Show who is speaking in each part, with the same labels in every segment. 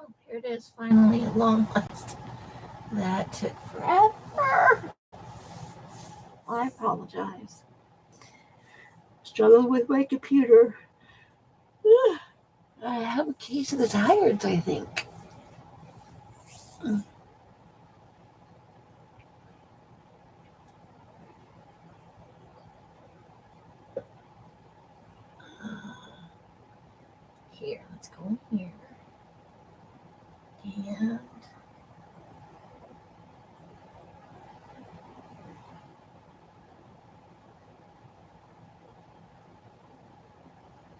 Speaker 1: Oh, here it is, finally, at long last. That took forever. I apologize. Struggling with my computer. I have a case of the tyrants, I think. Here, let's go in here. And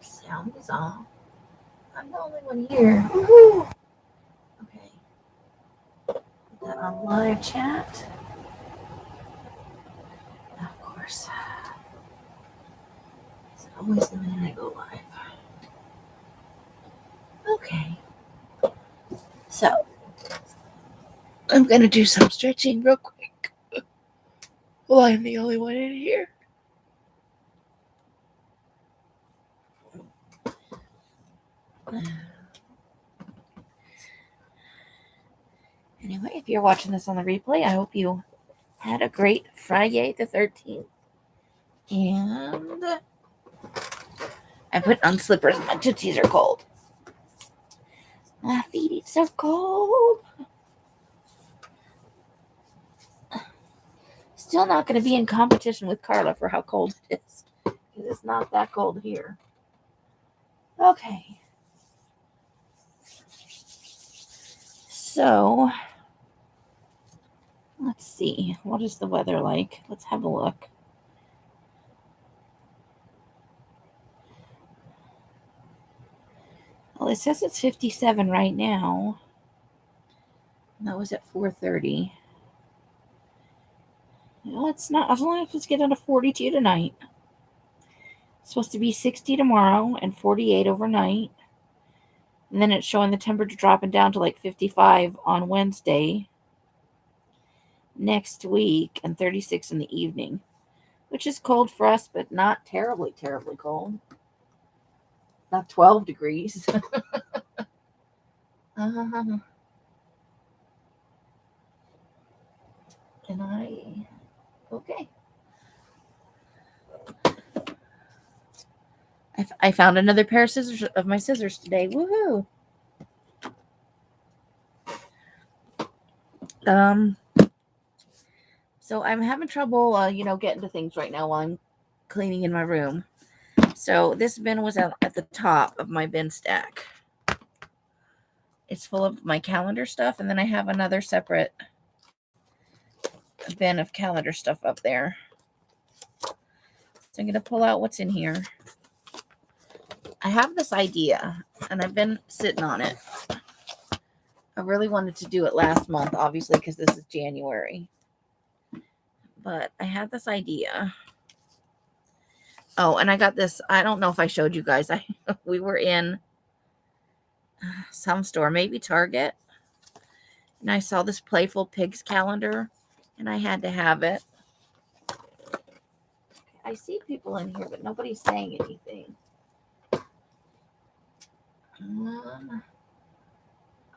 Speaker 1: sound is off. I'm the only one here. Woohoo! Okay. Put that on live chat. Of course. It's always the minute I go live. Okay. So, I'm going to do some stretching real quick. Well, I'm the only one in here. Anyway, if you're watching this on the replay, I hope you had a great Fri-Yay the 13th. And I put on slippers. My tootsies are cold. My feet are so cold. Still not going to be in competition with Carla for how cold it is. Because it's not that cold here. Okay. So, let's see. What is the weather like? Let's have a look. Well, it says it's 57 right now. That was at 4:30. Well, it's not. As long as it's getting to 42 tonight. It's supposed to be 60 tomorrow and 48 overnight. And then it's showing the temperature dropping down to like 55 on Wednesday next week and 36 in the evening, which is cold for us, but not terribly, terribly cold. Not 12 degrees. Okay. I found another pair of my scissors today. Woohoo! So I'm having trouble, getting to things right now while I'm cleaning in my room. So this bin was at the top of my bin stack. It's full of my calendar stuff, and then I have another separate bin of calendar stuff up there. So I'm going to pull out what's in here. I have this idea, and I've been sitting on it. I really wanted to do it last month, obviously, because this is January. But I had this idea. Oh, and I got this. I don't know if I showed you guys. We were in some store, maybe Target. And I saw this Playful Pigs calendar, and I had to have it. I see people in here, but nobody's saying anything.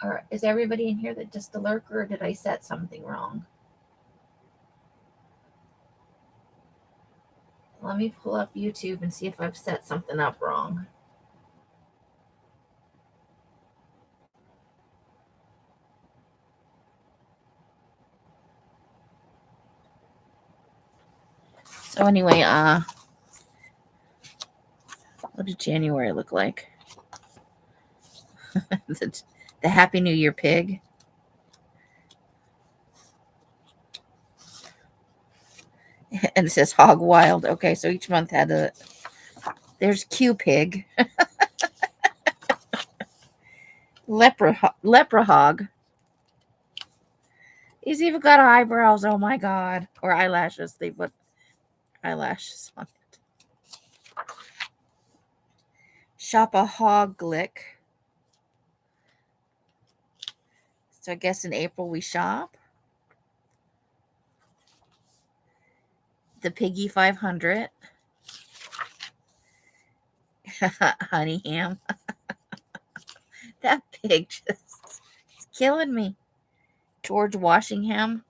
Speaker 1: Or is everybody in here that just a lurker, or did I set something wrong? Let me pull up YouTube and see if I've set something up wrong. So anyway, what did January look like? the Happy New Year pig. And it says Hog Wild. Okay, so each month had a... There's Q Pig. Lepra Hog. He's even got eyebrows. Oh my God. Or eyelashes. They put eyelashes on it. Shop a Hog Glick. So I guess in April we shop. The Piggy 500. Honey Ham. That pig just... Killing me. George Washington.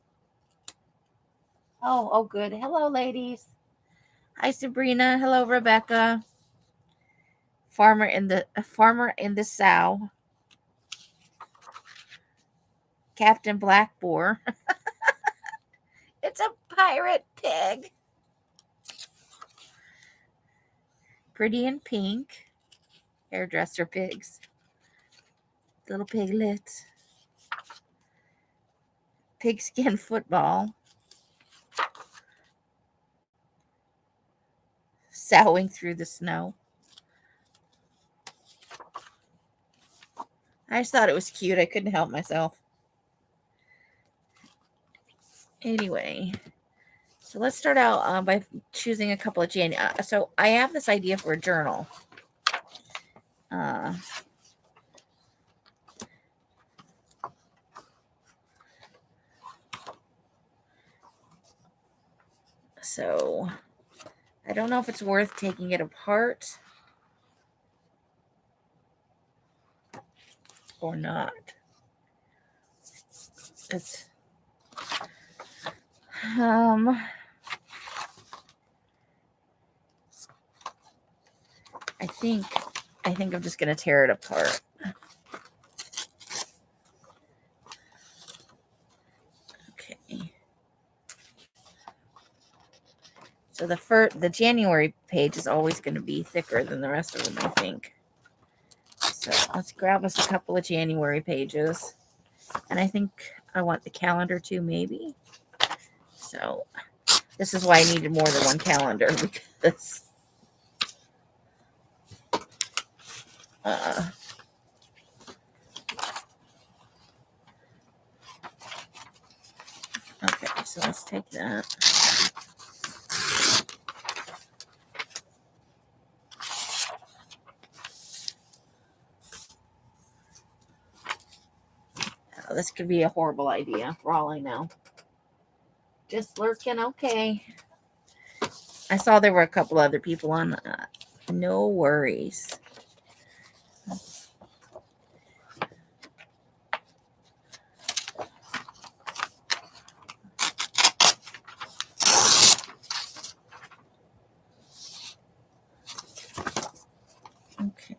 Speaker 1: Oh, good. Hello, ladies. Hi, Sabrina. Hello, Rebecca. Farmer in the sow. Captain Blackboar. It's a pirate pig. Pretty in pink. Hairdresser pigs. Little piglets. Pigskin football. Sowing through the snow. I just thought it was cute. I couldn't help myself. Anyway, so let's start out by choosing a couple of January. So I have this idea for a journal. So I don't know if it's worth taking it apart or not. It's I think I'm just gonna tear it apart. Okay. So the January page is always going to be thicker than the rest of them, I think. So let's grab us a couple of January pages. And I think I want the calendar too, maybe. So this is why I needed more than one calendar, because okay, so let's take that. Oh, this could be a horrible idea for all I know. Just lurking, okay. I saw there were a couple other people on. No worries. Okay.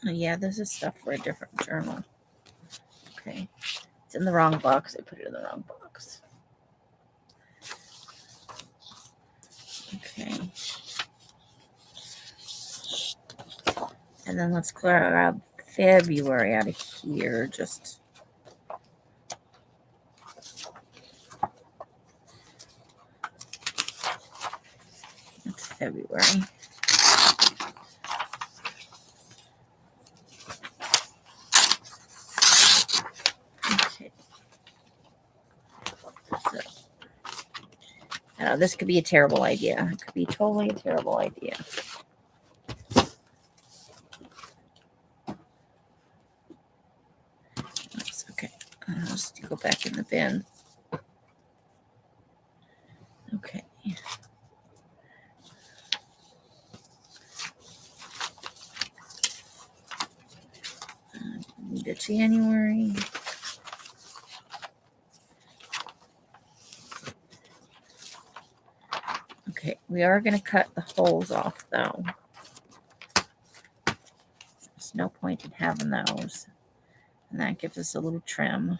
Speaker 1: Oh, yeah, this is stuff for a different journal. Okay. It's in the wrong box. I put it in the wrong box. Okay. And then let's grab February out of here. Just it's February. Okay. So, this could be a terrible idea. It could be totally a terrible idea. That's okay. I'll just go back in the bin. Okay. Need a January. Okay, we are going to cut the holes off, though. There's no point in having those. And that gives us a little trim.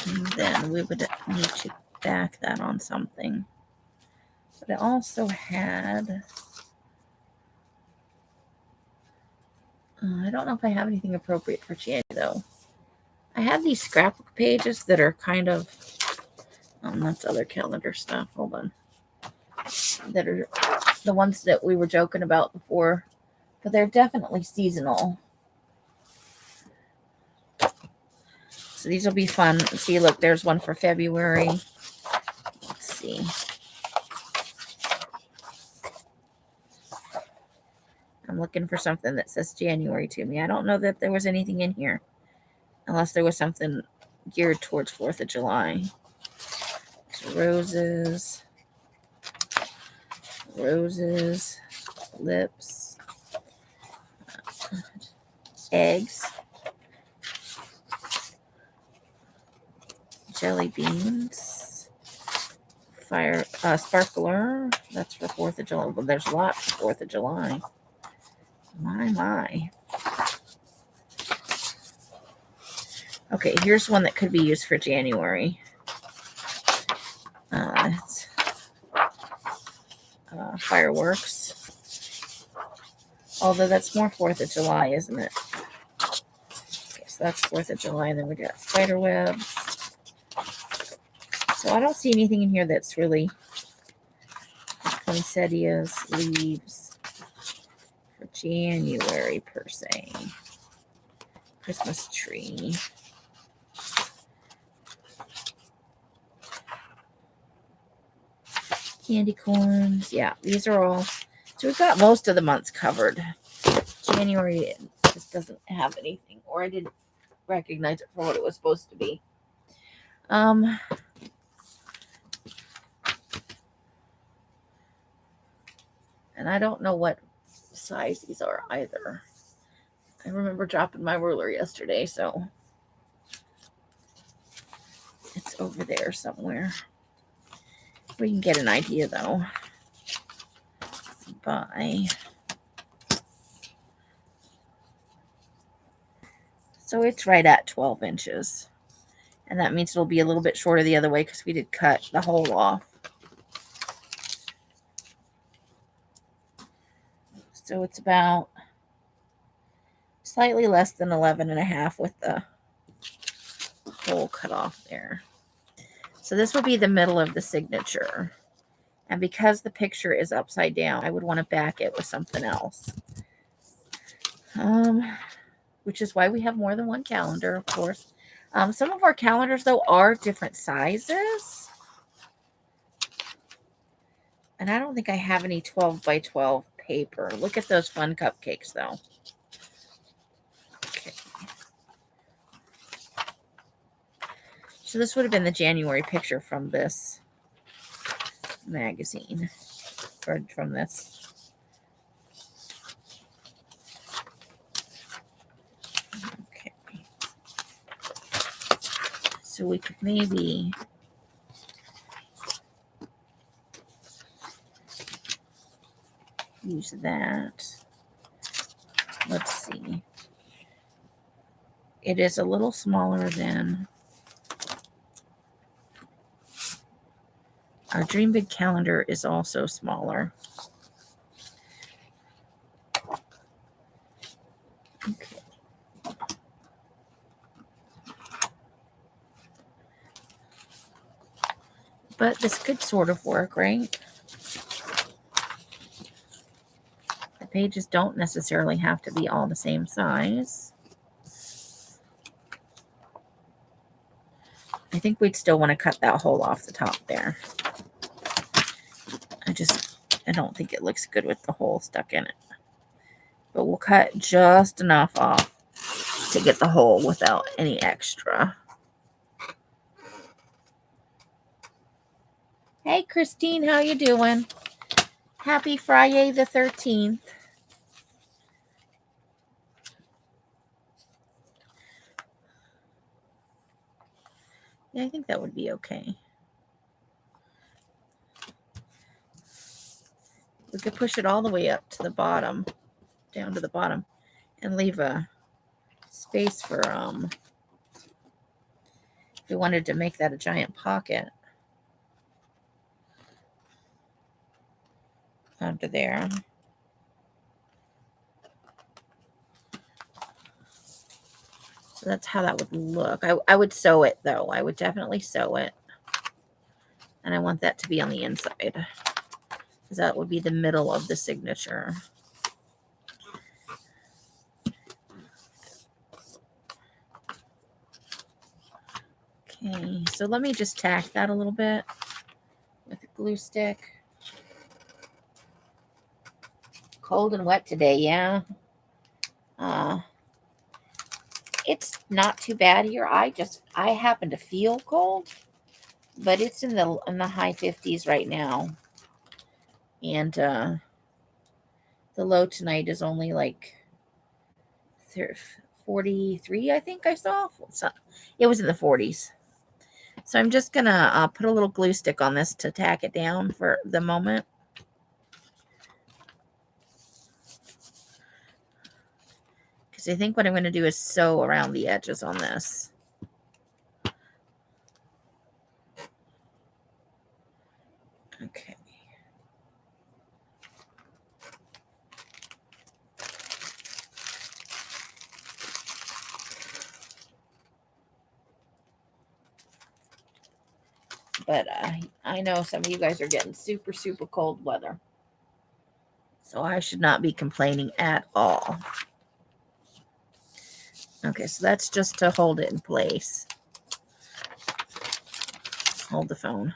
Speaker 1: And then we would need to back that on something. But I also had... I don't know if I have anything appropriate for January, though. I have these scrapbook pages that are kind of... that's other calendar stuff. Hold on. that are the ones that we were joking about before, but they're definitely seasonal. So these will be fun. See, look, there's one for February. Let's see. I'm looking for something that says January to me. I don't know that there was anything in here, unless there was something geared towards 4th of July. So roses, lips, eggs, jelly beans, fire sparkler. That's for 4th of July. Well, there's lots for 4th of July. My. Okay, here's one that could be used for January. It's fireworks. Although that's more 4th of July, isn't it? Okay, so that's 4th of July. And then we got spider webs. So I don't see anything in here that's really poinsettias, leaves for January per se. Christmas tree. Candy corns. Yeah, these are all. So we've got most of the months covered. January just doesn't have anything, or I didn't recognize it for what it was supposed to be. And I don't know what size these are either. I remember dropping my ruler yesterday, so it's over there somewhere. We can get an idea though by. So it's right at 12 inches. And that means it'll be a little bit shorter the other way because we did cut the hole off. So it's about slightly less than 11.5 with the hole cut off there. So this will be the middle of the signature. And because the picture is upside down, I would want to back it with something else. Which is why we have more than one calendar, of course. Some of our calendars, though, are different sizes. And I don't think I have any 12 by 12 paper. Look at those fun cupcakes, though. Okay. So this would have been the January picture from this magazine. Or from this. Okay. So we could maybe use that. Let's see. It is a little smaller than our Dream Big calendar is also smaller. Okay. But this could sort of work, right? The pages don't necessarily have to be all the same size. I think we'd still want to cut that hole off the top there. I don't think it looks good with the hole stuck in it. But we'll cut just enough off to get the hole without any extra. Hey, Christine, how you doing? Happy Fri-Yay the 13th. Yeah, I think that would be okay. We could push it all the way up to the bottom, down to the bottom, and leave a space for, if we wanted to make that a giant pocket under there. So that's how that would look. I would sew it, though. I would definitely sew it. And I want that to be on the inside. because that would be the middle of the signature. Okay, so let me just tack that a little bit with a glue stick. Cold and wet today, yeah. It's not too bad here. I happen to feel cold, but it's in the high 50s right now. And the low tonight is only like 43, I think I saw. So it was in the 40s. So I'm just going to put a little glue stick on this to tack it down for the moment. Because I think what I'm going to do is sew around the edges on this. Okay. But I know some of you guys are getting super, super cold weather. So I should not be complaining at all. Okay, so that's just to hold it in place. Hold the phone.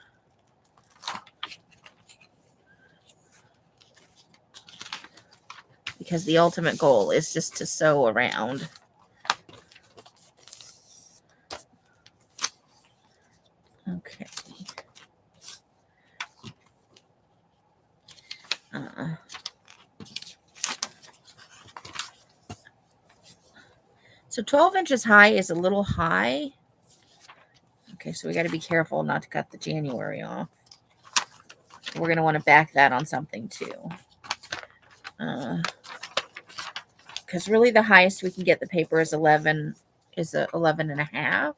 Speaker 1: Because the ultimate goal is just to sew around. Okay. So 12 inches high is a little high. Okay, so we got to be careful not to cut the January off. We're going to want to back that on something too. Because really the highest we can get the paper is 11 and a half.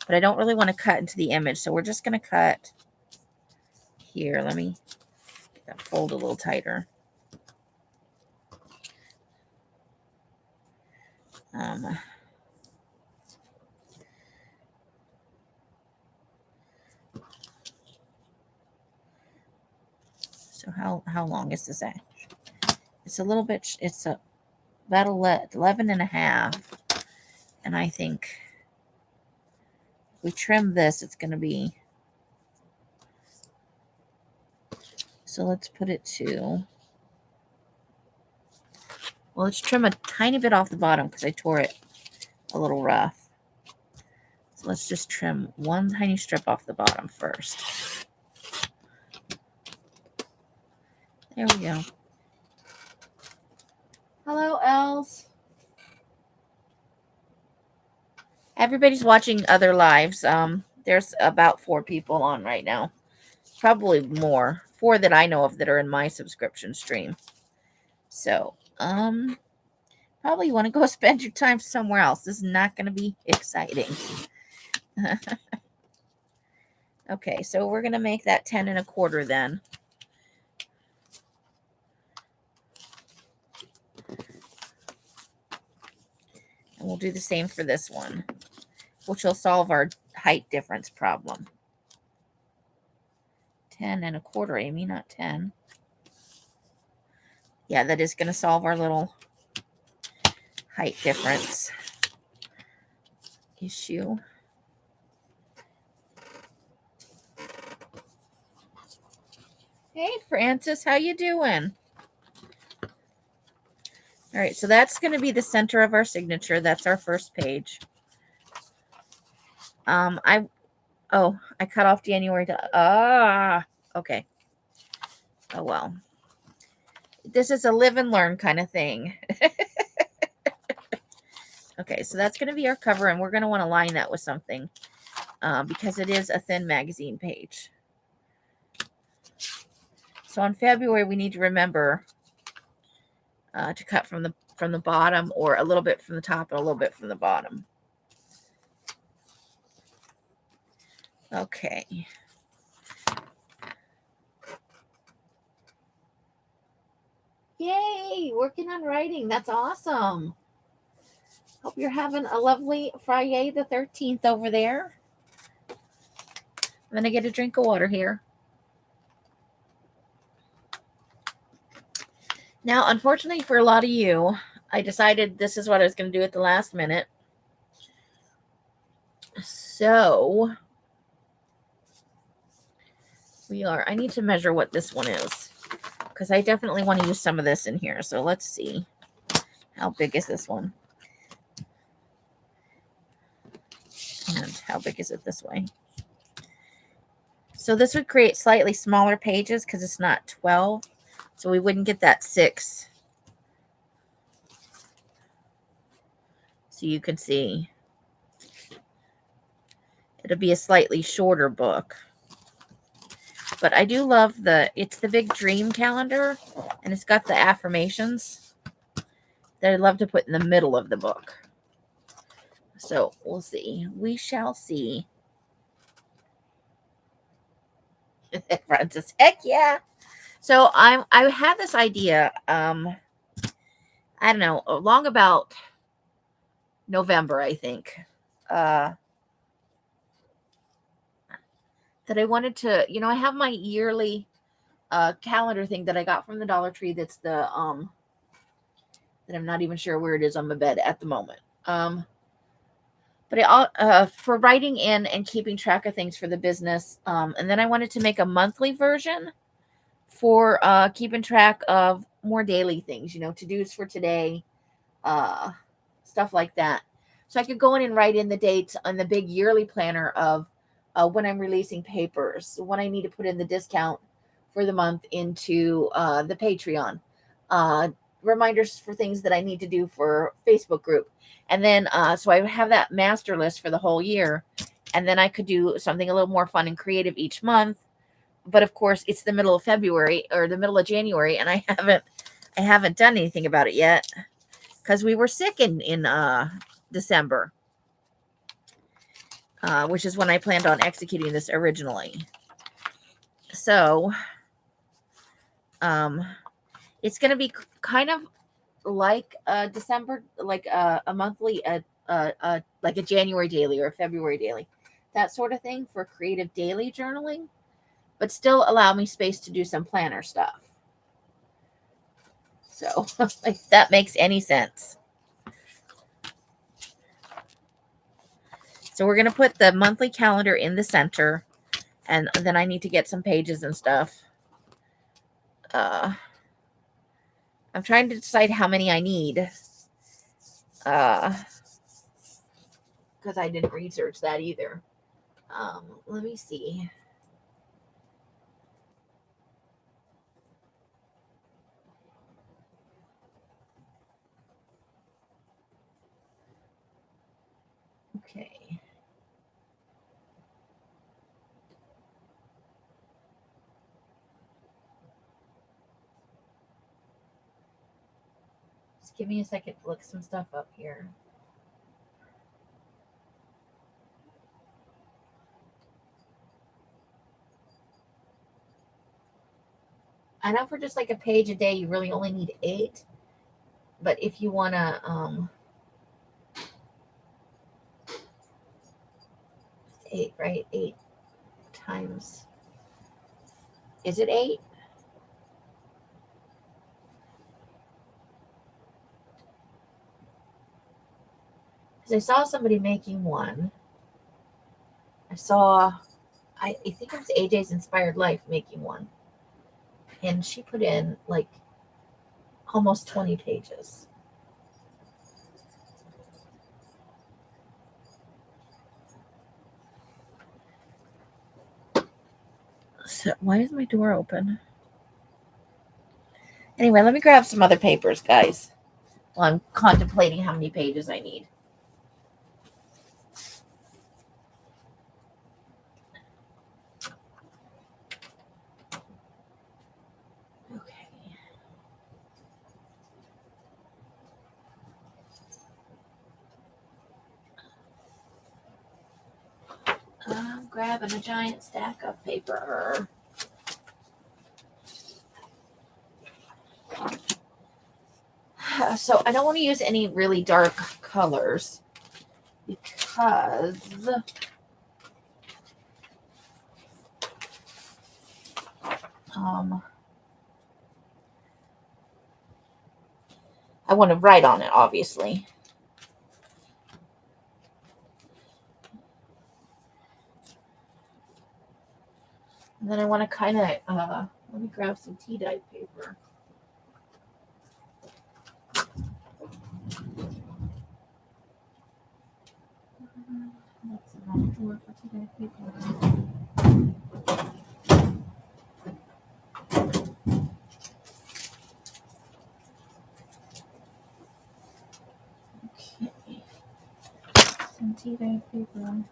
Speaker 1: But I don't really want to cut into the image, so we're just going to cut here. Let me get that fold a little tighter. So how long is this edge? It's a little bit, it's about 11 and a half. And I think if we trim this, it's going to be, so let's put it to, well, let's trim a tiny bit off the bottom because I tore it a little rough. So let's just trim one tiny strip off the bottom first. There we go. Hello, Els. Everybody's watching other lives. There's about 4 people on right now. Probably more. 4 that I know of that are in my subscription stream. So, probably you want to go spend your time somewhere else. This is not going to be exciting. Okay, so we're going to make that 10 1/4 then. And we'll do the same for this one, which will solve our height difference problem. 10 1/4, Amy, not 10. Yeah, that is going to solve our little height difference issue. Hey, Francis, how you doing? All right, so that's going to be the center of our signature. That's our first page. I cut off January to, okay. Oh, well. This is a live and learn kind of thing. Okay, so that's going to be our cover, and we're going to want to line that with something because it is a thin magazine page. So on February, we need to remember to cut from the bottom, or a little bit from the top and a little bit from the bottom. Okay. Yay! Working on writing. That's awesome. Hope you're having a lovely Fri-Yay the 13th over there. I'm going to get a drink of water here. Now, unfortunately for a lot of you, I decided this is what I was going to do at the last minute. So I need to measure what this one is, because I definitely want to use some of this in here. So let's see. How big is this one? And how big is it this way? So this would create slightly smaller pages because it's not 12. So we wouldn't get that 6. So you can see it'll be a slightly shorter book. But I do love it's the Big Dream calendar, and it's got the affirmations that I love to put in the middle of the book. So we'll see. We shall see. Everyone says, heck yeah. So I had this idea, I don't know, long about November, I think, that I wanted to, I have my yearly calendar thing that I got from the Dollar Tree. That's that I'm not even sure where it is on my bed at the moment. But for writing in and keeping track of things for the business. And then I wanted to make a monthly version for keeping track of more daily things, to-dos for today, stuff like that. So I could go in and write in the dates on the big yearly planner of when I'm releasing papers, when I need to put in the discount for the month into the Patreon, reminders for things that I need to do for Facebook group. And then, so I would have that master list for the whole year. And then I could do something a little more fun and creative each month. But of course, it's the middle of February or the middle of January, and I haven't done anything about it yet because we were sick in December, which is when I planned on executing this originally. So, it's going to be kind of like December, like a monthly, like a January daily or a February daily, that sort of thing for creative daily journaling, but still allow me space to do some planner stuff. So, if that makes any sense. So we're going to put the monthly calendar in the center, and then I need to get some pages and stuff. I'm trying to decide how many I need, because I didn't research that either. Let me see. Okay. Just give me a second to look some stuff up here. I know for just like a page a day, you really only need 8. But if you want to, 8, right? 8 times. Is it 8? Because I saw somebody making one. I think it was AJ's Inspired Life making one. And she put in like almost 20 pages. So why is my door open? Anyway, let me grab some other papers, guys, while I'm contemplating how many pages I need. I'm grabbing a giant stack of paper. So I don't want to use any really dark colors because I want to write on it, obviously. And then I want to kind of, let me grab some tea dye paper. That's the wrong drawer for tea dye paper. Okay. Some tea dye paper.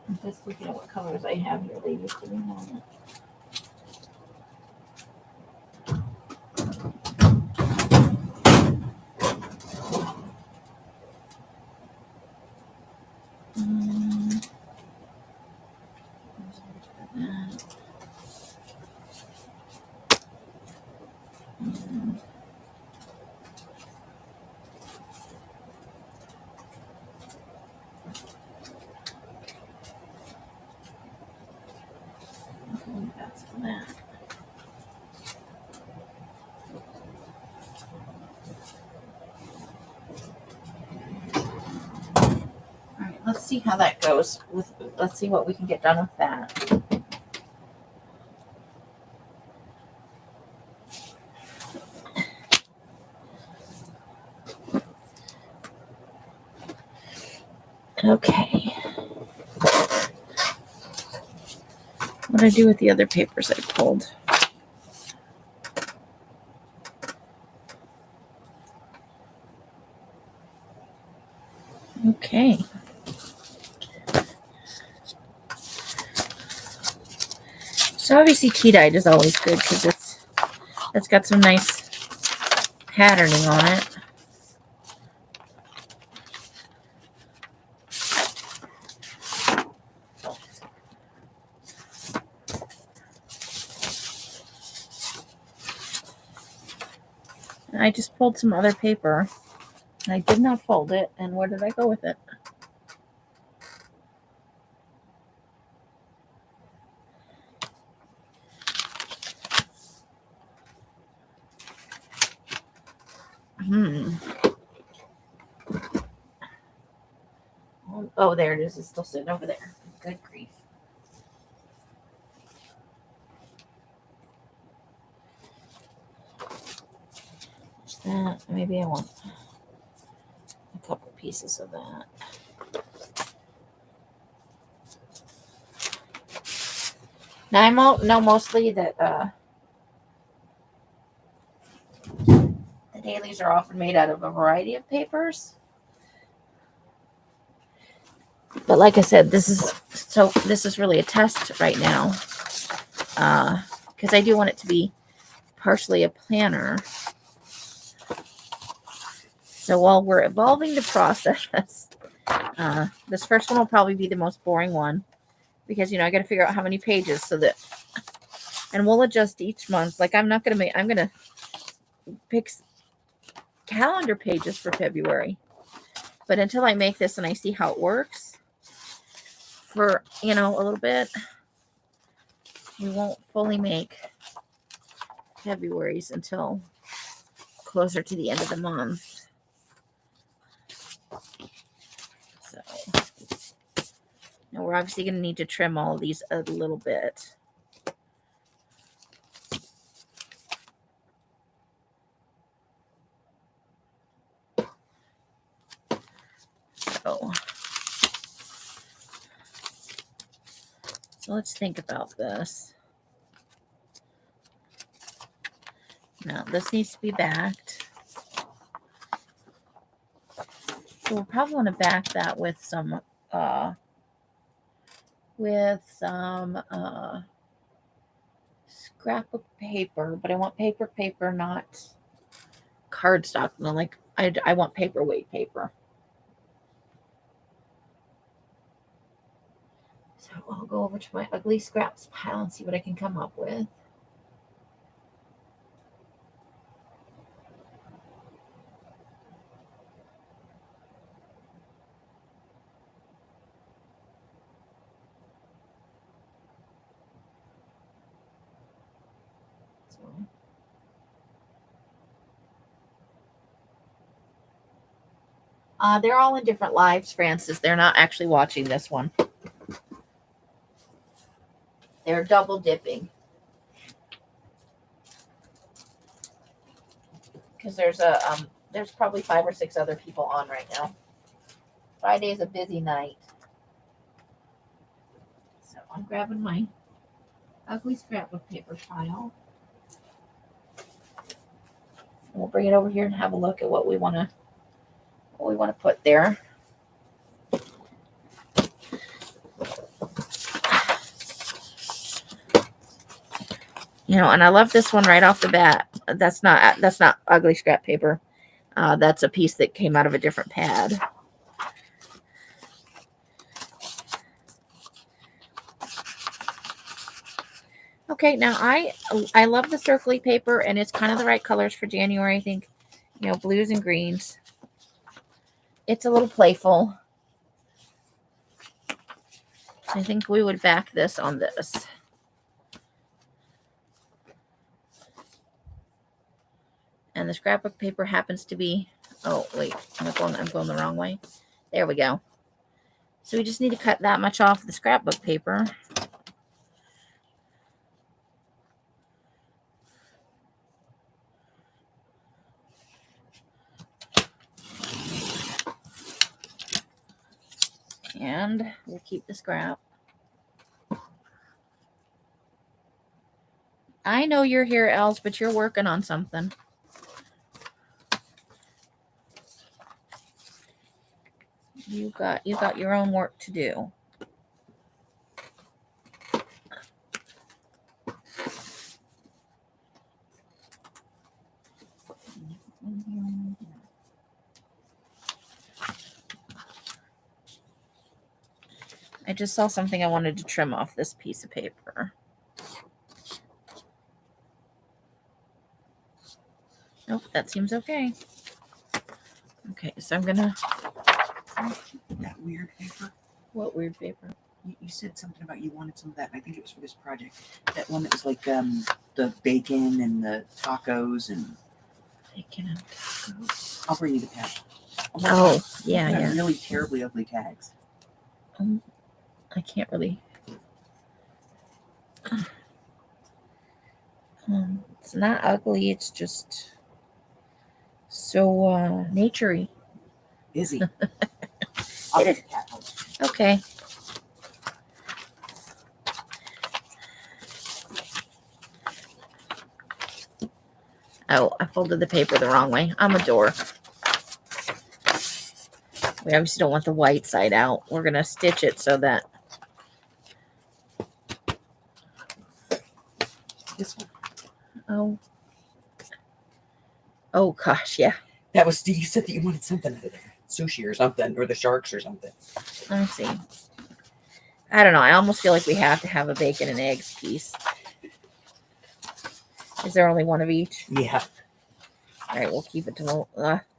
Speaker 1: I'm just looking at what colors I have here, ladies. Give me a moment. That's for that. All right, let's see how that goes. Let's see what we can get done with that. Okay. What did I do with the other papers I pulled? Okay. So obviously tea dyed is always good because it's got some nice patterning on it. And I just pulled some other paper. And I did not fold it. And where did I go with it? Oh, there it is. It's still sitting over there. Good grief. That. Maybe I want a couple pieces of that. Now I know mostly that the dailies are often made out of a variety of papers. But like I said, this is really a test right now. Because I do want it to be partially a planner. So while we're evolving the process, this first one will probably be the most boring one. Because, I got to figure out how many pages so that, and we'll adjust each month. Like I'm going to pick calendar pages for February. But until I make this and I see how it works for, a little bit, we won't fully make February's until closer to the end of the month. So, now we're obviously going to need to trim all of these a little bit. So let's think about this. Now this needs to be backed. So we'll probably want to back that with some scrap of paper, but I want paper, not cardstock. No, like I want paperweight paper. So I'll go over to my ugly scraps pile and see what I can come up with. They're all in different lives, Francis. They're not actually watching this one. They're double dipping. Because there's probably 5 or 6 other people on right now. Friday's a busy night. So I'm grabbing my ugly scrapbook paper pile. And we'll bring it over here and have a look at what we want to put there. You know, and I love this one right off the bat. That's not ugly scrap paper. That's a piece that came out of a different pad. Okay, now I love the circly paper, and it's kind of the right colors for January, I think. You know, blues and greens. It's a little playful. So I think we would back this on this. And the scrapbook paper happens to be, oh wait, I'm going the wrong way. There we go. So we just need to cut that much off the scrapbook paper. And we'll keep the scrap. I know you're here, Els, but you're working on something. You got your own work to do. I just saw something I wanted to trim off this piece of paper. Nope, that seems okay. Okay, so I'm gonna.
Speaker 2: That weird paper.
Speaker 1: What weird paper?
Speaker 2: You said something about you wanted some of that. I think it was for this project. That one that was like the bacon and the tacos and.
Speaker 1: Bacon and tacos.
Speaker 2: I'll bring you the tag.
Speaker 1: Oh, yeah.
Speaker 2: Really terribly ugly tags.
Speaker 1: I can't really. It's not ugly. It's just so naturey.
Speaker 2: Busy. I'll get the cat home.
Speaker 1: Okay. Oh, I folded the paper the wrong way. I'm a dork. We obviously don't want the white side out. We're going to stitch it so that.
Speaker 2: This one.
Speaker 1: Oh. Oh, gosh, yeah.
Speaker 2: That was, you said that you wanted something out of there. Sushi or something, or the sharks or something.
Speaker 1: Let me see. I don't know. I almost feel like we have to have a bacon and eggs piece. Is there only one of each?
Speaker 2: Yeah.
Speaker 1: All right, we'll keep it to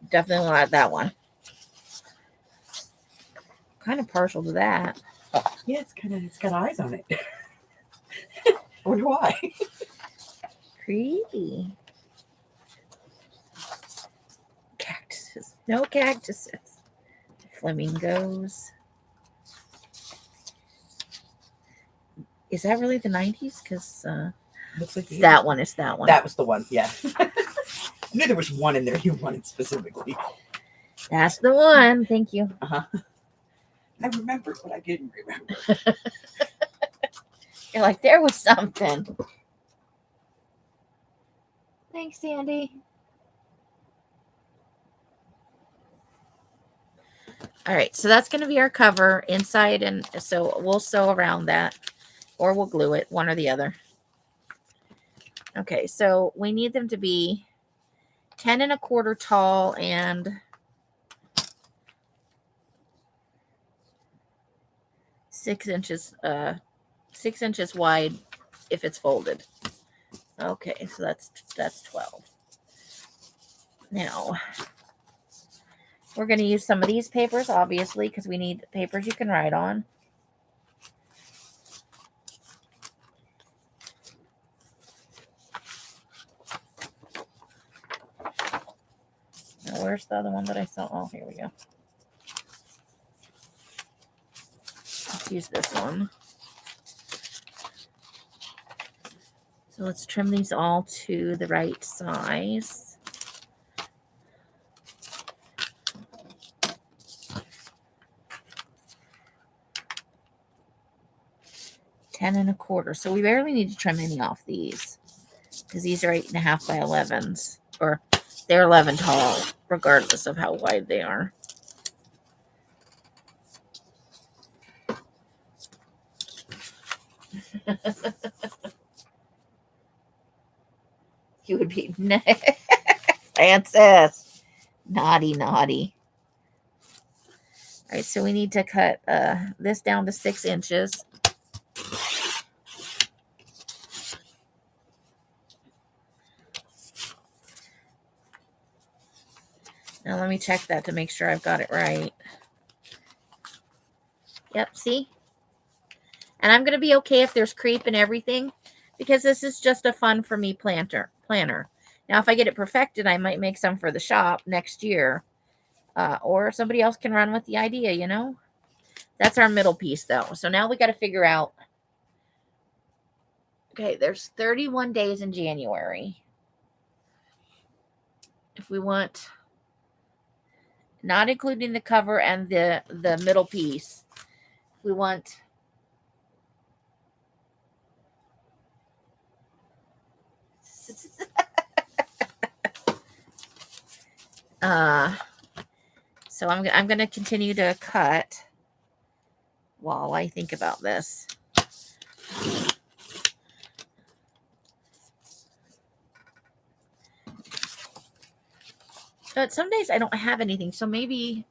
Speaker 1: definitely not that one. Kind of partial to that.
Speaker 2: Yeah, it's got eyes on it. I wonder why.
Speaker 1: Creepy. Cactuses. No cactuses. Flamingos. Is that really the 90s? Because
Speaker 2: looks like
Speaker 1: that one is that one.
Speaker 2: That was the one, yeah. I knew there was one in there you wanted specifically.
Speaker 1: That's the one. Thank you.
Speaker 2: Uh-huh. I remembered, but I didn't remember.
Speaker 1: You're like, there was something. Thanks, Sandy. All right, so that's going to be our cover inside, and so we'll sew around that, or we'll glue it, one or the other. Okay, so we need them to be 10 1/4 tall and 6 inches 6 inches wide if it's folded. Okay, so that's 12. Now we're going to use some of these papers, obviously, because we need papers you can write on. Now, where's the other one that I saw? Oh, here we go. Let's use this one. So let's trim these all to the right size. Ten 1/4. So we barely need to trim any off these because these are 8.5 by 11s, or they're 11 tall, regardless of how wide they are. You would be Francis. Naughty, naughty. All right, so we need to cut this down to 6 inches. Now let me check that to make sure I've got it right. Yep, see? And I'm going to be okay if there's creep and everything, because this is just a fun for me planner. Now, if I get it perfected, I might make some for the shop next year. Or somebody else can run with the idea, you know? That's our middle piece, though. So now we got to figure out. Okay, there's 31 days in January. If we want, not including the cover and the middle piece, we want so I'm going to continue to cut while I think about this. But some days I don't have anything, so maybe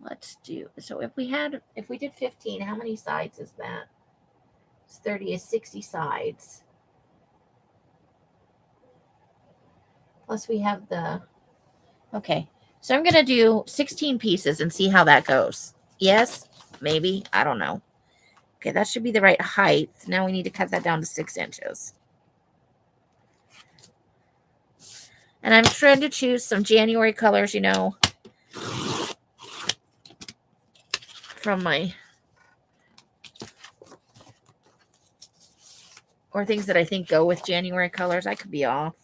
Speaker 1: let's do, so if we did 15, how many sides is that? It's 30 is 60 sides. Plus we have the, okay. So I'm going to do 16 pieces and see how that goes. Yes, maybe, I don't know. Okay, that should be the right height. Now we need to cut that down to 6 inches. And I'm trying to choose some January colors, you know, from my, or things that I think go with January colors. I could be off.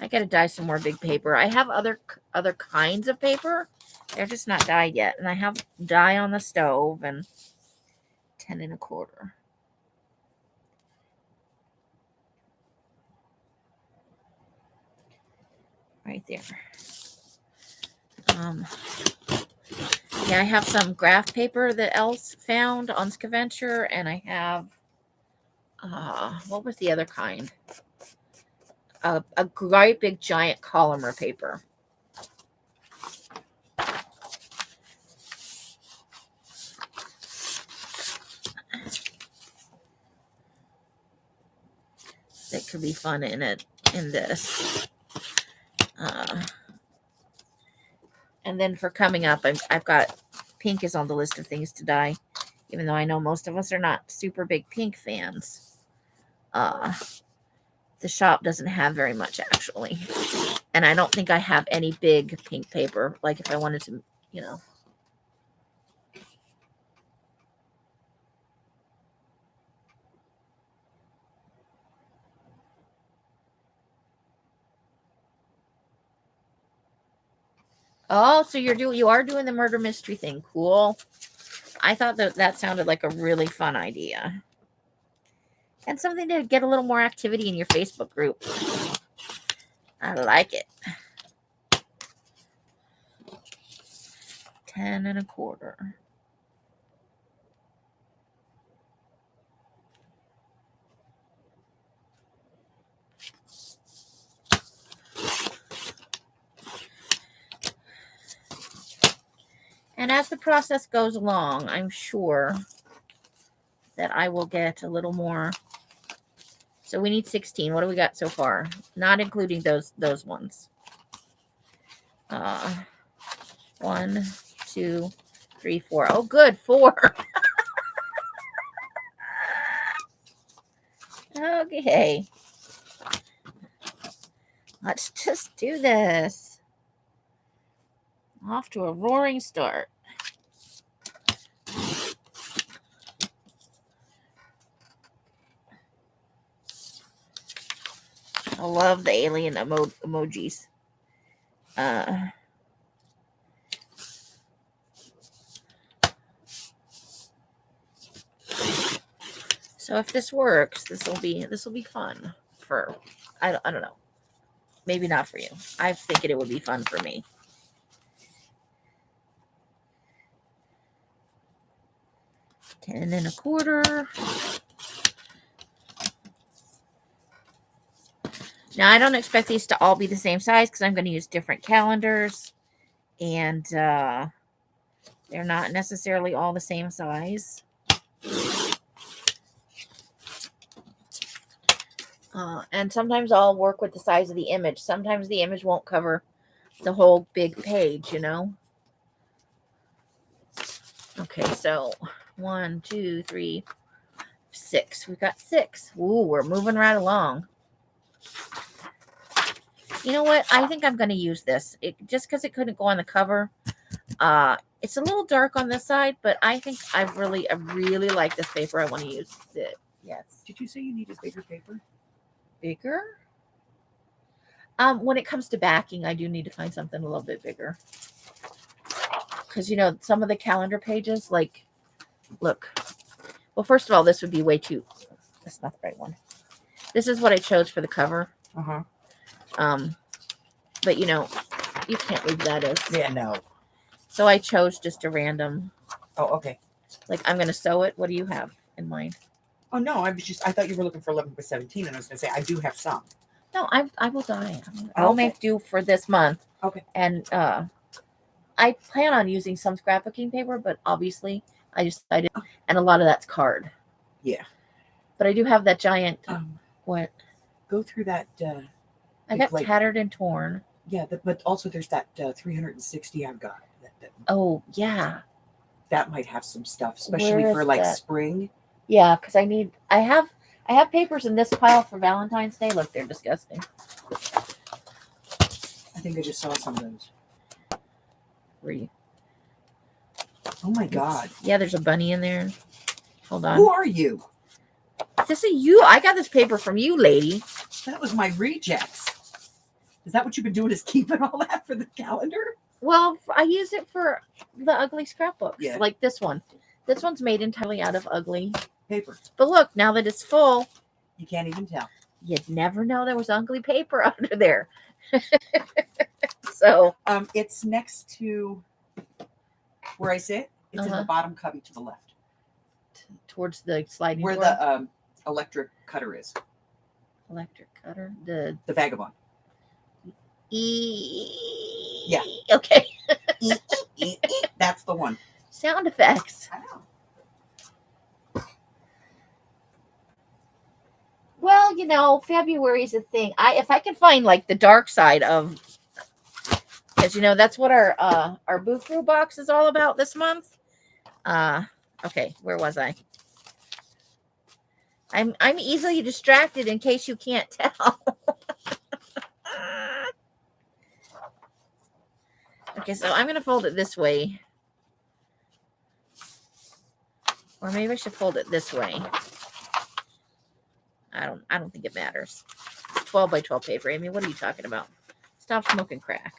Speaker 1: I got to dye some more big paper. I have other kinds of paper. They're just not dyed yet. And I have dye on the stove and 10 1/4. Right there. Yeah, I have some graph paper that Els found on Scaventure, and I have what was the other kind? A great big giant Collamer paper. That could be fun in this. And then for coming up, I've got pink is on the list of things to dye, even though I know most of us are not super big pink fans. The shop doesn't have very much, actually. And I don't think I have any big pink paper, like if I wanted to, you know. Oh, so you are doing the murder mystery thing. Cool. I thought that sounded like a really fun idea. And something to get a little more activity in your Facebook group. I like it. 10 1/4. And as the process goes along, I'm sure that I will get a little more. So we need 16. What do we got so far? Not including those ones. 1, 2, 3, 4. Oh, good, 4. Okay. Let's just do this. Off to a roaring start. I love the alien emojis. So if this works, this will be fun for I don't know. Maybe not for you. I think it would be fun for me. Ten 1/4. Now, I don't expect these to all be the same size because I'm going to use different calendars. And they're not necessarily all the same size. And sometimes I'll work with the size of the image. Sometimes the image won't cover the whole big page, you know. Okay, so 1, 2, 3, 6. We've got 6. Ooh, we're moving right along. You know what? I think I'm going to use this. Just because it couldn't go on the cover. It's a little dark on this side, but I think I really like this paper. I want to use it. Yes.
Speaker 2: Did you say you needed bigger paper?
Speaker 1: Bigger? When it comes to backing, I do need to find something a little bit bigger. Because, you know, some of the calendar pages, like, look. Well, first of all, this would be way too... That's not the right one. This is what I chose for the cover.
Speaker 2: Uh-huh.
Speaker 1: But, you know, you can't leave that as...
Speaker 2: Yeah, no.
Speaker 1: So I chose just a random...
Speaker 2: Oh, okay.
Speaker 1: Like, I'm going to sew it. What do you have in mind?
Speaker 2: Oh, no, I thought you were looking for 11 by 17, and I was going to say, I do have some.
Speaker 1: No, I will die. I'll make do for this month.
Speaker 2: Okay.
Speaker 1: And I plan on using some scrapbooking paper, but obviously I decided, and a lot of that's card.
Speaker 2: Yeah.
Speaker 1: But I do have that giant, what?
Speaker 2: Go through that.
Speaker 1: I got tattered and torn.
Speaker 2: Yeah, but also there's that 360 I've got.
Speaker 1: Oh, yeah.
Speaker 2: That might have some stuff, especially for like spring.
Speaker 1: Yeah, because I have papers in this pile for Valentine's Day. Look, they're disgusting.
Speaker 2: I think I just saw some of those.
Speaker 1: Three.
Speaker 2: Oh my God.
Speaker 1: Yeah, there's a bunny in there. Hold on.
Speaker 2: Who are you?
Speaker 1: This is you. I got this paper from you, lady.
Speaker 2: That was my rejects. Is that what you've been doing, is keeping all that for the calendar?
Speaker 1: Well, I use it for the ugly scrapbooks.
Speaker 2: Yeah.
Speaker 1: Like this one. This one's made entirely out of ugly
Speaker 2: paper.
Speaker 1: But look, now that it's full,
Speaker 2: you can't even tell.
Speaker 1: You'd never know there was ugly paper under there. So
Speaker 2: it's next to where I sit. It's in the bottom cubby to the left.
Speaker 1: Towards the sliding
Speaker 2: where
Speaker 1: door?
Speaker 2: The electric cutter is.
Speaker 1: Electric cutter? The
Speaker 2: vagabond.
Speaker 1: Yeah. Okay.
Speaker 2: That's the one.
Speaker 1: Sound effects.
Speaker 2: I know.
Speaker 1: Well, you know, February is a thing. If I can find like the dark side of, because you know that's what our boo-froo box is all about this month. Okay, where was I? I'm easily distracted in case you can't tell. Okay, so I'm gonna fold it this way. Or maybe I should fold it this way. I don't think it matters. It's 12 by 12 paper. Amy, what are you talking about? Stop smoking crack.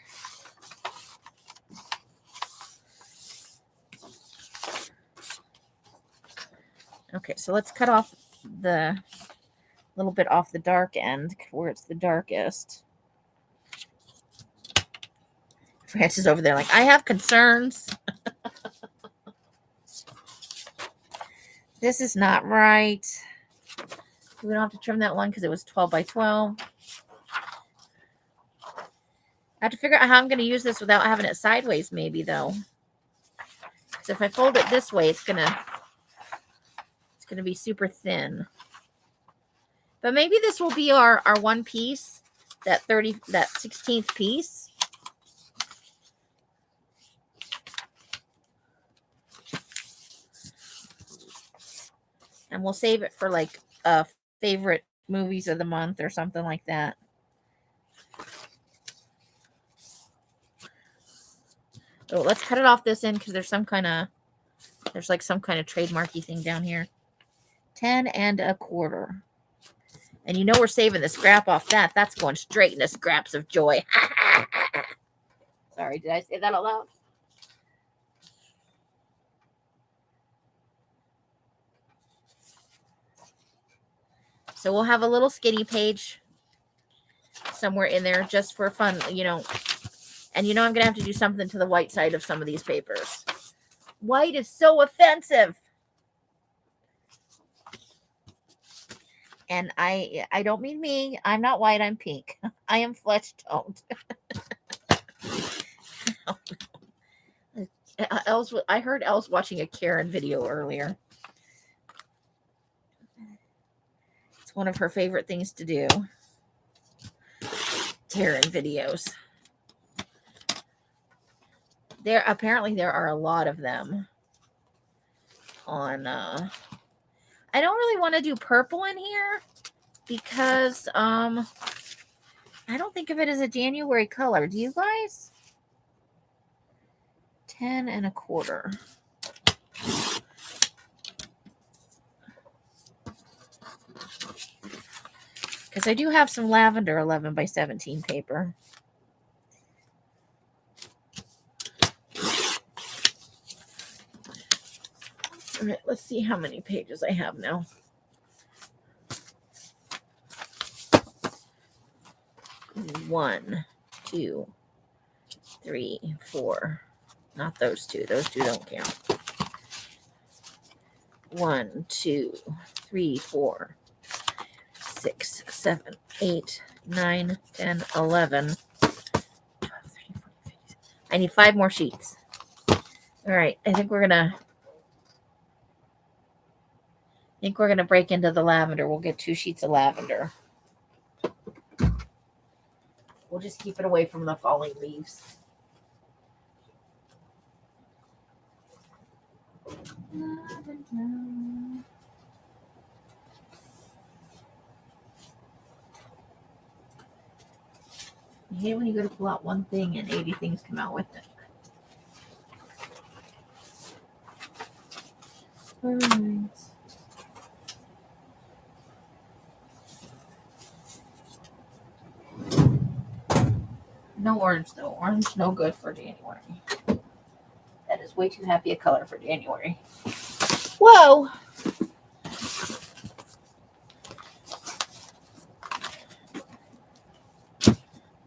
Speaker 1: Okay, so let's cut off the little bit off the dark end where it's the darkest. Francis over there like, I have concerns. This is not right. We don't have to trim that one because it was 12 by 12. I have to figure out how I'm going to use this without having it sideways maybe, though. Because if I fold it this way, it's gonna be super thin. But maybe this will be our one piece, that 16th piece. And we'll save it for like favorite movies of the month or something like that. Oh, let's cut it off this end because there's some kind of trademarky thing down here. 10 1/4. And you know we're saving the scrap off that. That's going straight into scraps of joy. Sorry, did I say that out loud? So we'll have a little skinny page somewhere in there just for fun, you know. And you know I'm going to have to do something to the white side of some of these papers. White is so offensive. And I don't mean me. I'm not white, I'm pink. I am flesh toned. I heard Els watching a Karen video earlier. It's one of her favorite things to do. Karen videos. Apparently there are a lot of them on I don't really want to do purple in here because I don't think of it as a January color. Do you guys? 10 1/4. Because I do have some lavender 11 by 17 paper. All right, let's see how many pages I have now. One, 2, 3, 4. Not those two. Those two don't count. 1, 2, 3, 4, 6, 7, 8, 9, 10, 11, 12, 13, 14, 15. I need 5 more sheets. All right, I think we're gonna break into the lavender. We'll get 2 sheets of lavender. We'll just keep it away from the falling leaves. I hate when you go to pull out one thing and 80 things come out with it. All right. No orange though. Orange no good for January. That is way too happy a color for January. Whoa!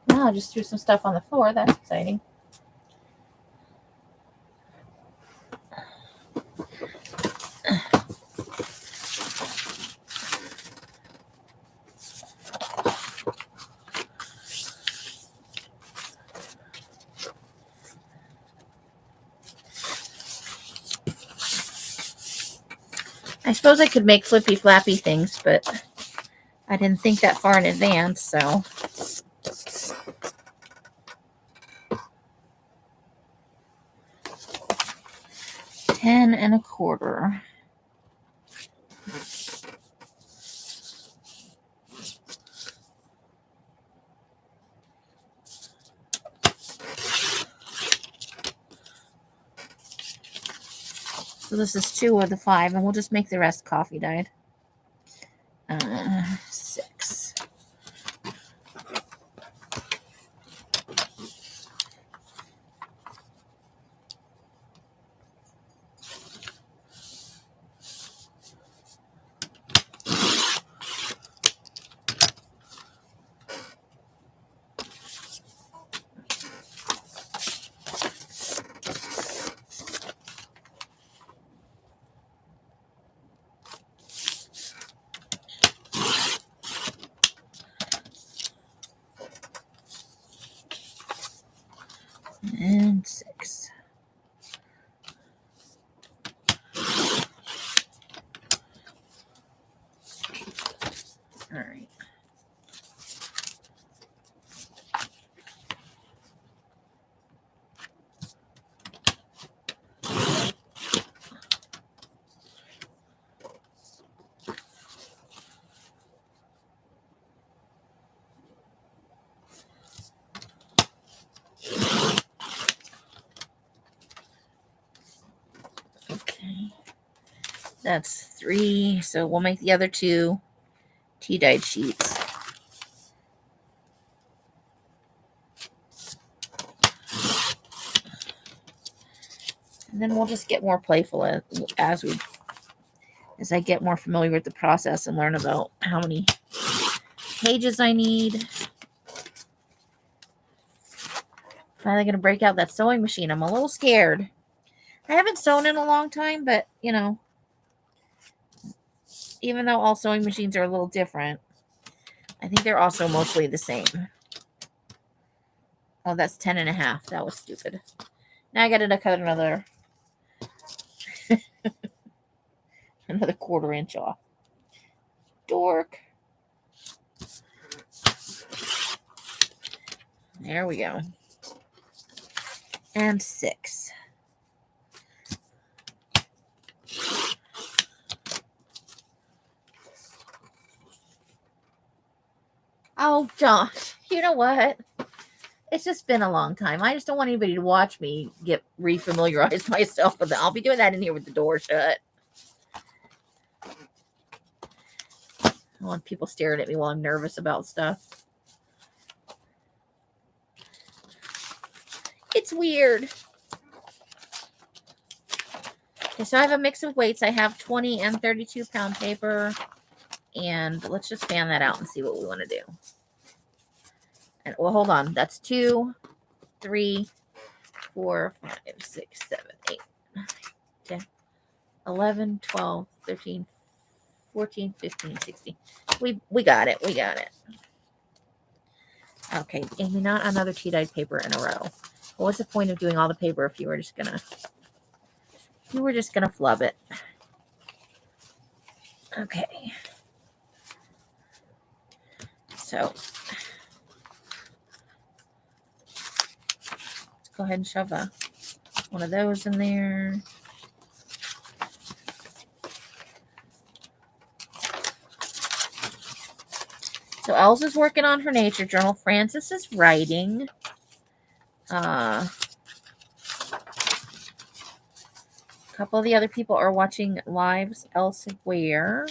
Speaker 1: Now I just threw some stuff on the floor. That's exciting. I suppose I could make flippy flappy things, but I didn't think that far in advance, so. $10 1/4. So this is 2 of the 5, and we'll just make the rest coffee dyed. 6. And 6. All right. Okay. That's 3. So we'll make the other 2 tea-dyed sheets. And then we'll just get more playful as I get more familiar with the process and learn about how many pages I need. Finally going to break out that sewing machine. I'm a little scared. I haven't sewn in a long time, but, you know, even though all sewing machines are a little different, I think they're also mostly the same. Oh, that's 10.5. That was stupid. Now I got to cut another 1/4 inch off. Dork. There we go. And 6. Oh, John, you know what? It's just been a long time. I just don't want anybody to watch me get refamiliarized myself with it. I'll be doing that in here with the door shut. I don't want people staring at me while I'm nervous about stuff. It's weird. Okay, so I have a mix of weights. I have 20 and 32 pound paper. And let's just fan that out and see what we want to do. And well, hold on. That's 2, 3, 4, 5, 6, 7, 8, 9, 10, 11, 12, 13, 14, 15, 16. We got it. We got it. Okay, Amy, not another tea-dyed paper in a row. Well, what's the point of doing all the paper if you were just gonna flub it? Okay. So let's go ahead and shove one of those in there. So Els is working on her nature journal. Frances is writing. A couple of the other people are watching lives elsewhere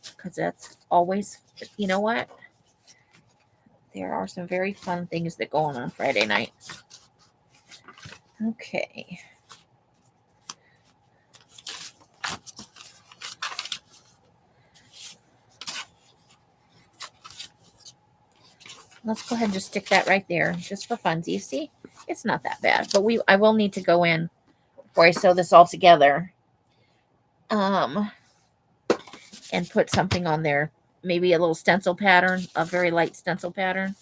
Speaker 1: because that's always, you know what? There are some very fun things that go on Friday night. Okay. Let's go ahead and just stick that right there just for funsies. See, it's not that bad, but I will need to go in before I sew this all together and put something on there. Maybe a little stencil pattern, a very light stencil pattern,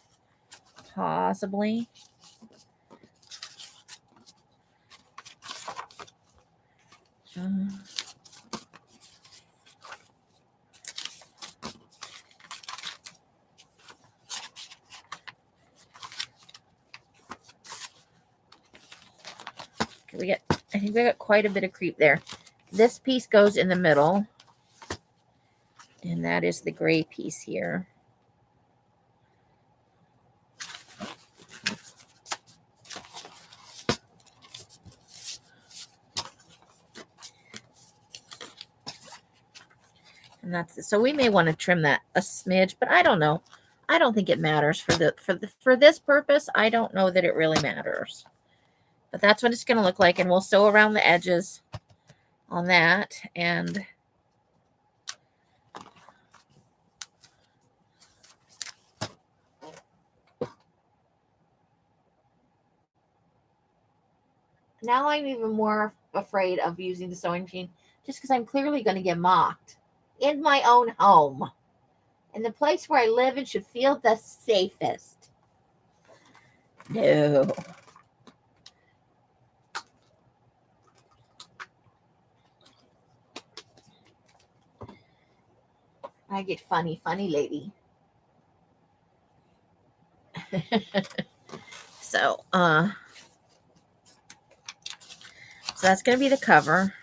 Speaker 1: possibly. I think we got quite a bit of creep there. This piece goes in the middle, and that is the gray piece here. And that's it. So we may want to trim that a smidge, but I don't know. I don't think it matters for this purpose. I don't know that it really matters. But that's what it's going to look like, and we'll sew around the edges on that. And now I'm even more afraid of using the sewing machine just because I'm clearly going to get mocked in my own home, in the place where I live and should feel the safest. No. I get funny lady. So that's going to be the cover.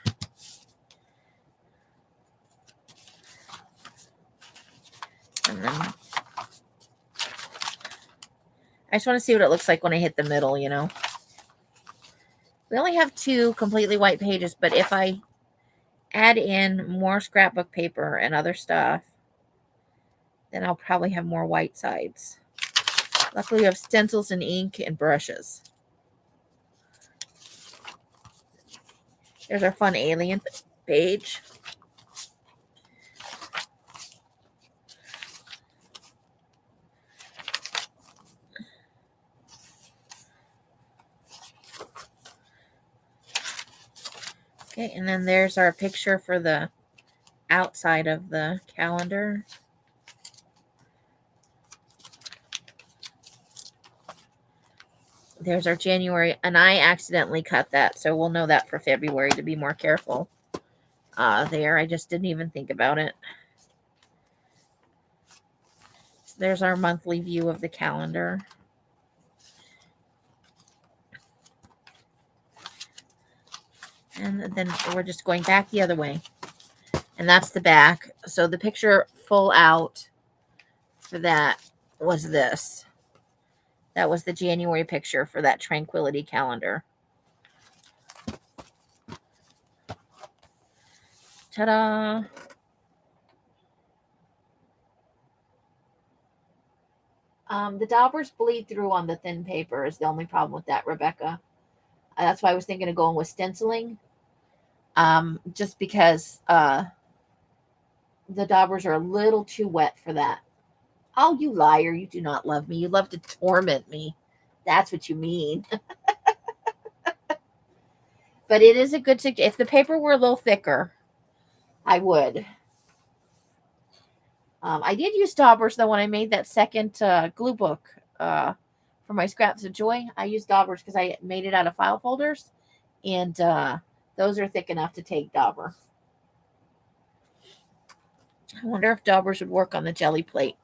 Speaker 1: And then I just want to see what it looks like when I hit the middle, you know. We only have 2 completely white pages, but if I add in more scrapbook paper and other stuff, then I'll probably have more white sides. Luckily, we have stencils and ink and brushes. There's our fun alien page. Okay, and then there's our picture for the outside of the calendar. There's our January, and I accidentally cut that, so we'll know that for February to be more careful. There, I just didn't even think about it. So there's our monthly view of the calendar. And then we're just going back the other way. And that's the back. So the picture full out for that was this. That was the January picture for that Tranquility calendar. Ta-da! The daubers bleed through on the thin paper is the only problem with that, Rebecca. That's why I was thinking of going with stenciling. Just because the daubers are a little too wet for that. Oh, you liar. You do not love me. You love to torment me. That's what you mean. But it is a good suggestion. If the paper were a little thicker, I would. I did use daubers, though, when I made that second glue book for my Scraps of Joy. I used daubers because I made it out of file folders. And those are thick enough to take dauber. I wonder if daubers would work on the jelly plate.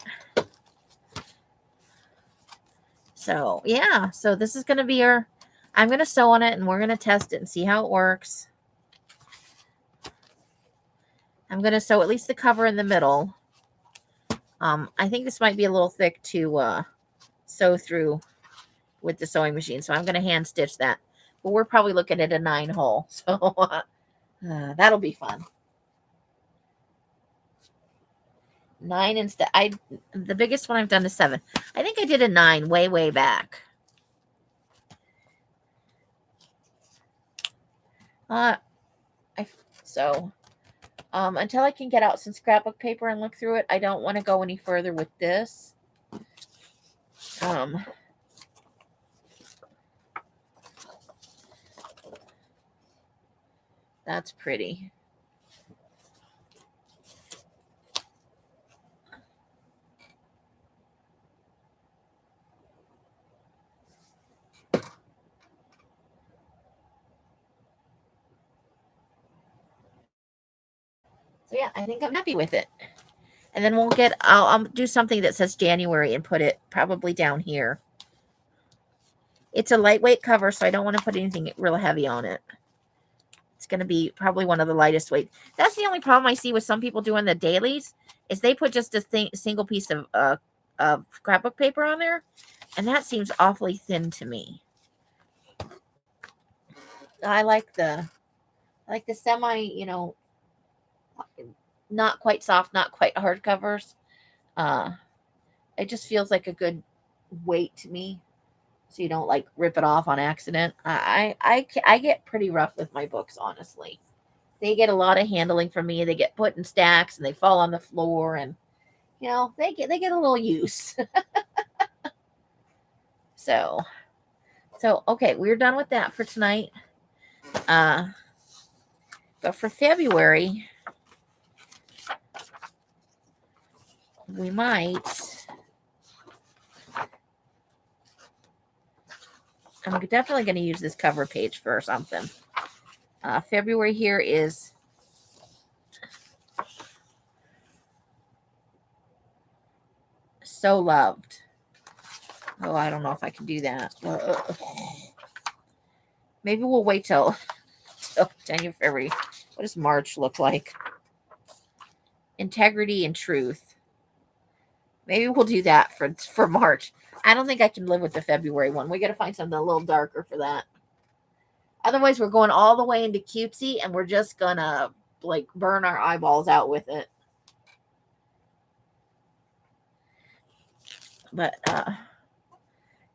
Speaker 1: So, yeah. So this is going to be our... I'm going to sew on it, and we're going to test it and see how it works. I'm going to sew at least the cover in the middle. I think this might be a little thick to sew through with the sewing machine, so I'm going to hand stitch that. But we're probably looking at a 9-hole, so that'll be fun. 9 instead. The biggest one I've done is 7. I think I did a 9 way back. Until I can get out some scrapbook paper and look through it, I don't want to go any further with this. That's pretty. So yeah, I think I'm happy with it. And then I'll do something that says January and put it probably down here. It's a lightweight cover, so I don't want to put anything real heavy on it. It's going to be probably one of the lightest weight. That's the only problem I see with some people doing the dailies is they put just a single piece of scrapbook paper on there, and that seems awfully thin to me. I like the semi, not quite soft, not quite hard covers. It just feels like a good weight to me, so you don't like rip it off on accident. I get pretty rough with my books, honestly. They get a lot of handling from me. They get put in stacks and they fall on the floor, and they get a little use. So okay, we're done with that for tonight. But for February, we might. I'm definitely going to use this cover page for something. February here is so loved. Oh, I don't know if I can do that. Maybe we'll wait till January, February. What does March look like? Integrity and truth. Maybe we'll do that for March. I don't think I can live with the February one. We got to find something a little darker for that. Otherwise, we're going all the way into cutesy, and we're just gonna like burn our eyeballs out with it. But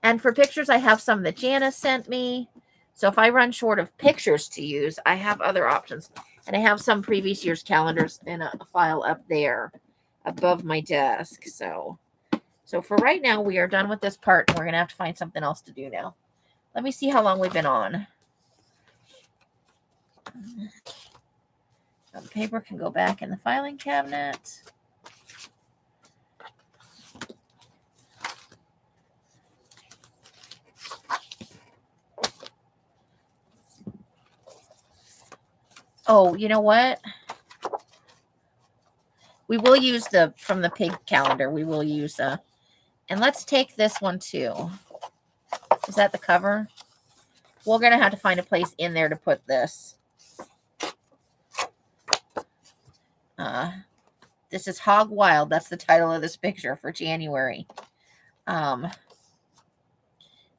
Speaker 1: and for pictures, I have some that Janice sent me. So if I run short of pictures to use, I have other options. And I have some previous year's calendars in a file up there above my desk. So for right now, we are done with this part. And we're going to have to find something else to do now. Let me see how long we've been on. The paper can go back in the filing cabinet. Oh, you know what? We will use from the pig calendar. We will use and let's take this one too. Is that the cover? We're going to have to find a place in there to put this. This is Hog Wild. That's the title of this picture for January. I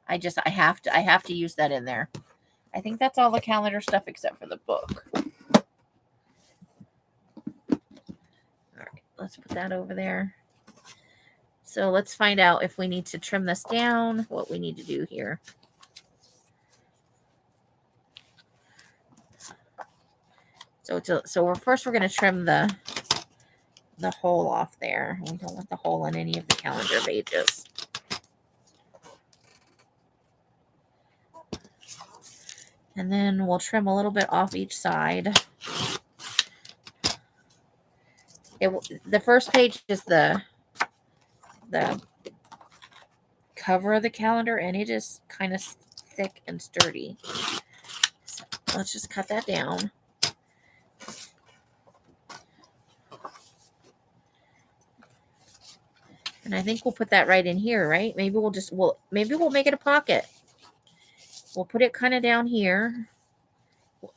Speaker 1: have to use that in there. I think that's all the calendar stuff except for the book. All right, let's put that over there. So let's find out if we need to trim this down, what we need to do here. So first we're going to trim the hole off there. We don't want the hole in any of the calendar pages. And then we'll trim a little bit off each side. The first page is the cover of the calendar, and it is kind of thick and sturdy. So let's just cut that down. And I think we'll put that right in here, right? Maybe we'll make it a pocket. We'll put it kind of down here.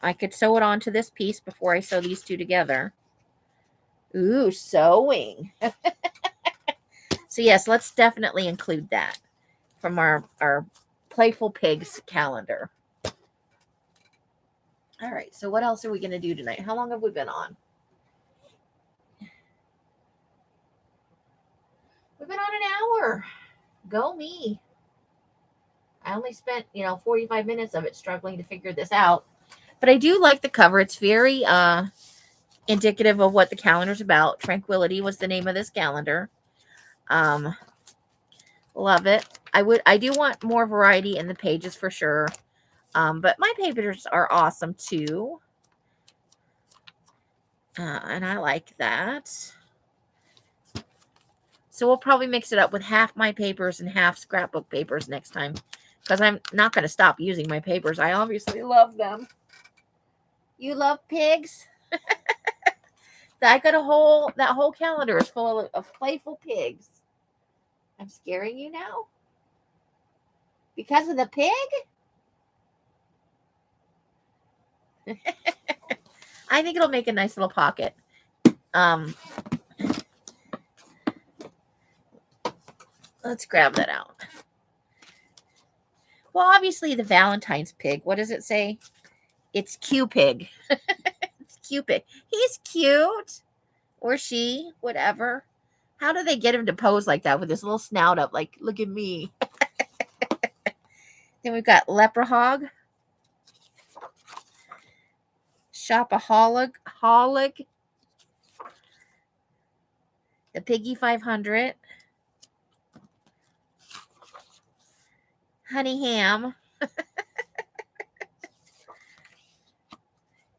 Speaker 1: I could sew it onto this piece before I sew these two together. Ooh, sewing. So yes, let's definitely include that from our Playful Pigs calendar. All right, so what else are we going to do tonight? How long have we been on? We've been on an hour. Go me. I only spent, 45 minutes of it struggling to figure this out. But I do like the cover. It's very indicative of what the calendar's about. Tranquility was the name of this calendar. Love it. I do want more variety in the pages for sure. But my papers are awesome too. And I like that. So we'll probably mix it up with half my papers and half scrapbook papers next time. Because I'm not going to stop using my papers. I obviously love them. You love pigs? That whole calendar is full of playful pigs. I'm scaring you now? Because of the pig? I think it'll make a nice little pocket. Let's grab that out. Well, obviously the Valentine's pig. What does it say? It's Q-Pig. It's Q-Pig. He's cute. Or she, whatever. How do they get him to pose like that with his little snout up? Like, look at me. Then we've got Leprehog. Shopaholic. The Piggy 500. Honey Ham.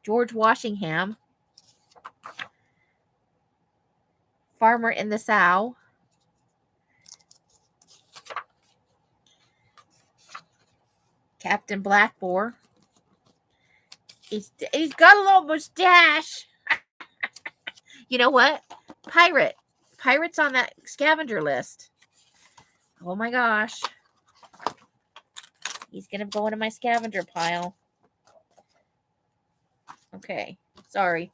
Speaker 1: George Washingham. Farmer in the Sow. Captain Blackboar. He's got a little mustache. You know what? Pirate's on that scavenger list. Oh my gosh. He's going to go into my scavenger pile. Okay. Sorry.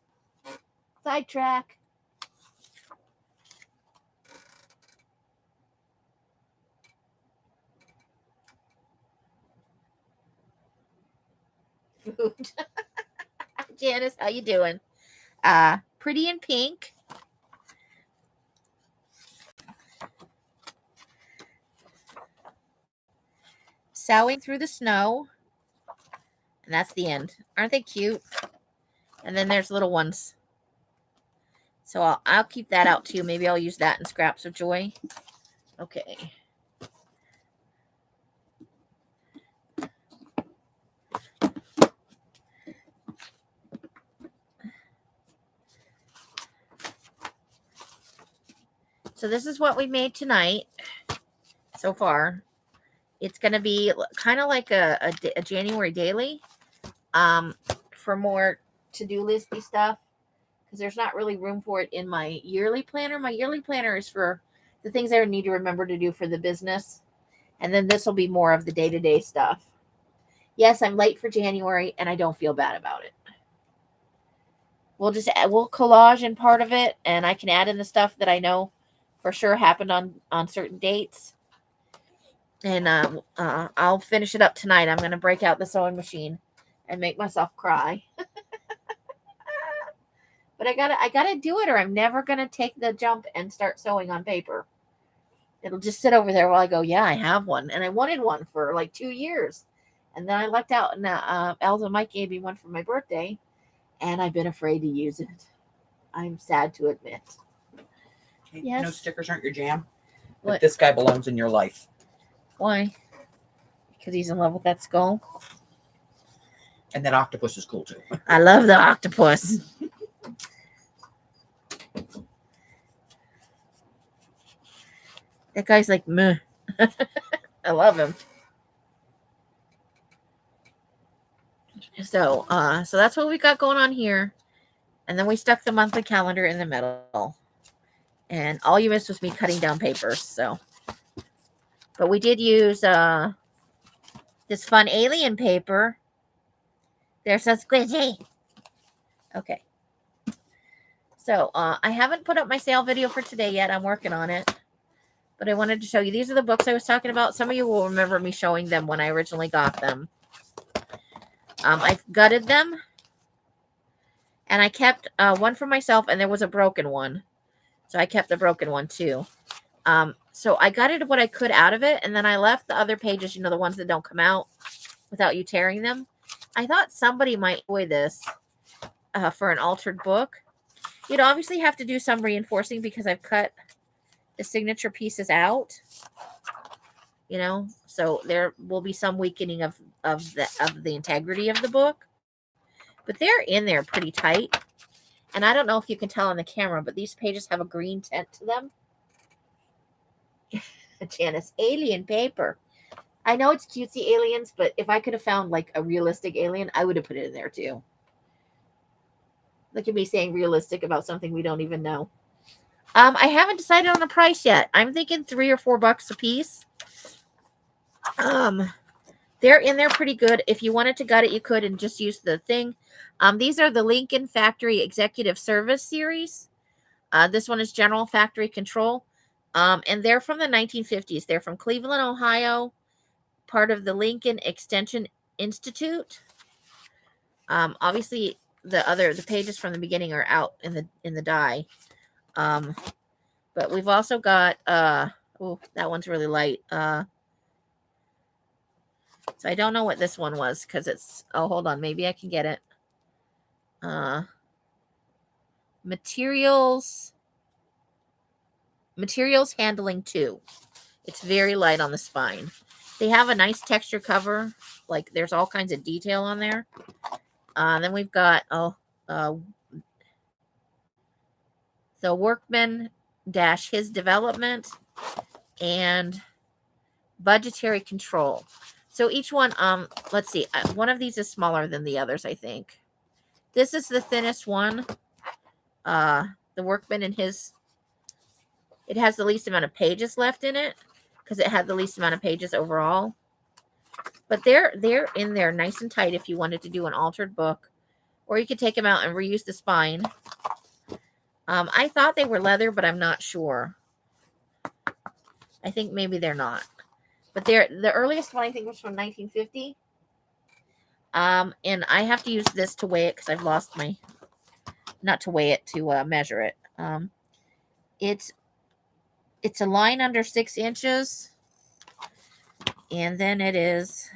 Speaker 1: Sidetrack. Food. Janice, how you doing? Pretty in pink. Sowing through the snow. And that's the end. Aren't they cute? And then there's little ones. So I'll keep that out too. Maybe I'll use that in Scraps of Joy. Okay. So this is what we made tonight so far. It's going to be kind of like a January daily for more to-do listy stuff because there's not really room for it in my yearly planner. My yearly planner is for the things I need to remember to do for the business. And then this will be more of the day-to-day stuff. Yes, I'm late for January and I don't feel bad about it. We'll collage in part of it and I can add in the stuff that I know for sure happened on certain dates. And I'll finish it up tonight. I'm going to break out the sewing machine and make myself cry. But I gotta do it or I'm never going to take the jump and start sewing on paper. It'll just sit over there while I go, yeah, I have one. And I wanted one for like 2 years. And then I lucked out and Elsa Mike gave me one for my birthday. And I've been afraid to use it. I'm sad to admit.
Speaker 2: Okay,
Speaker 1: yes.
Speaker 2: No, stickers aren't your jam.
Speaker 1: What?
Speaker 2: But this guy belongs in your life.
Speaker 1: Why? Because he's in love with that skull?
Speaker 2: And that octopus is cool too.
Speaker 1: I love the octopus. That guy's like, meh. I love him. So that's what we got going on here. And then we stuck the monthly calendar in the middle. And all you missed was me cutting down papers. So, but we did use this fun alien paper. There's a squishy. Okay. So I haven't put up my sale video for today yet. I'm working on it. But I wanted to show you. These are the books I was talking about. Some of you will remember me showing them when I originally got them. I've gutted them. And I kept one for myself. And there was a broken one. So I kept the broken one too. So I gutted what I could out of it. And then I left the other pages, the ones that don't come out without you tearing them. I thought somebody might enjoy this for an altered book. You'd obviously have to do some reinforcing because I've cut the signature pieces out, so there will be some weakening of the integrity of the book, but they're in there pretty tight. And I don't know if you can tell on the camera, but these pages have a green tint to them. Janice, alien paper. I know it's cutesy aliens, but if I could have found like a realistic alien, I would have put it in there too. Look at me saying realistic about something we don't even know. I haven't decided on the price yet. I'm thinking $3 or $4 a piece. They're in there pretty good. If you wanted to gut it, you could and just use the thing. These are the Lincoln Factory Executive Service series. This one is General Factory Control. And they're from the 1950s. They're from Cleveland, Ohio, part of the Lincoln Extension Institute. Obviously, the pages from the beginning are out in the die. But we've also got oh, that one's really light. So I don't know what this one was because it's hold on, maybe I can get it. Materials Handling 2. It's very light on the spine. They have a nice texture cover. Like there's all kinds of detail on there. Then we've got the workman his development and budgetary control. So each one, let's see, one of these is smaller than the others, I think. This is the thinnest one. The workman and his, it has the least amount of pages left in it. because it had the least amount of pages overall. But they're in there nice and tight if you wanted to do an altered book, or you could take them out and reuse the spine. I thought they were leather, but I'm not sure. I think maybe they're not. But the earliest one I think was from 1950. And I have to use this to weigh it because I've lost my, not to weigh it, to measure it. It's a line under 6 inches. And then it is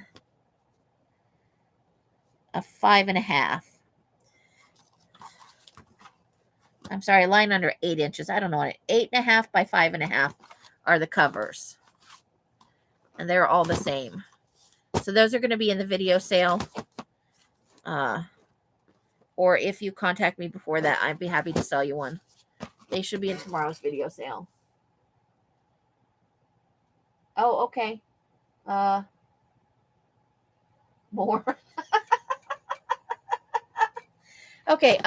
Speaker 1: a 5.5. I'm sorry, a line under 8 inches. I don't know what 8.5 by 5.5 are the covers. And they're all the same. So those are going to be in the video sale. Or if you contact me before that, I'd be happy to sell you one. They should be in tomorrow's video sale. Oh, okay. More. Okay.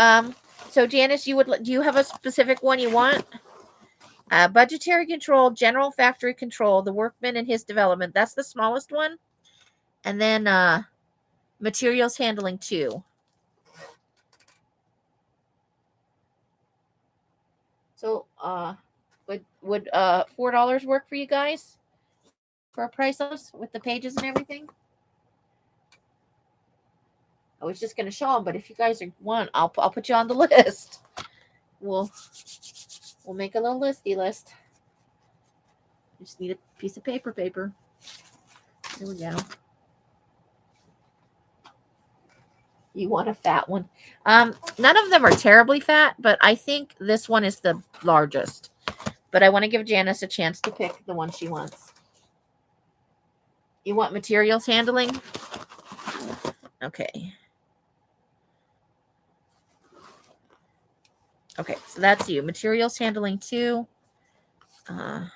Speaker 1: So Janice, do you have a specific one you want? Budgetary control, general factory control, the workman and his development. That's the smallest one. And then materials handling 2. So would $4 work for you guys for a price with the pages and everything? I was just going to show them, but if you guys want, I'll put you on the list. We'll make a little listy list. Just need a piece of paper. There we go. You want a fat one. None of them are terribly fat, but I think this one is the largest. But I want to give Janice a chance to pick the one she wants. You want materials handling? Okay. Okay, so that's you. Materials handling 2. And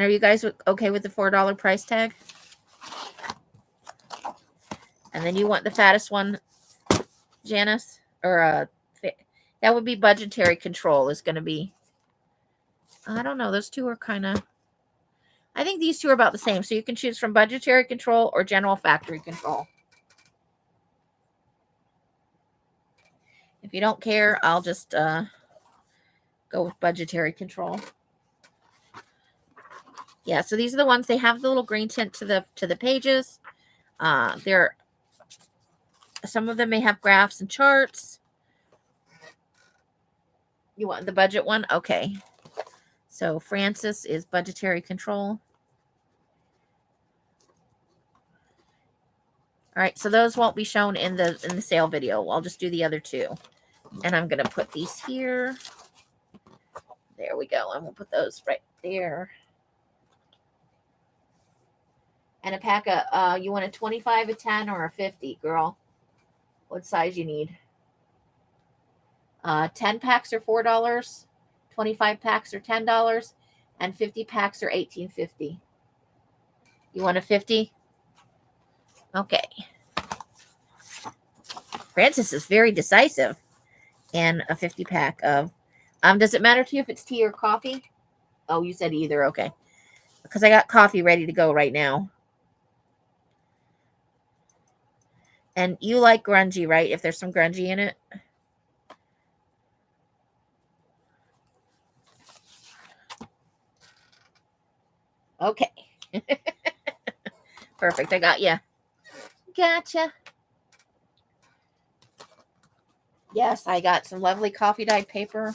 Speaker 1: are you guys okay with the $4 price tag? And then you want the fattest one, Janice? Or that would be budgetary control is going to be. I don't know. Those two are kind of. I think these two are about the same. So you can choose from budgetary control or general factory control. If you don't care, I'll just go with budgetary control. Yeah, so these are the ones. They have the little green tint to the pages. Some of them may have graphs and charts. You want the budget one? Okay. So Francis is budgetary control. All right, so those won't be shown in the sale video. I'll just do the other 2. And I'm going to put these here. There we go. I'm going to put those right there. And a pack of, you want a 25, a 10, or a 50, girl? What size you need? 10 packs are $4. 25 packs are $10. And 50 packs are $18.50. You want a 50? Okay. Francis is very decisive. And a 50 pack of, does it matter to you if it's tea or coffee? Oh, you said either. Okay. Because I got coffee ready to go right now. And you like grungy, right? If there's some grungy in it. Okay. Perfect. I got you. Gotcha. Yes, I got some lovely coffee dyed paper.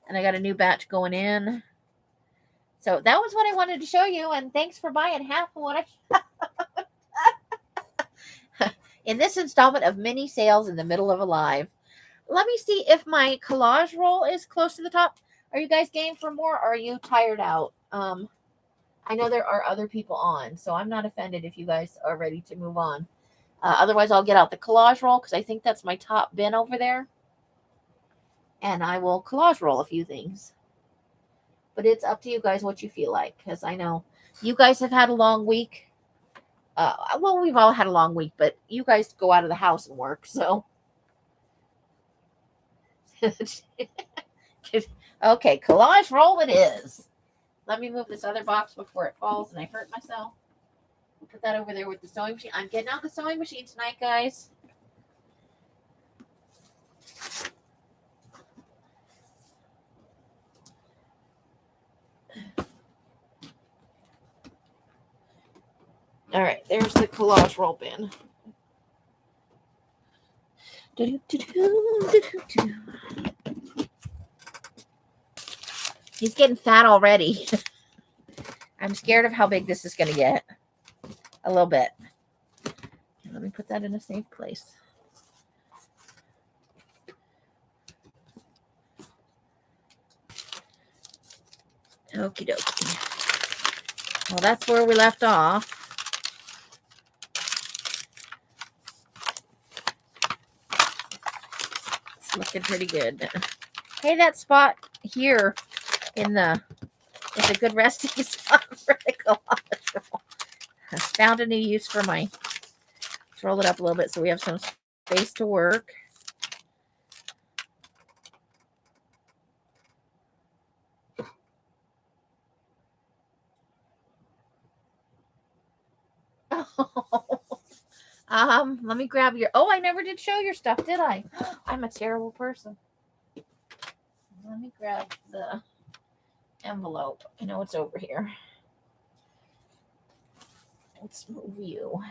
Speaker 1: And I got a new batch going in. So that was what I wanted to show you. And thanks for buying half of what I... in this installment of mini sales in the middle of a live. Let me see if my collage roll is close to the top. Are you guys game for more, or are you tired out? I know there are other people on, so I'm not offended if you guys are ready to move on. Otherwise, I'll get out the collage roll because I think that's my top bin over there. And I will collage roll a few things. But it's up to you guys what you feel like, because I know you guys have had a long week. Well, we've all had a long week, but you guys go out of the house and work, so. Okay, collage roll it is. Let me move this other box before it falls and I hurt myself. Put that over there with the sewing machine. I'm getting out the sewing machine tonight, guys. All right, there's the collage roll bin. He's getting fat already. I'm scared of how big this is going to get. A little bit. Let me put that in a safe place. Okie dokie. Well, that's where we left off. It's looking pretty good. Hey, that spot here in the is a good resting spot for the collage roll. I found a new use for my. Let's roll it up a little bit so we have some space to work. Let me grab your. Oh, I never did show your stuff, did I? I'm a terrible person. Let me grab the envelope. I know it's over here. Let's move you.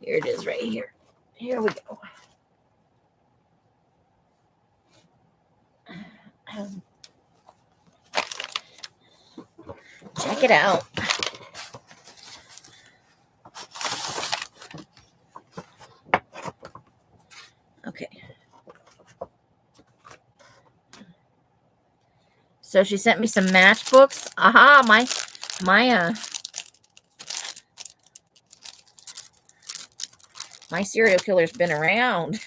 Speaker 1: Here it is right here. Here we go. Check it out. Okay. So she sent me some matchbooks. Aha, my serial killer's been around.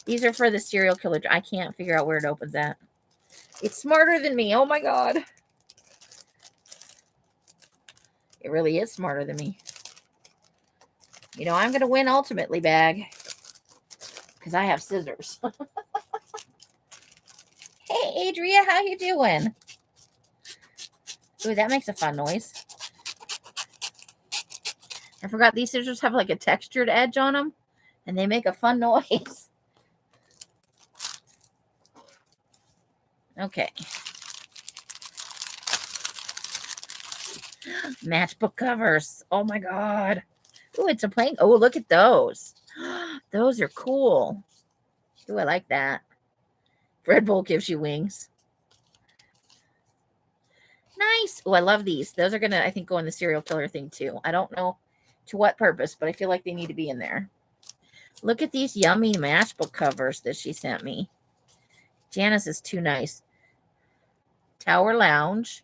Speaker 1: These are for the serial killer. I can't figure out where it opens at. It's smarter than me. Oh my God. It really is smarter than me. You know, I'm going to win ultimately, bag. Because I have scissors. Hey, Adria, how you doing? Ooh, that makes a fun noise. I forgot these scissors have like a textured edge on them. And they make a fun noise. Okay. Matchbook covers. Oh my God. Ooh, it's a plain. Oh, look at those. Those are cool. Ooh, I like that. Red Bull gives you wings. Nice. Oh, I love these. Those are going to, I think, go in the serial killer thing too. I don't know to what purpose, but I feel like they need to be in there. Look at these yummy matchbook covers that she sent me. Janice is too nice. Tower Lounge.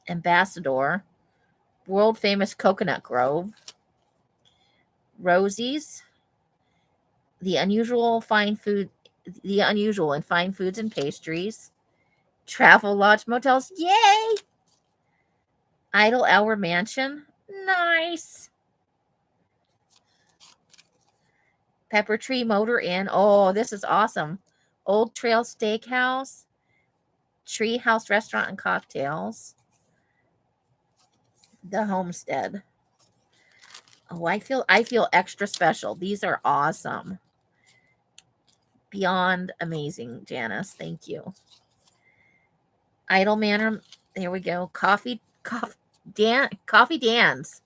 Speaker 1: Ambassador. World famous Coconut Grove. Rosie's. The unusual in fine foods and pastries. Travel Lodge Motels. Yay! Idle Hour Mansion. Nice. Pepper Tree Motor Inn. Oh, this is awesome. Old Trail Steakhouse. Tree House Restaurant and Cocktails. The Homestead. Oh, I feel extra special. These are awesome. Beyond amazing, Janice. Thank you. Idle Manor. There we go. Coffee Dan's.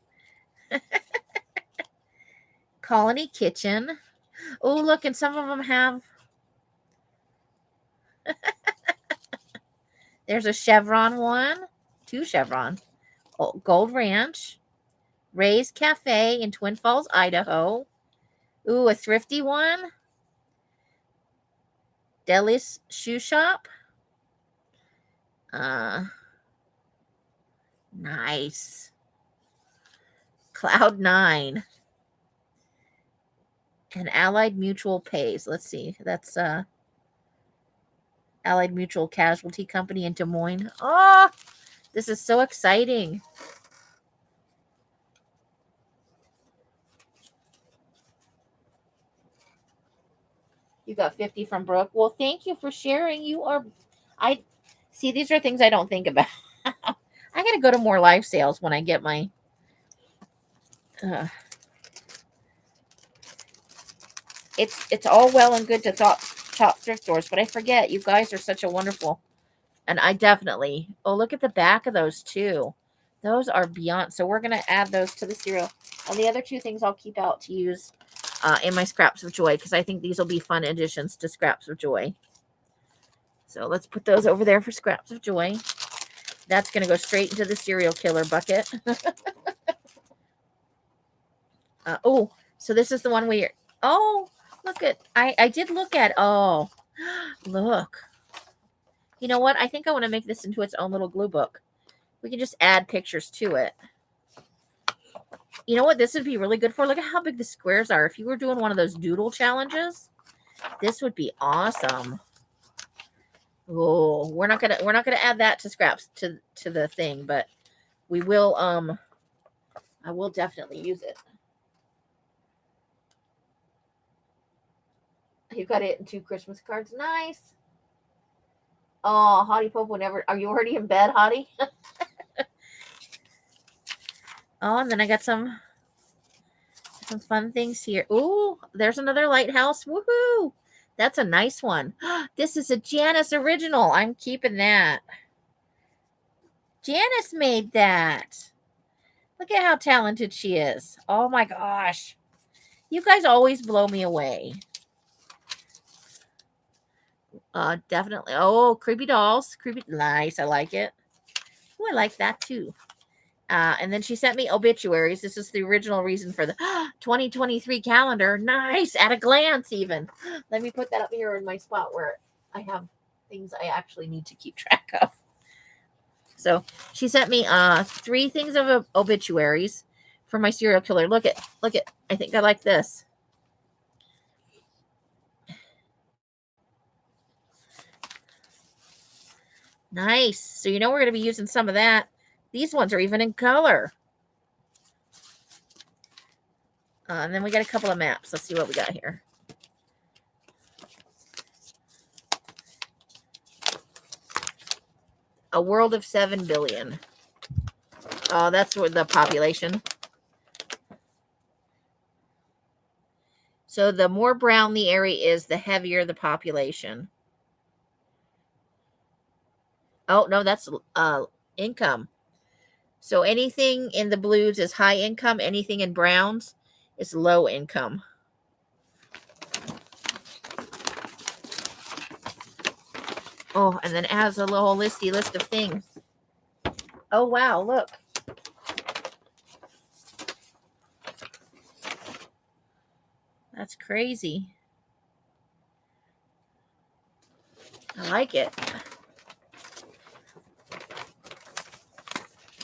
Speaker 1: Colony Kitchen. Oh, look, and some of them have. There's a Chevron one. 2 Chevron. Oh, Gold Ranch. Ray's Cafe in Twin Falls, Idaho. Ooh, a thrifty one. Deli's Shoe Shop. Nice. Cloud 9. And Allied Mutual pays. Let's see. That's Allied Mutual Casualty Company in Des Moines. Oh, this is so exciting. You got 50 from Brooke. Well, thank you for sharing. I see, these are things I don't think about. I got to go to more live sales when I get my, it's all well and good to shop thrift stores, but I forget you guys are such a wonderful, and I definitely, oh, look at the back of those too. Those are beyond, so we're going to add those to the cereal. And the other two things I'll keep out to use in my Scraps of Joy, because I think these will be fun additions to Scraps of Joy. So let's put those over there for Scraps of Joy. That's going to go straight into the serial killer bucket. Oh, so this is the one where, oh, look at, I did look at, oh, look. You know what? I think I want to make this into its own little glue book. We can just add pictures to it. You know what this would be really good for? Look at how big the squares are. If you were doing one of those doodle challenges, this would be awesome. Oh, we're not gonna add that to Scraps to the thing, but we will. I will definitely use it. You got it in 2 Christmas cards. Nice. Oh, Hottie Popo never. Are you already in bed, Hottie? Oh, and then I got some fun things here. Ooh, there's another lighthouse. Woohoo! That's a nice one. This is a Janice original. I'm keeping that. Janice made that. Look at how talented she is. Oh my gosh. You guys always blow me away. Definitely. Oh, creepy dolls. Creepy. Nice. I like it. Oh, I like that too. And then she sent me obituaries. This is the original reason for the 2023 calendar. Nice. At a glance, even. Let me put that up here in my spot where I have things I actually need to keep track of. So she sent me 3 things of obituaries for my serial killer. Look at. I think I like this. Nice. So you know we're going to be using some of that. These ones are even in color. And then we got a couple of maps. Let's see what we got here. A world of 7 billion. Oh, that's what the population. So the more brown the area is, the heavier the population. Oh, no, that's income. So anything in the blues is high income. Anything in browns is low income. Oh, and then it has a little list of things. Oh, wow, look. That's crazy. I like it.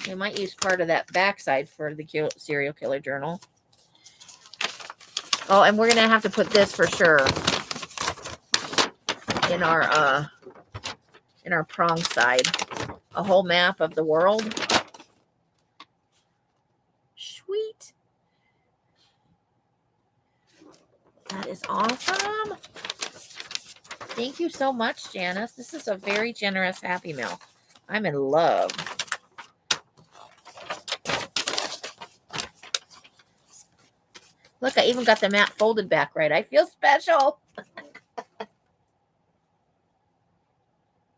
Speaker 1: We might use part of that backside for the serial killer journal. Oh, and we're going to have to put this for sure in our prong side. A whole map of the world. Sweet. That is awesome. Thank you so much, Janice. This is a very generous Happy Mail. I'm in love. Look, I even got the map folded back right. I feel special.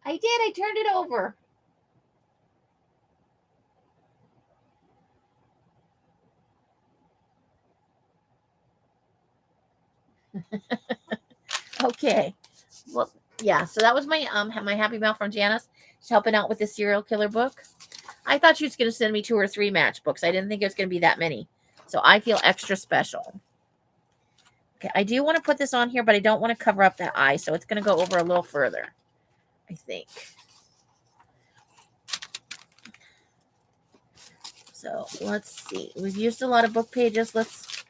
Speaker 1: I did. I turned it over. Okay. Well, yeah. So that was my Happy Mail from Janice. She's helping out with the serial killer book. I thought she was going to send me 2 or 3 matchbooks. I didn't think it was going to be that many. So I feel extra special. Okay, I do want to put this on here, but I don't want to cover up that eye, so it's going to go over a little further, I think. So let's see. We've used a lot of book pages. Let's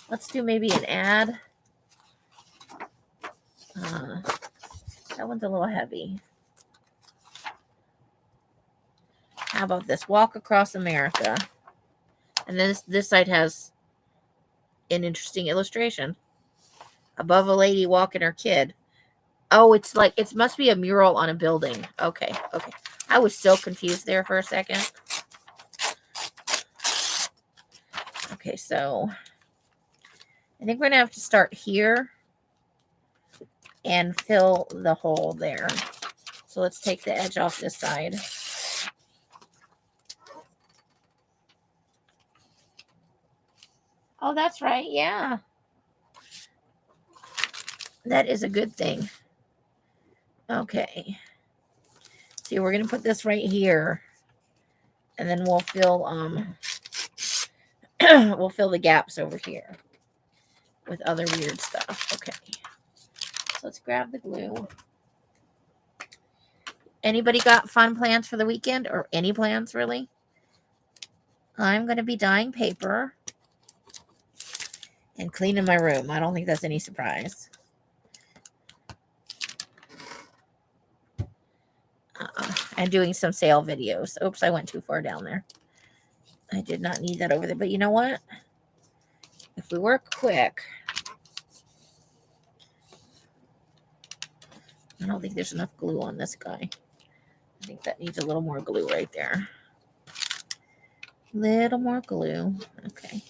Speaker 1: Let's do maybe an ad. That one's a little heavy. How about this? Walk across America. And then this side has an interesting illustration. Above a lady walking her kid. Oh, it's like, it must be a mural on a building. Okay. I was so confused there for a second. Okay, so I think we're going to have to start here and fill the hole there. So let's take the edge off this side. Oh, that's right. Yeah. That is a good thing. Okay. See, we're going to put this right here. And then we'll fill we'll fill the gaps over here with other weird stuff. Okay. So let's grab the glue. Anybody got fun plans for the weekend, or any plans really? I'm going to be dyeing paper and cleaning my room. I don't think that's any surprise. And doing some sale videos. Oops, I went too far down there. I did not need that over there. But you know what? If we work quick, I don't think there's enough glue on this guy. I think that needs a little more glue right there. Little more glue. Okay.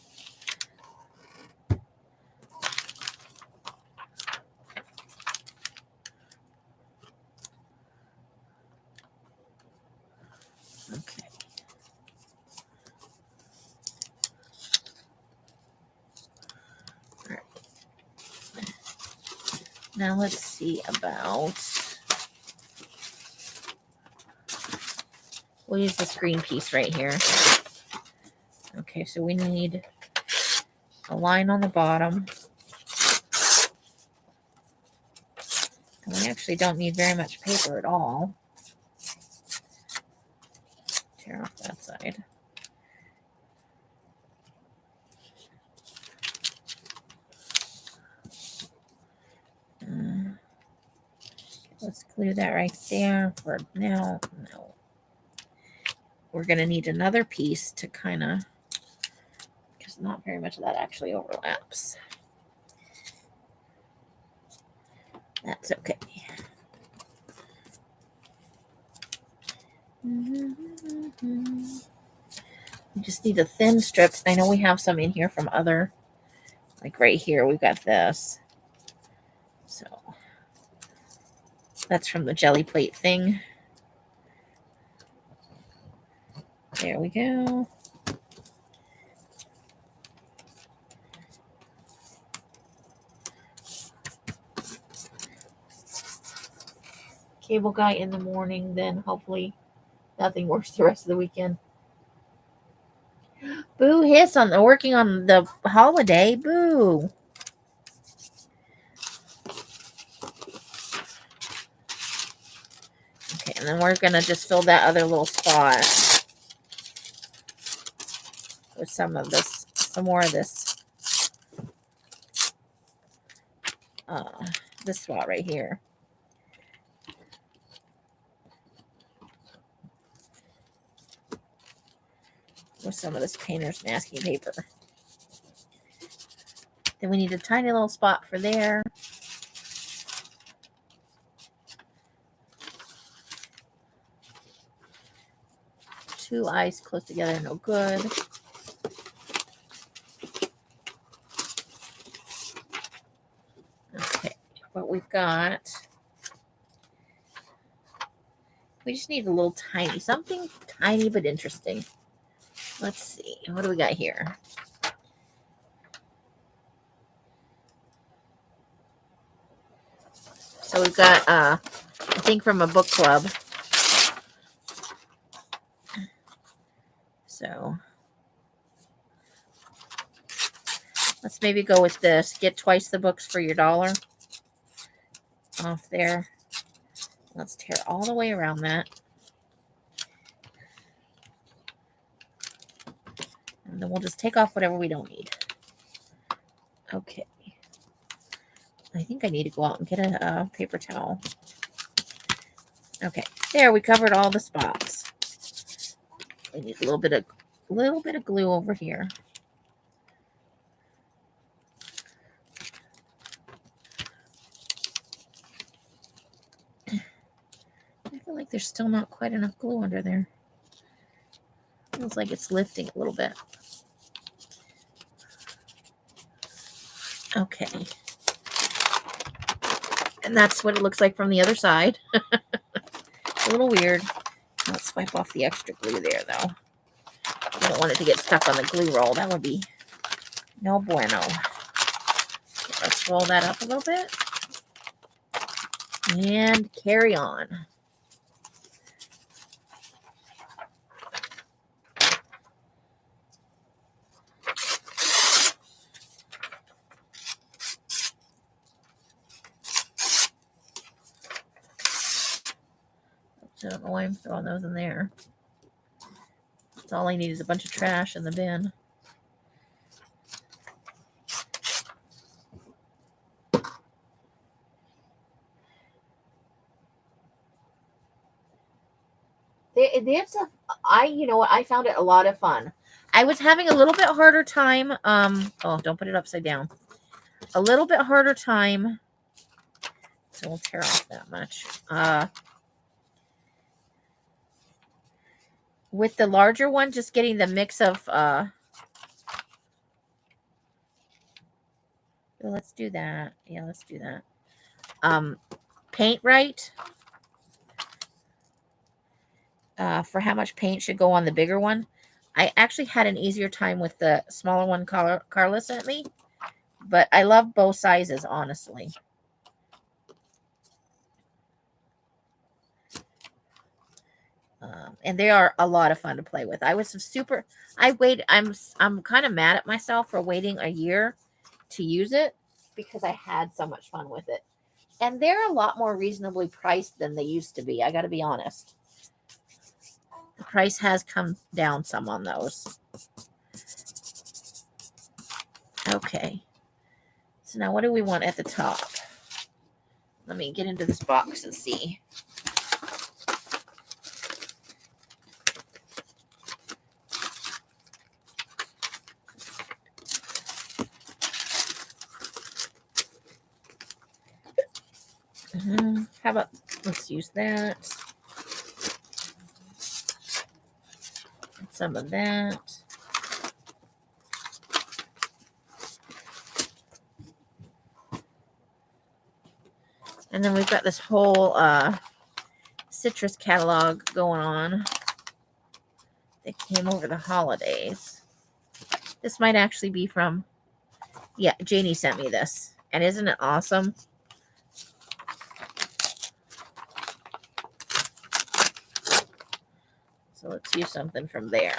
Speaker 1: Okay. All right. Now let's see about, we'll use this green piece right here. Okay, so we need a line on the bottom. And we actually don't need very much paper at all. Tear off that side. Let's glue that right there for now. No. We're going to need another piece to kind of, because not very much of that actually overlaps. That's okay. We just need a thin strip. I know we have some in here from other, like right here, we've got this. So that's from the jelly plate thing. There we go. Cable guy in the morning, then hopefully nothing worse the rest of the weekend. Boo hiss on the working on the holiday. Boo. Okay, and then we're gonna just fill that other little spot with some of this, some more of this. This spot right here. With some of this painter's masking paper. Then we need a tiny little spot for there. Two eyes close together, no good. Okay, what we've got, we just need a little tiny, something tiny but interesting. Let's see, what do we got here? So we've got, I think from a book club. So let's maybe go with this. Get twice the books for your $1 off there. Let's tear all the way around that. And then we'll just take off whatever we don't need. Okay. I think I need to go out and get a paper towel. Okay, there, we covered all the spots. I need a little bit of glue over here. I feel like there's still not quite enough glue under there. Feels like it's lifting a little bit. Okay. And that's what it looks like from the other side. It's a little weird. Let's wipe off the extra glue there, though. I don't want it to get stuck on the glue roll. That would be no bueno. Let's roll that up a little bit. And carry on. I don't know why I'm throwing those in there. That's all I need is a bunch of trash in the bin. You know what? I found it a lot of fun. I was having a little bit harder time. Oh, don't put it upside down. A little bit harder time. So we'll tear off that much. With the larger one, just getting the mix of let's do that. Yeah, let's do that. Paint right. For how much paint should go on the bigger one. I actually had an easier time with the smaller one Carla sent me. But I love both sizes, honestly. And they are a lot of fun to play with. I'm kind of mad at myself for waiting a year to use it because I had so much fun with it. And they're a lot more reasonably priced than they used to be. I got to be honest. The price has come down some on those. Okay. So now what do we want at the top? Let me get into this box and see. How about, let's use that. Some of that. And then we've got this whole citrus catalog going on that came over the holidays. This might actually be from, yeah, Janie sent me this. And isn't it awesome? So let's use something from there.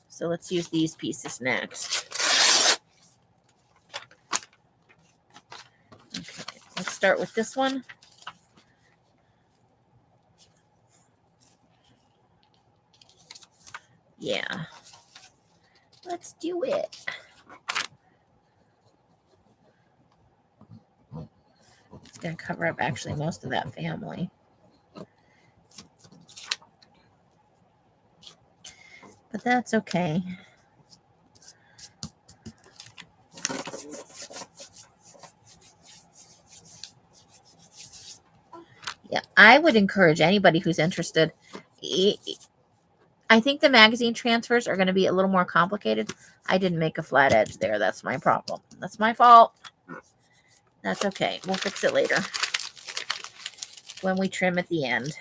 Speaker 1: So let's use these pieces next. Okay, let's start with this one. Yeah. Let's do it. It's going to cover up actually most of that family. But that's okay. Yeah, I would encourage anybody who's interested. I think the magazine transfers are going to be a little more complicated. I didn't make a flat edge there. That's my problem. That's my fault. That's okay. We'll fix it later when we trim at the end.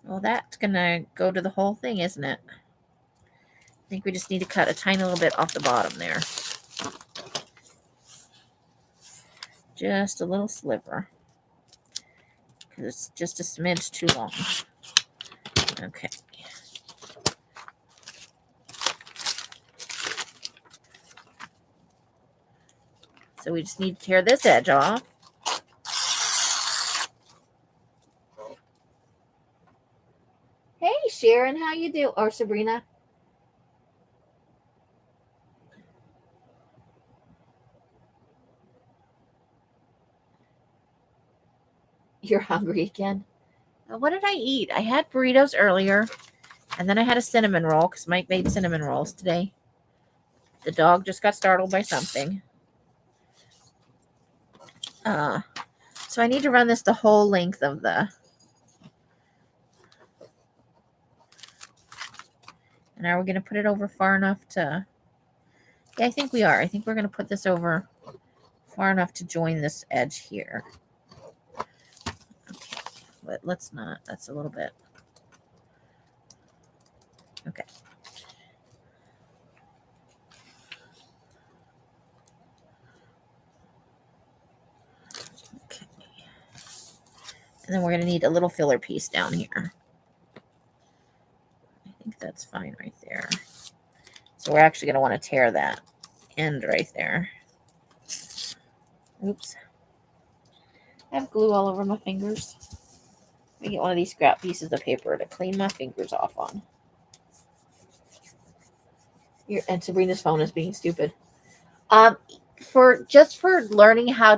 Speaker 1: Well, that's going to go to the whole thing, isn't it? I think we just need to cut a tiny little bit off the bottom there. Just a little sliver. Because it's just a smidge too long. Okay. So we just need to tear this edge off. Hey, Sharon, how you do? Or Sabrina? You're hungry again? What did I eat? I had burritos earlier, and then I had a cinnamon roll because Mike made cinnamon rolls today. The dog just got startled by something. So I need to run this the whole length of the... And are we going to put it over far enough to... Yeah, I think we are. I think we're going to put this over far enough to join this edge here. Okay, but let's not. That's a little bit... Okay. Okay. And then we're going to need a little filler piece down here. I think that's fine right there. So we're actually going to want to tear that end right there. Oops. I have glue all over my fingers. Let me get one of these scrap pieces of paper to clean my fingers off on. And Sabrina's phone is being stupid. For learning how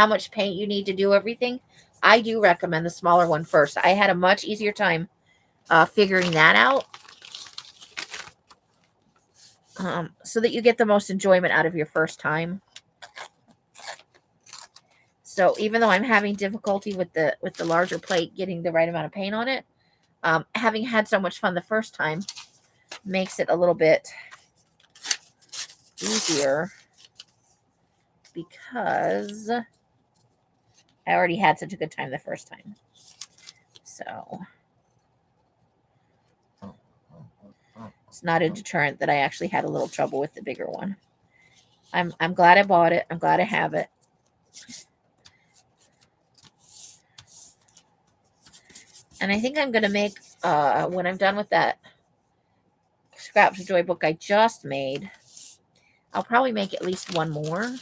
Speaker 1: much paint you need to do everything, I do recommend the smaller one first. I had a much easier time figuring that out. So that you get the most enjoyment out of your first time. So even though I'm having difficulty with the larger plate getting the right amount of paint on it, having had so much fun the first time makes it a little bit easier because I already had such a good time the first time. So it's not a deterrent that I actually had a little trouble with the bigger one. I'm glad I bought it. I'm glad I have it. And I think I'm going to make, when I'm done with that Scraps of Joy book I just made, I'll probably make at least one more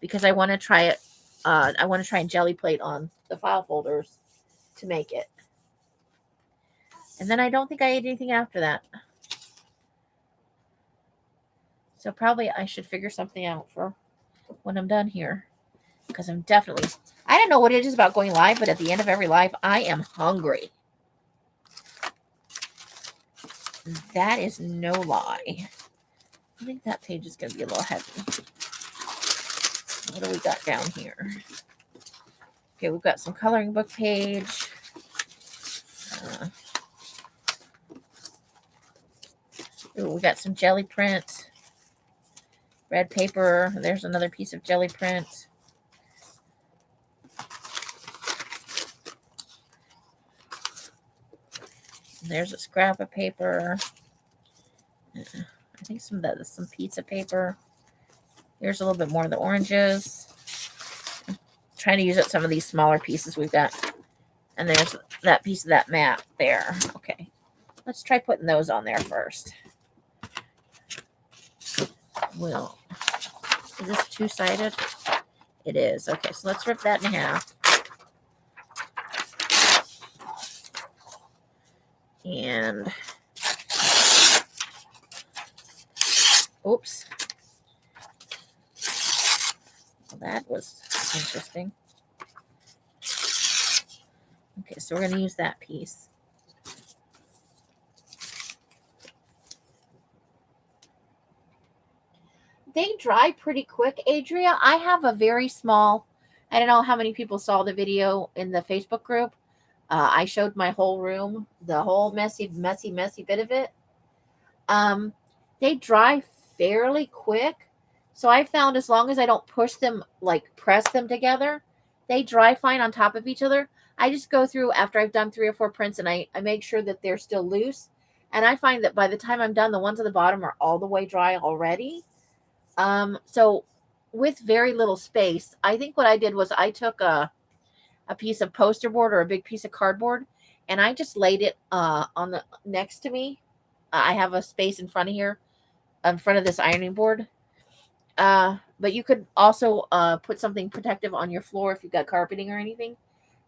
Speaker 1: because I want to try it. I want to try and jelly plate on the file folders to make it. And then I don't think I ate anything after that. So probably I should figure something out for when I'm done here. Because I'm definitely... I don't know what it is about going live, but at the end of every live, I am hungry. That is no lie. I think that page is going to be a little heavy. What do we got down here? Okay, we've got some coloring book page. We got some jelly print. Red paper. There's another piece of jelly print. There's a scrap of paper. I think some pizza paper. Here's a little bit more of the oranges. I'm trying to use up some of these smaller pieces we've got. And there's that piece of that map there. Okay. Let's try putting those on there first. Well, is this two-sided? It is. Okay, so let's rip that in half. And oops. Well, that was interesting. Okay, so we're going to use that piece. They dry pretty quick, Adria. I have a very small, I don't know how many people saw the video in the Facebook group. I showed my whole room, the whole messy bit of it. They dry fairly quick. So I found as long as I don't push them, like press them together, they dry fine on top of each other. I just go through after I've done 3 or 4 prints and I make sure that they're still loose. And I find that by the time I'm done, the ones at the bottom are all the way dry already. So with very little space, I think what I did was I took a piece of poster board or a big piece of cardboard and I just laid it on the next to me. I have a space in front of here, in front of this ironing board. But you could also put something protective on your floor if you've got carpeting or anything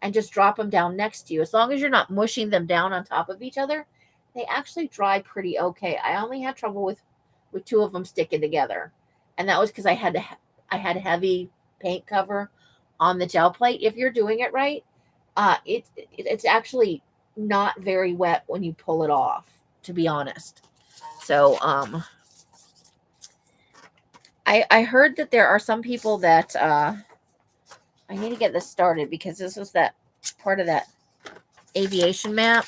Speaker 1: and just drop them down next to you. As long as you're not mushing them down on top of each other, they actually dry pretty okay. I only had trouble with two of them sticking together, and that was because I had heavy paint cover on the gel plate. If you're doing it right, it's actually not very wet when you pull it off, to be honest. So I heard that there are some people that I need to get this started because this was that part of that aviation map,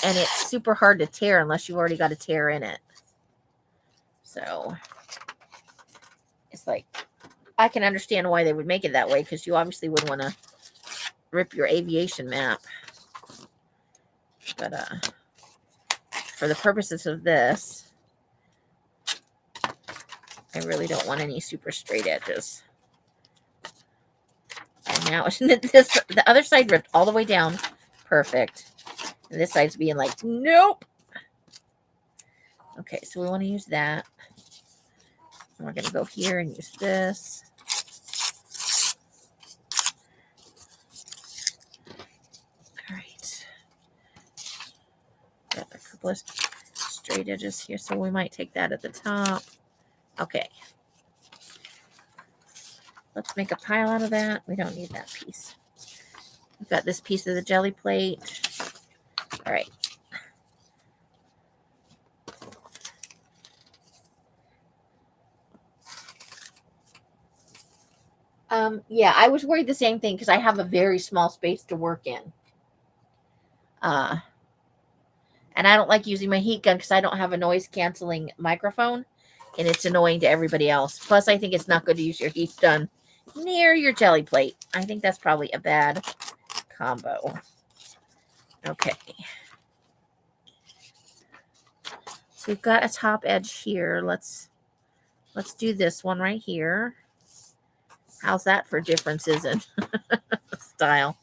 Speaker 1: and it's super hard to tear unless you've already got a tear in it. So it's like, I can understand why they would make it that way, because you obviously would want to rip your aviation map. But for the purposes of this, I really don't want any super straight edges. And now, isn't it this, the other side ripped all the way down. Perfect. And this side's being like, nope. Okay, so we want to use that. And we're going to go here and use this. All right. Got a couple of straight edges here, so we might take that at the top. Okay. Let's make a pile out of that. We don't need that piece. We've got this piece of the jelly plate. All right. Yeah, I was worried the same thing because I have a very small space to work in. And I don't like using my heat gun because I don't have a noise canceling microphone, and it's annoying to everybody else. Plus, I think it's not good to use your heat gun near your jelly plate. I think that's probably a bad combo. Okay. So we've got a top edge here. Let's do this one right here. How's that for differences in style?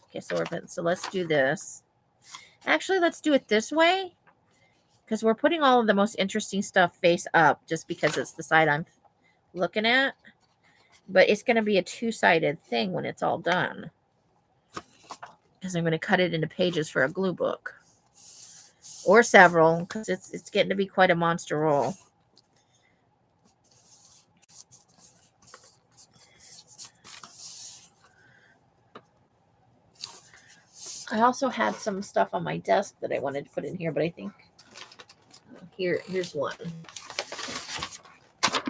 Speaker 1: Okay, so let's do this. Actually, let's do it this way, because we're putting all of the most interesting stuff face up just because it's the side I'm looking at. But it's going to be a two-sided thing when it's all done, because I'm going to cut it into pages for a glue book. Or several, because it's getting to be quite a monster roll. I also had some stuff on my desk that I wanted to put in here, but I think here's one.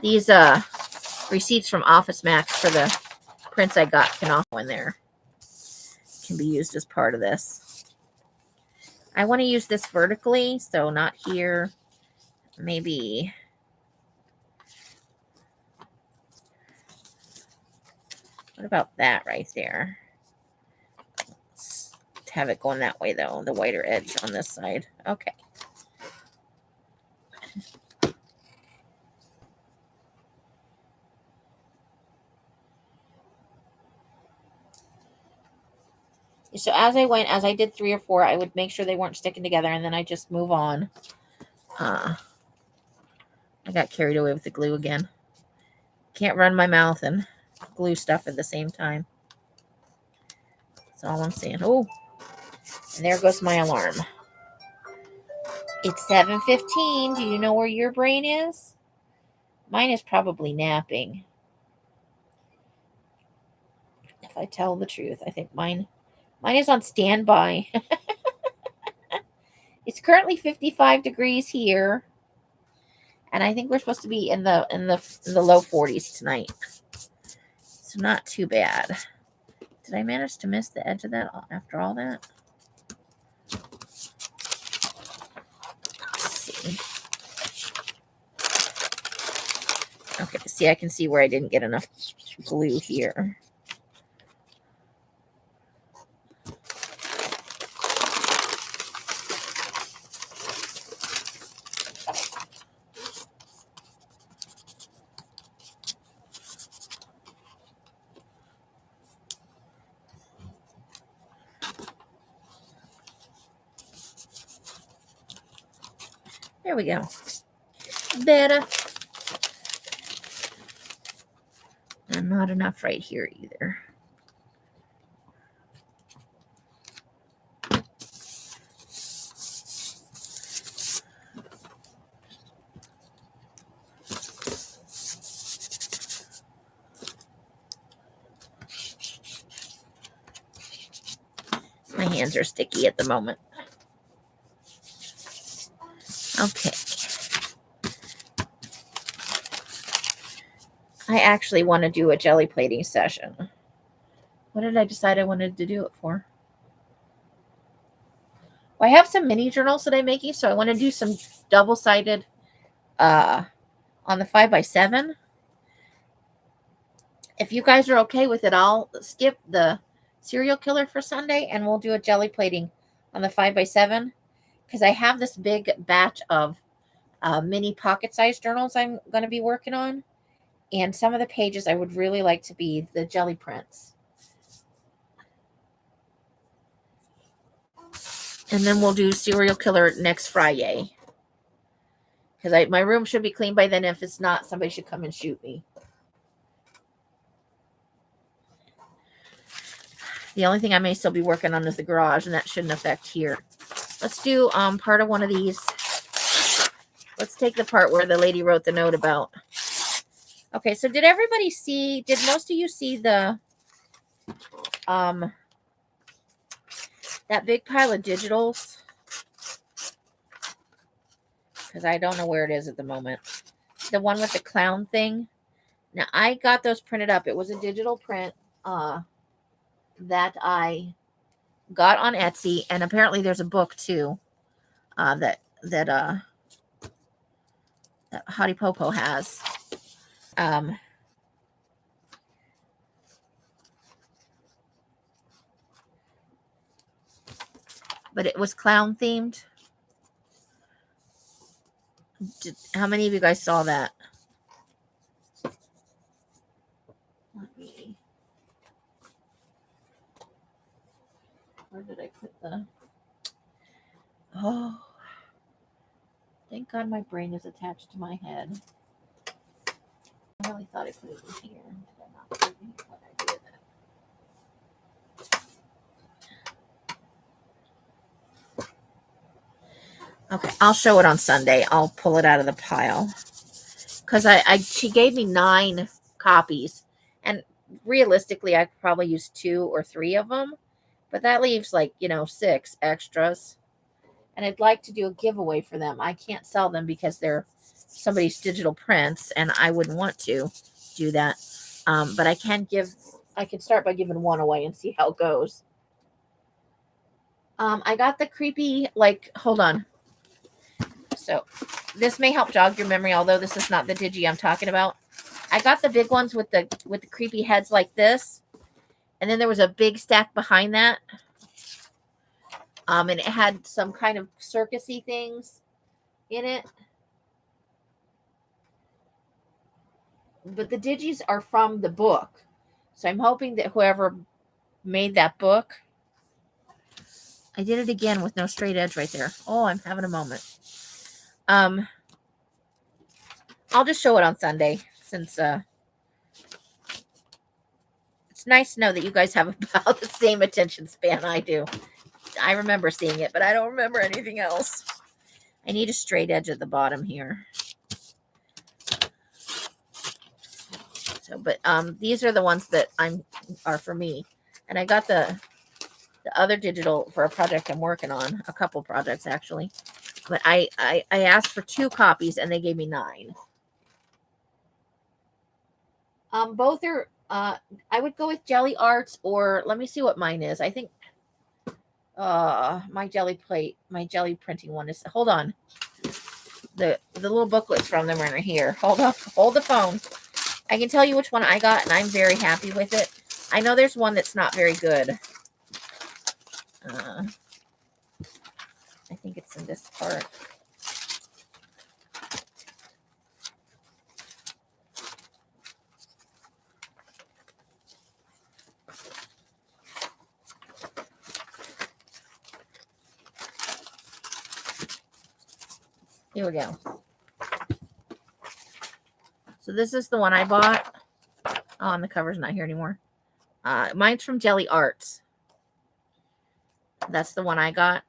Speaker 1: These receipts from Office Max for the prints I got can also go in there. Can be used as part of this. I want to use this vertically, so not here. Maybe what about that right there? Let's have it going that way though, the whiter edge on this side. Okay. So as I did 3 or 4, I would make sure they weren't sticking together, and then I just move on. I got carried away with the glue again. Can't run my mouth and glue stuff at the same time. That's all I'm saying. Oh, and there goes my alarm. It's 7:15. Do you know where your brain is? Mine is probably napping. If I tell the truth, I think mine is on standby. It's currently 55 degrees here, and I think we're supposed to be in the low 40s tonight. So not too bad. Did I manage to miss the edge of that after all that? Let's see. Okay, see, I can see where I didn't get enough glue here. There we go. Better. And not enough right here either. hands are sticky at the moment. Okay. I actually want to do a jelly plating session. What did I decide I wanted to do it for? Well, I have some mini journals that I'm making, so I want to do some double-sided on the 5x7. If you guys are okay with it, I'll skip the serial killer for Sunday, and we'll do a jelly plating on the 5x7, because I have this big batch of mini pocket-sized journals I'm going to be working on, and some of the pages I would really like to be the jelly prints. And then we'll do serial killer next Fri-Yay, because my room should be clean by then. If it's not, somebody should come and shoot me. The only thing I may still be working on is the garage, and that shouldn't affect here. Let's do part of one of these. Let's take the part where the lady wrote the note about. Okay, so did most of you see the that big pile of digitals? Because I don't know where it is at the moment. The one with the clown thing. Now, I got those printed up. It was a digital print that I got on Etsy, and apparently there's a book too that Hottie Popo has. But it was clown themed. How many of you guys saw that? Where did I put the... Oh, thank God my brain is attached to my head. I really thought I put it in here. Did I not put it in here when I did that? Okay, I'll show it on Sunday. I'll pull it out of the pile. Because she gave me 9 copies. And realistically, I could probably use 2 or 3 of them. But that leaves 6 extras. And I'd like to do a giveaway for them. I can't sell them because they're somebody's digital prints, and I wouldn't want to do that. But I can start by giving 1 away and see how it goes. I got the creepy, hold on. So this may help jog your memory, although this is not the digi I'm talking about. I got the big ones with the creepy heads like this. And then there was a big stack behind that. And it had some kind of circusy things in it. But the digis are from the book. So I'm hoping that whoever made that book... I did it again with no straight edge right there. Oh, I'm having a moment. I'll just show it on Sunday, since it's nice to know that you guys have about the same attention span I do. I remember seeing it, but I don't remember anything else. I need a straight edge at the bottom here. So, but these are the ones that are for me. And I got the other digital for a project I'm working on, a couple projects actually. But I asked for 2 copies and they gave me 9. Both are I would go with Jelly Arts, or let me see what mine is. I think my jelly printing one is, hold on. The little booklets from them are in here. Hold the phone. I can tell you which one I got, and I'm very happy with it. I know there's one that's not very good. I think it's in this part. Here we go. So this is the one I bought. Oh, and the cover's not here anymore. Mine's from Jelly Arts. That's the one I got.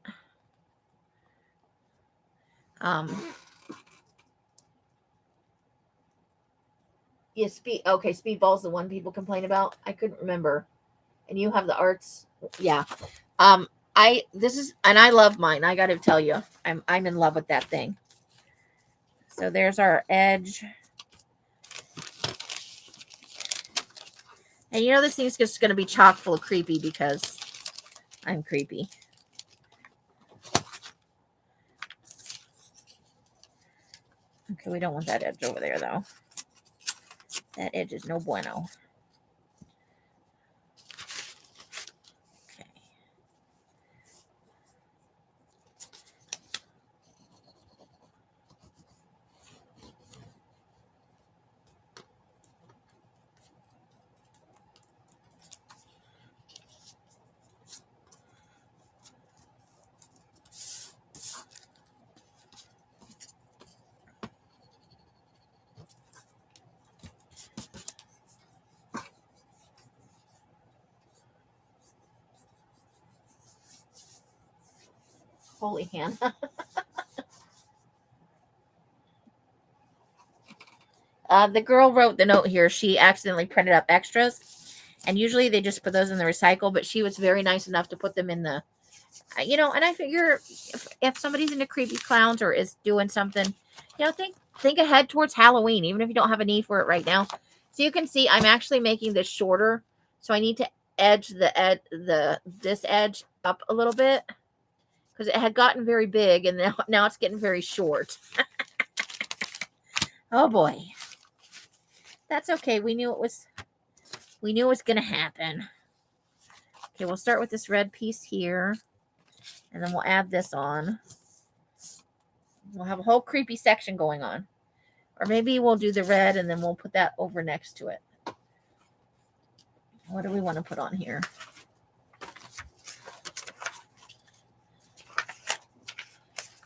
Speaker 1: Yeah, Speedball's the one people complain about. I couldn't remember. And you have the Arts. Yeah. I love mine. I got to tell you, I'm in love with that thing. So there's our edge. And you know this thing's just going to be chock full of creepy because I'm creepy. Okay, we don't want that edge over there though. That edge is no bueno. Okay. Holy Hannah. The girl wrote the note here. She accidentally printed up extras. And usually they just put those in the recycle. But she was very nice enough to put them in the, and I figure if somebody's into creepy clowns or is doing something, think ahead towards Halloween, even if you don't have a need for it right now. So you can see I'm actually making this shorter. So I need to edge this edge up a little bit because it had gotten very big and now it's getting very short. Oh boy. That's okay. We knew it was going to happen. Okay, we'll start with this red piece here and then we'll add this on. We'll have a whole creepy section going on. Or maybe we'll do the red and then we'll put that over next to it. What do we want to put on here?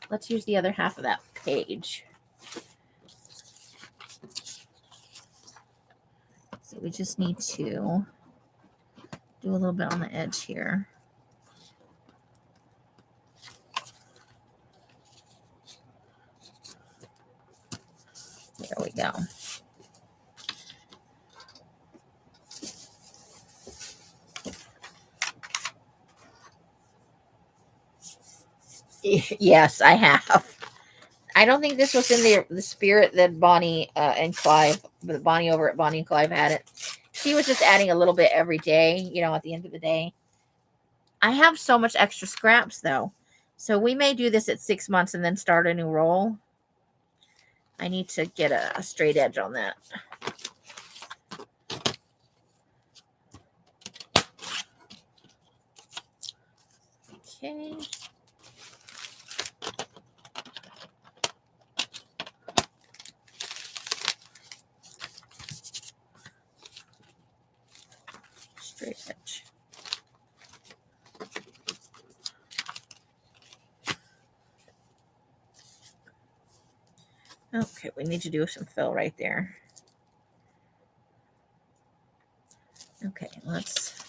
Speaker 1: Let's use the other half of that page. So we just need to do a little bit on the edge here. There we go. Yes, I have. I don't think this was in the spirit that Bonnie and Clive, but Bonnie over at Bonnie and Clive had it. She was just adding a little bit every day, at the end of the day. I have so much extra scraps though. So we may do this at 6 months and then start a new roll. I need to get a straight edge on that. Okay. Straight edge. Okay, we need to do some fill right there. Okay, let's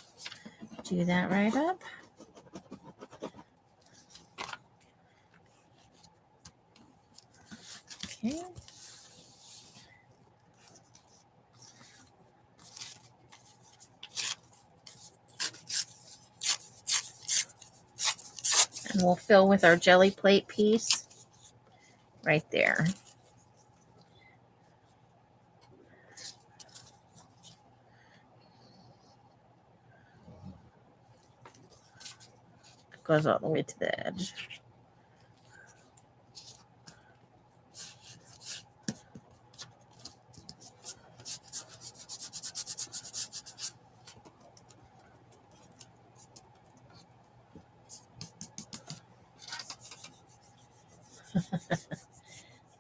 Speaker 1: do that right up. Okay. And we'll fill with our jelly plate piece right there. It goes all the way to the edge.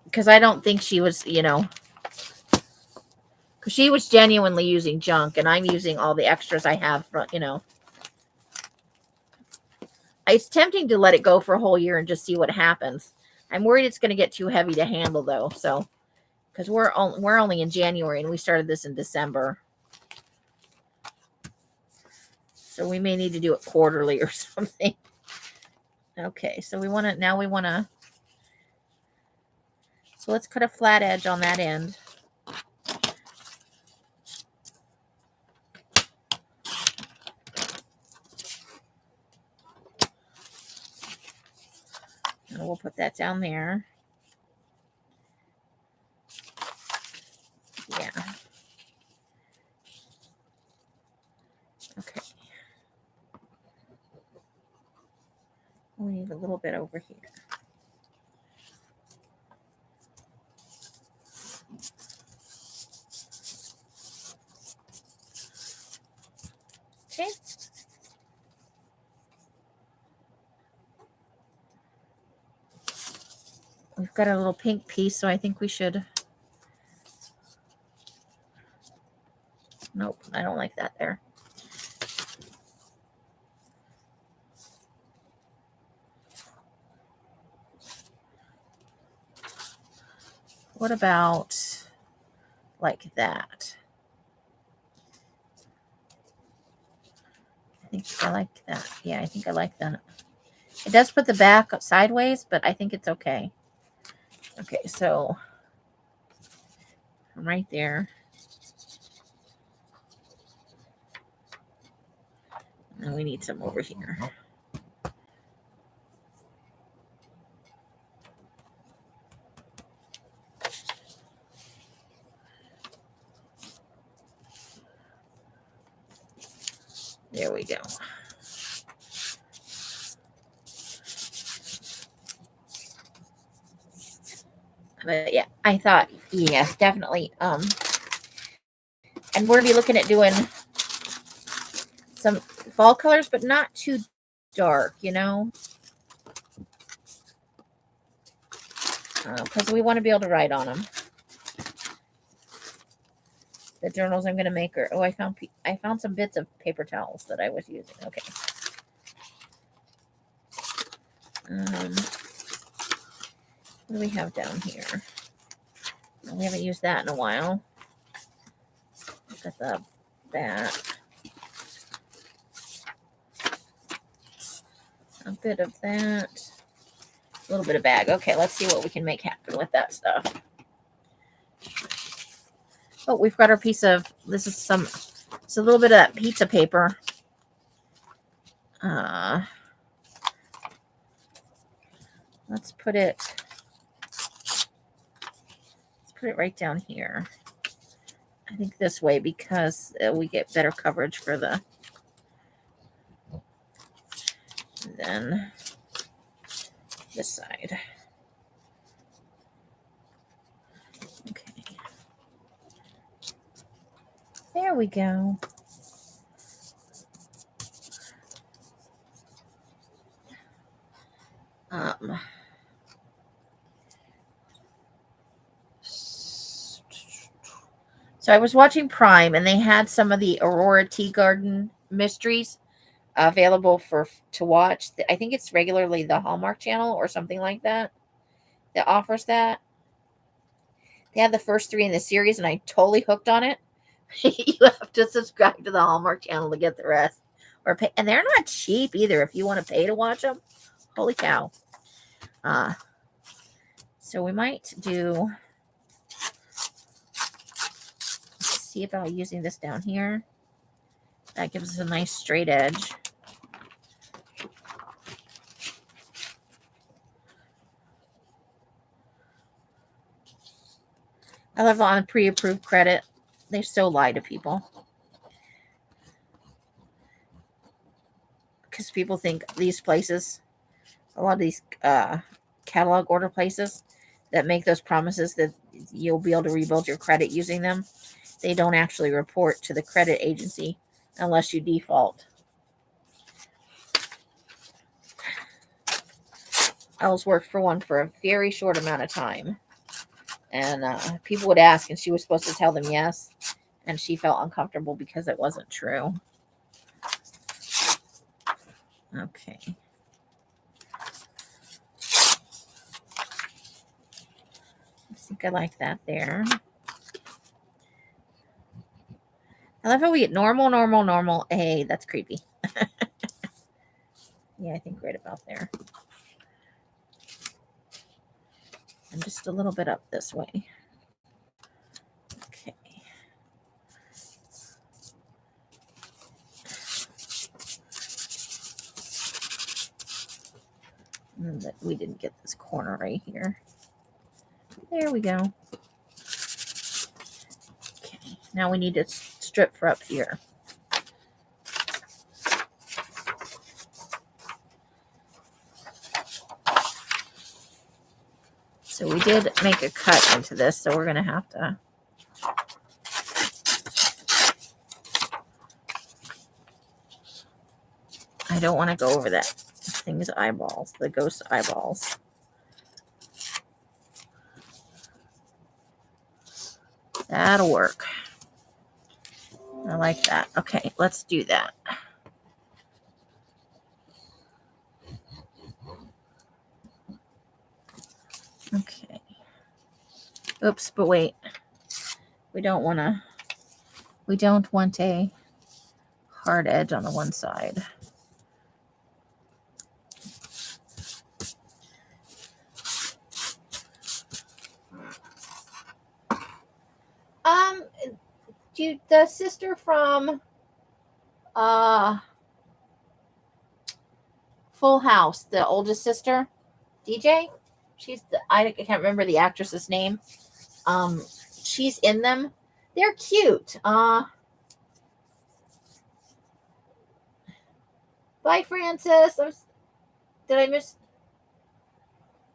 Speaker 1: Because I don't think she was, because she was genuinely using junk and I'm using all the extras I have, It's tempting to let it go for a whole year and just see what happens. I'm worried it's going to get too heavy to handle though. So, because we're only in January and we started this in December. So we may need to do it quarterly or something. Okay, so so let's cut a flat edge on that end. And we'll put that down there. Yeah. Okay. We need a little bit over here. Okay. We've got a little pink piece, so I think we should. Nope, I don't like that there. What about like that? I think I like that. Yeah, I think I like that. It does put the back sideways, but I think it's okay. Okay, so right there. And we need some over here. There we go. But yeah, I thought, yes, definitely. And we're gonna be looking at doing some fall colors, but not too dark, you know, because we want to be able to write on them. The journals I'm gonna make are. Oh, I found some bits of paper towels that I was using. Okay. What do we have down here? We haven't used that in a while. Got that. A bit of that. A little bit of bag. Okay, let's see what we can make happen with that stuff. Oh, we've got our piece of, it's a little bit of that pizza paper. Let's put it right down here. I think this way, because we get better coverage for then this side. Okay. There we go. So I was watching Prime, and they had some of the Aurora Tea Garden mysteries available to watch. I think it's regularly the Hallmark Channel or something like that offers that. They had the first 3 in the series, and I totally hooked on it. You have to subscribe to the Hallmark Channel to get the rest, or pay, and they're not cheap either. If you want to pay to watch them, holy cow! So we might do. Let's see about using this down here. That gives us a nice straight edge. I love on pre-approved credit. They so lie to people. Because people think these places, a lot of these catalog order places that make those promises that you'll be able to rebuild your credit using them, they don't actually report to the credit agency unless you default. I was worked for one for a very short amount of time. And people would ask, and she was supposed to tell them yes. And she felt uncomfortable because it wasn't true. Okay. I think I like that there. I love how we get normal, normal, normal. Hey, that's creepy. Yeah, I think right about there. And just a little bit up this way. Okay. We didn't get this corner right here. There we go. Okay, now we need to strip for up here. So we did make a cut into this, so we're going to have to. I don't want to go over that thing's eyeballs, the ghost eyeballs. That'll work. I like that. Okay, let's do that. Okay. Oops, but wait. We don't want a hard edge on the one side. The sister from Full House, the oldest sister, DJ, I can't remember the actress's name. She's in them. They're cute. Bye, Francis. Did I miss?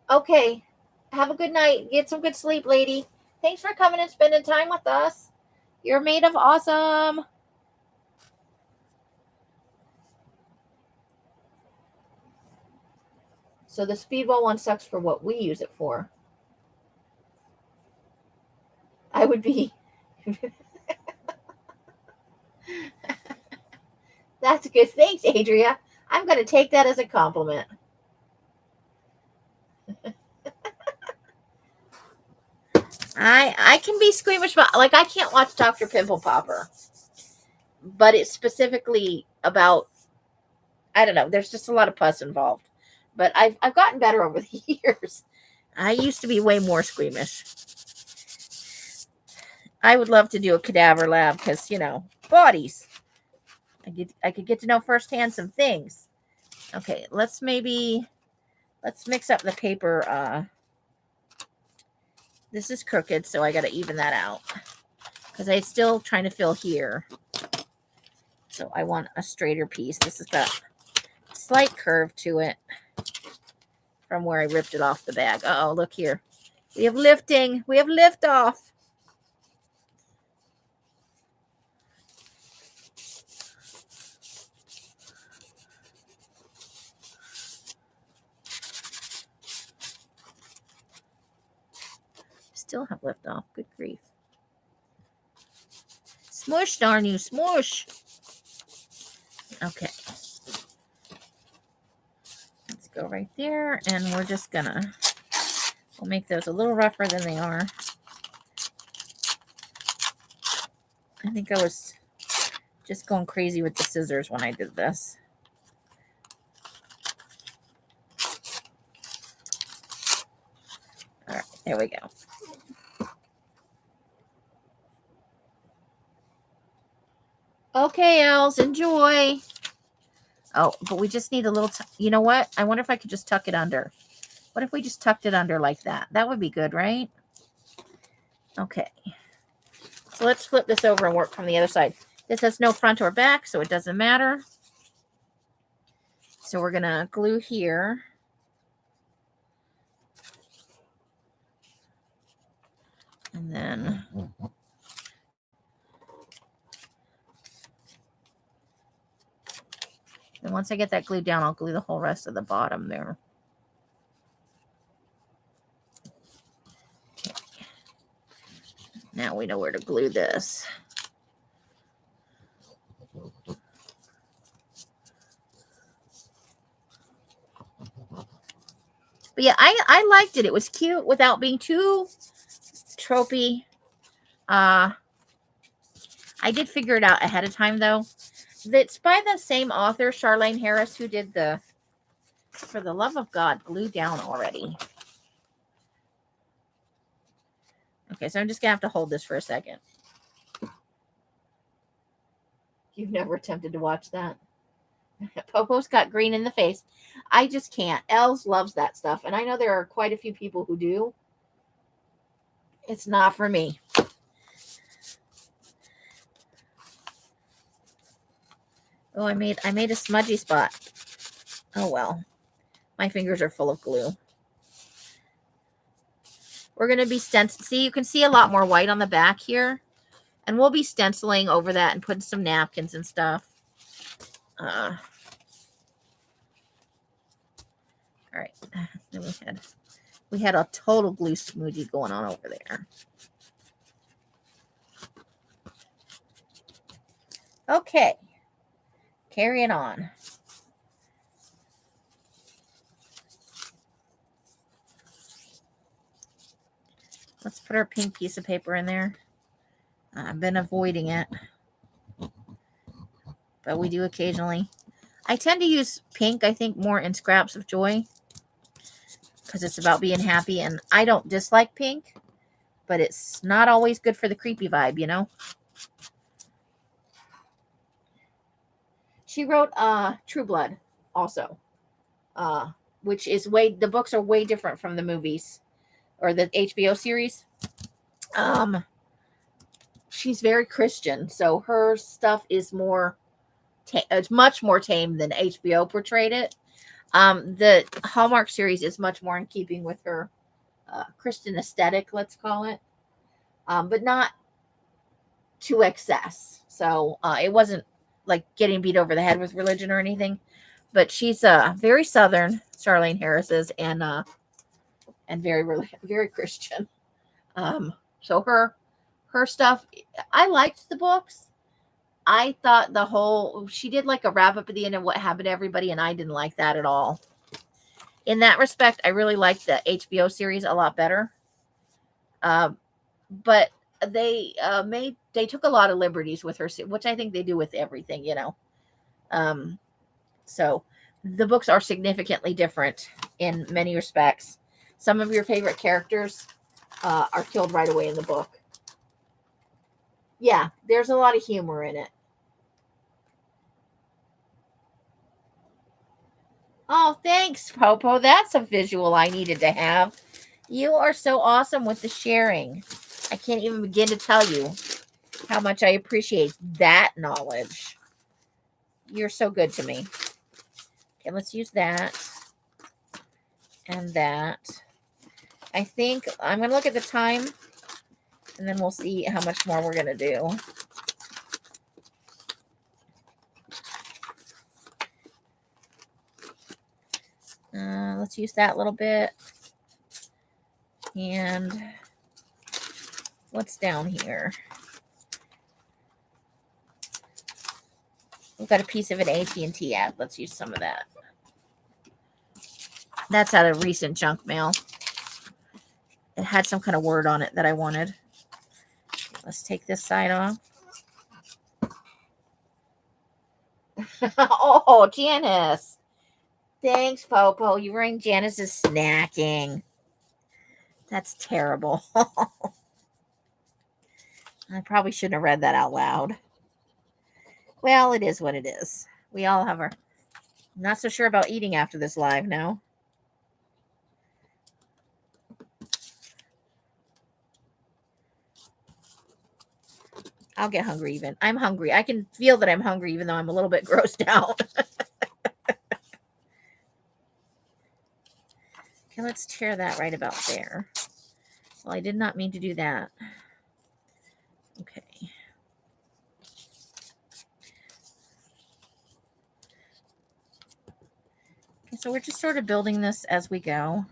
Speaker 1: Okay. Have a good night. Get some good sleep, lady. Thanks for coming and spending time with us. You're made of awesome. So the speedball one sucks for what we use it for. I would be. That's good. Thanks, Adria. I'm going to take that as a compliment. I can be squeamish about, like, I can't watch Dr. Pimple Popper, but it's specifically about, I don't know, there's just a lot of pus involved, but I've gotten better over the years. I used to be way more squeamish. I would love to do a cadaver lab because, bodies. I could get to know firsthand some things. Okay, let's mix up the paper. This is crooked, so I got to even that out because I'm still trying to fill here. So I want a straighter piece. This has got a slight curve to it from where I ripped it off the bag. Uh-oh, look here. We have lifting. We have lift off. Still have lift off. Good grief. Smush, darn you, smush. Okay. Let's go right there, and we're just gonna, we'll make those a little rougher than they are. I think I was just going crazy with the scissors when I did this. All right, there we go. Okay, Els, enjoy. Oh, but we just need a little, you know what? I wonder if I could just tuck it under. What if we just tucked it under like that? That would be good, right? Okay. So let's flip this over and work from the other side. This has no front or back, so it doesn't matter. So we're going to glue here. And then once I get that glued down, I'll glue the whole rest of the bottom there. Okay. Now we know where to glue this. But yeah, I liked it. It was cute without being too tropey. I did figure it out ahead of time, though. It's by the same author, Charlene Harris, who did the, for the love of God, glue down already. Okay, so I'm just going to have to hold this for a second. You've never attempted to watch that? Popo's got green in the face. I just can't. Els loves that stuff. And I know there are quite a few people who do. It's not for me. Oh, I made a smudgy spot. Oh well. My fingers are full of glue. We're going to be stenciling. See, you can see a lot more white on the back here. And we'll be stenciling over that and putting some napkins and stuff. All right. Then we had a total glue smoothie going on over there. Okay. Carrying on. Let's put our pink piece of paper in there. I've been avoiding it, but we do occasionally. I tend to use pink, I think, more in Scraps of Joy because it's about being happy, and I don't dislike pink, but it's not always good for the creepy vibe, you know? She wrote True Blood also, which is the books are way different from the movies or the HBO series. She's very Christian, so her stuff is more it's much more tame than HBO portrayed it. The Hallmark series is much more in keeping with her Christian aesthetic, let's call it, but not to excess. So it wasn't like getting beat over the head with religion or anything, but she's very Southern, Charlene Harris is, and very Christian. So her stuff, I liked the books. I thought she did like a wrap up at the end of what happened to everybody, and I didn't like that at all. In that respect, I really liked the HBO series a lot better. But they took a lot of liberties with her, which I think they do with everything, you know. So the books are significantly different in many respects. Some of your favorite characters are killed right away in the book. Yeah, there's a lot of humor in it. Oh, thanks, Popo. That's a visual I needed to have. You are so awesome with the sharing. I can't even begin to tell you how much I appreciate that knowledge. You're so good to me. Okay, let's use that and that. I think I'm going to look at the time, and then we'll see how much more we're going to do. Let's use that little bit. And what's down here? We've got a piece of an AT&T ad. Let's use some of that. That's out of recent junk mail. It had some kind of word on it that I wanted. Let's take this side off. Oh, Janice. Thanks, Popo. You were in Janice's snacking. That's terrible. I probably shouldn't have read that out loud. Well, it is what it is. We all have our... I'm not so sure about eating after this live now. I'll get hungry even. I'm hungry. I can feel that I'm hungry even though I'm a little bit grossed out. Okay, let's tear that right about there. Well, I did not mean to do that. Okay. Okay, so we're just sort of building this as we go.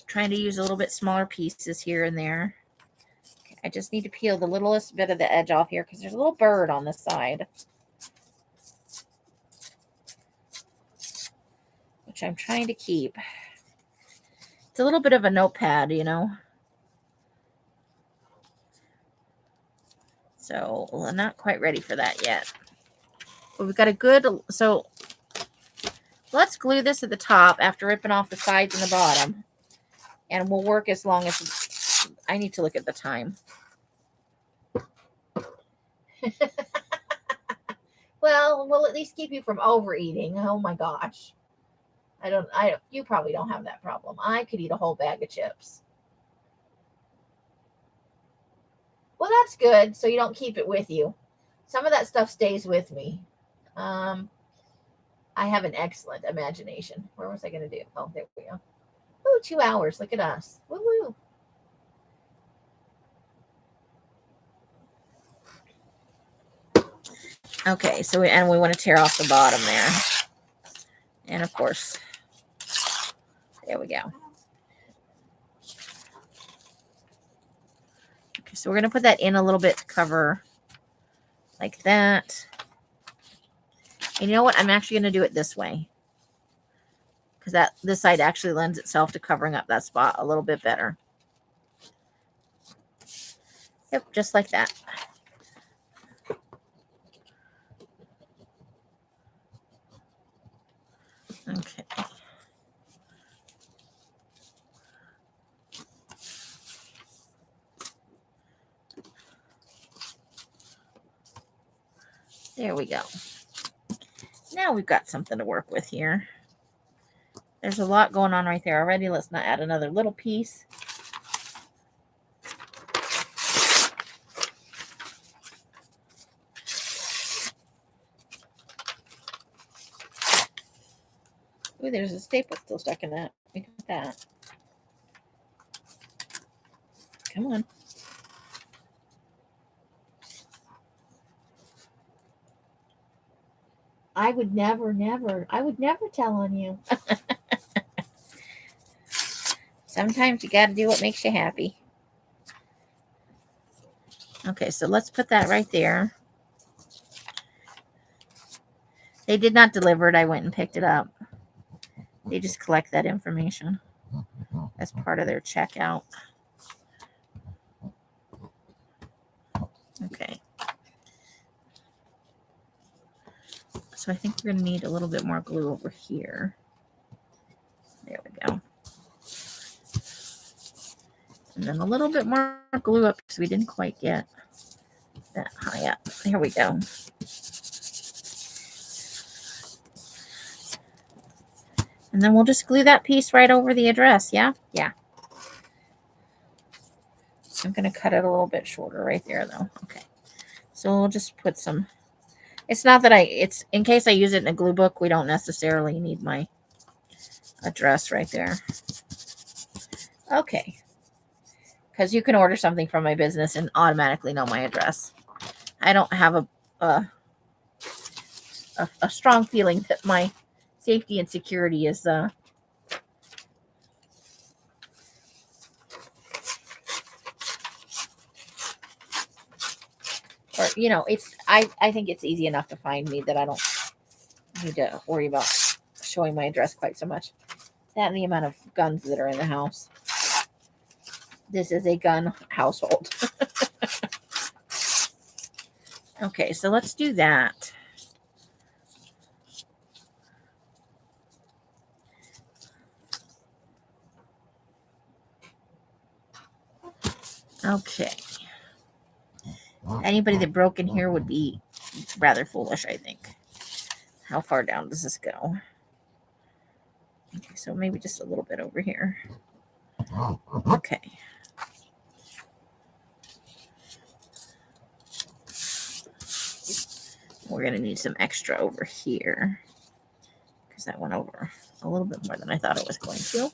Speaker 1: Trying to use a little bit smaller pieces here and there. Okay, I just need to peel the littlest bit of the edge off here because there's a little bird on the side, which I'm trying to keep. It's a little bit of a notepad, you know. So we're not quite ready for that yet. But we've got a good, so let's glue this at the top after ripping off the sides and the bottom. and will work as long as I need to look at the time. Well, we'll at least keep you from overeating. Oh my gosh. You probably don't have that problem. I could eat a whole bag of chips. Well, that's good. So you don't keep it with you. Some of that stuff stays with me. I have an excellent imagination. Where was I going to do? Oh, there we go. Ooh, 2 hours. Look at us. Woo woo. Okay, so we want to tear off the bottom there. And of course, there we go. Okay, so we're going to put that in a little bit to cover like that. And you know what? I'm actually going to do it this way, because this side actually lends itself to covering up that spot a little bit better. Yep, just like that. Okay. There we go. Now we've got something to work with here. There's a lot going on right there already. Let's not add another little piece. Ooh, there's a staple still stuck in that. Look at that. Come on. I would never tell on you. Sometimes you got to do what makes you happy. Okay, so let's put that right there. They did not deliver it. I went and picked it up. They just collect that information as part of their checkout. Okay. So I think we're going to need a little bit more glue over here. There we go. And then a little bit more glue up because we didn't quite get that high up. There we go. And then we'll just glue that piece right over the address. Yeah? Yeah. I'm going to cut it a little bit shorter right there, though. Okay. So we'll just put some. It's not that it's in case I use it in a glue book, we don't necessarily need my address right there. Okay. Because you can order something from my business and automatically know my address. I don't have a strong feeling that my safety and security is or it's I think it's easy enough to find me that I don't need to worry about showing my address quite so much. That and the amount of guns that are in the house. This is a gun household. Okay, so let's do that. Okay. Anybody that broke in here would be rather foolish, I think. How far down does this go? Okay, so maybe just a little bit over here. Okay. We're going to need some extra over here because that went over a little bit more than I thought it was going to.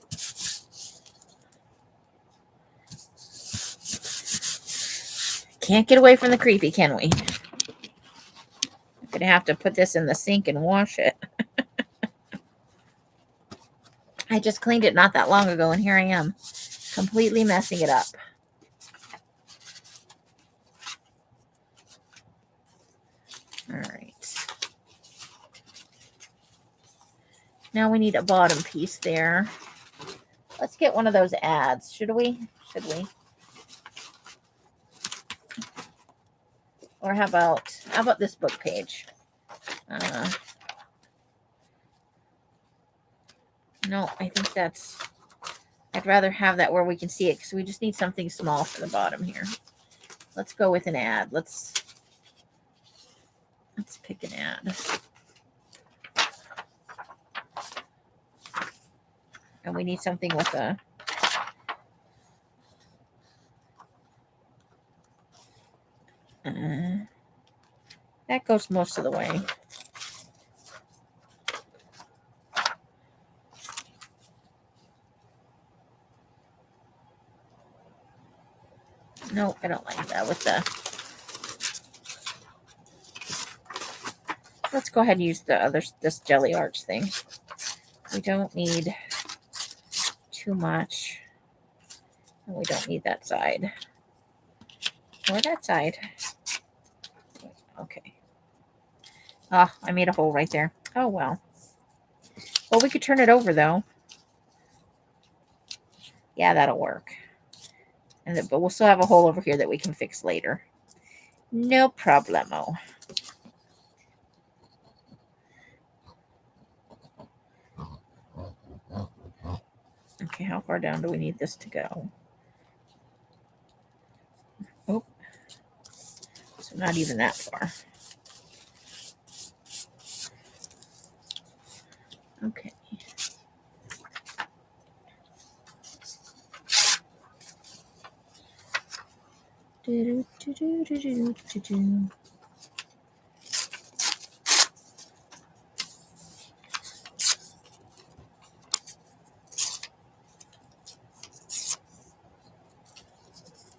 Speaker 1: Can't get away from the creepy, can we? I'm going to have to put this in the sink and wash it. I just cleaned it not that long ago, and here I am, completely messing it up. All right. Now we need a bottom piece there. Let's get one of those ads. Should we? Or how about this book page? No, I I'd rather have that where we can see it because we just need something small for the bottom here. Let's go with an ad. Let's pick an ad. And we need something with a that goes most of the way. No, I don't like that with the. Let's go ahead and use this jelly arch thing. We don't need too much. And we don't need that side. Or that side. Okay. Ah, I made a hole right there. Oh, well. Well, we could turn it over, though. Yeah, that'll work. But we'll still have a hole over here that we can fix later. No problemo. Okay, how far down do we need this to go? Oh, so not even that far. Okay.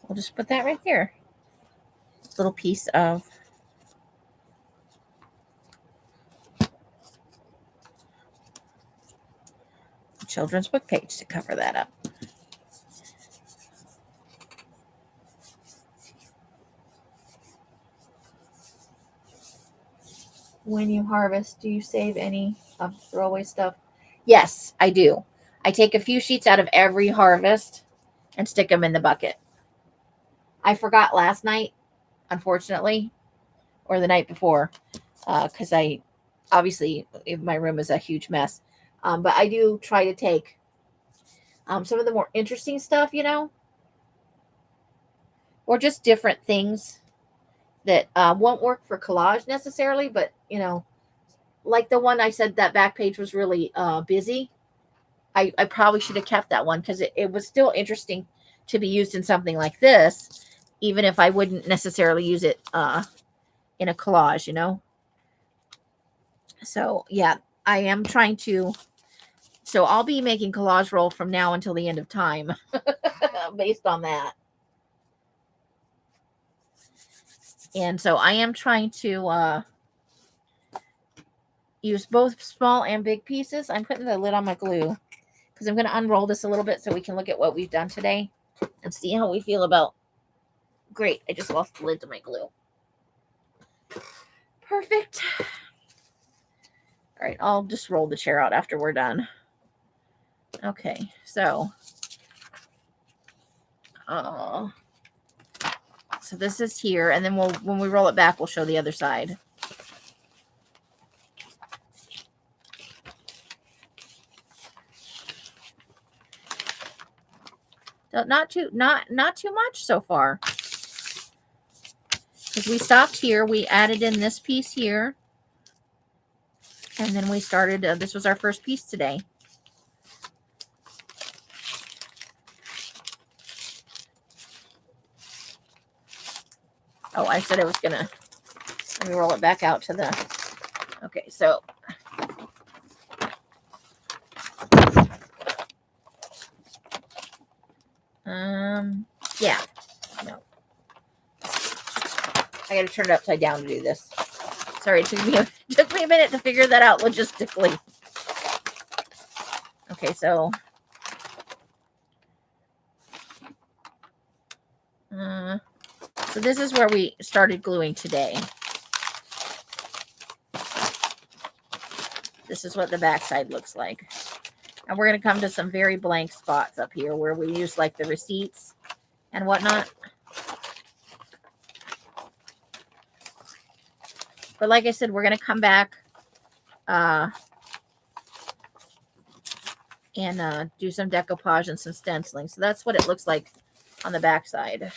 Speaker 1: We'll just put that right there. Little piece of children's book page to cover that up. When you harvest, do you save any of the throwaway stuff? Yes, I do. I take a few sheets out of every harvest and stick them in the bucket. I forgot last night, unfortunately, or the night before, because I obviously my room is a huge mess. But I do try to take some of the more interesting stuff, or just different things that won't work for collage necessarily, but like the one I said that back page was really busy. I probably should have kept that one because it was still interesting to be used in something like this, even if I wouldn't necessarily use it in a collage, So yeah, I am trying to. So I'll be making collage roll from now until the end of time based on that. And so I am trying to use both small and big pieces. I'm putting the lid on my glue because I'm going to unroll this a little bit so we can look at what we've done today and see how we feel about. Great, I just lost the lid to my glue. Perfect. All right, I'll just roll the chair out after we're done. Okay, so this is here, and then when we roll it back, we'll show the other side. Not too much so far. Because we stopped here, we added in this piece here, and then we started. This was our first piece today. Oh, I said I was gonna. Let me roll it back out to the. Okay, so. Yeah. No. I got to turn it upside down to do this. Sorry, it took me a minute to figure that out logistically. Okay, so this is where we started gluing today. This is what the back side looks like. And we're going to come to some very blank spots up here where we use like the receipts and whatnot. But like I said, we're going to come back and do some decoupage and some stenciling. So that's what it looks like on the back side.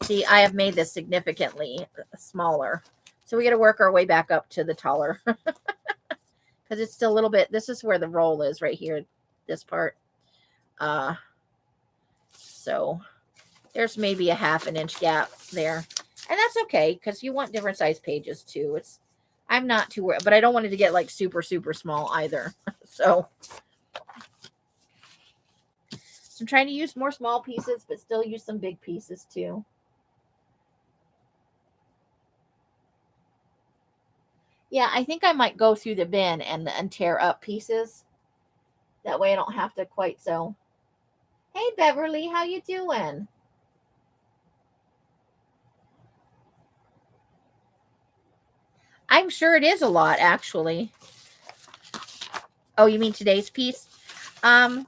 Speaker 1: See, I have made this significantly smaller. So we got to work our way back up to the taller. Because it's still a little bit, this is where the roll is right here, this part. So there's maybe a 1/2 inch gap there. And that's okay, because you want different size pages too. I'm not too worried, but I don't want it to get like super, super small either. So I'm trying to use more small pieces, but still use some big pieces too. Yeah, I think I might go through the bin and tear up pieces. That way I don't have to quite so. Hey, Beverly, how you doing? I'm sure it is a lot, actually. Oh, you mean today's piece? Probably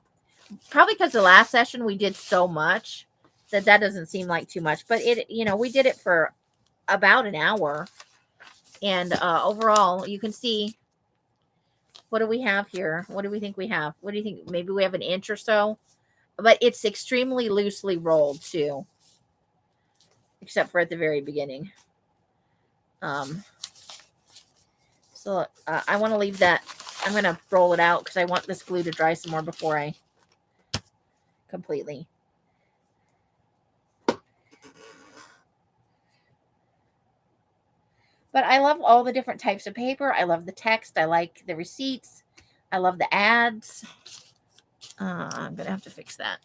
Speaker 1: because the last session we did so much that doesn't seem like too much. But we did it for about an hour. And overall, you can see, what do we have here? What do we think we have? What do you think? Maybe we have an inch or so. But it's extremely loosely rolled, too. Except for at the very beginning. So I want to leave that. I'm going to roll it out because I want this glue to dry some more before I completely. But I love all the different types of paper. I love the text. I like the receipts. I love the ads. I'm going to have to fix that.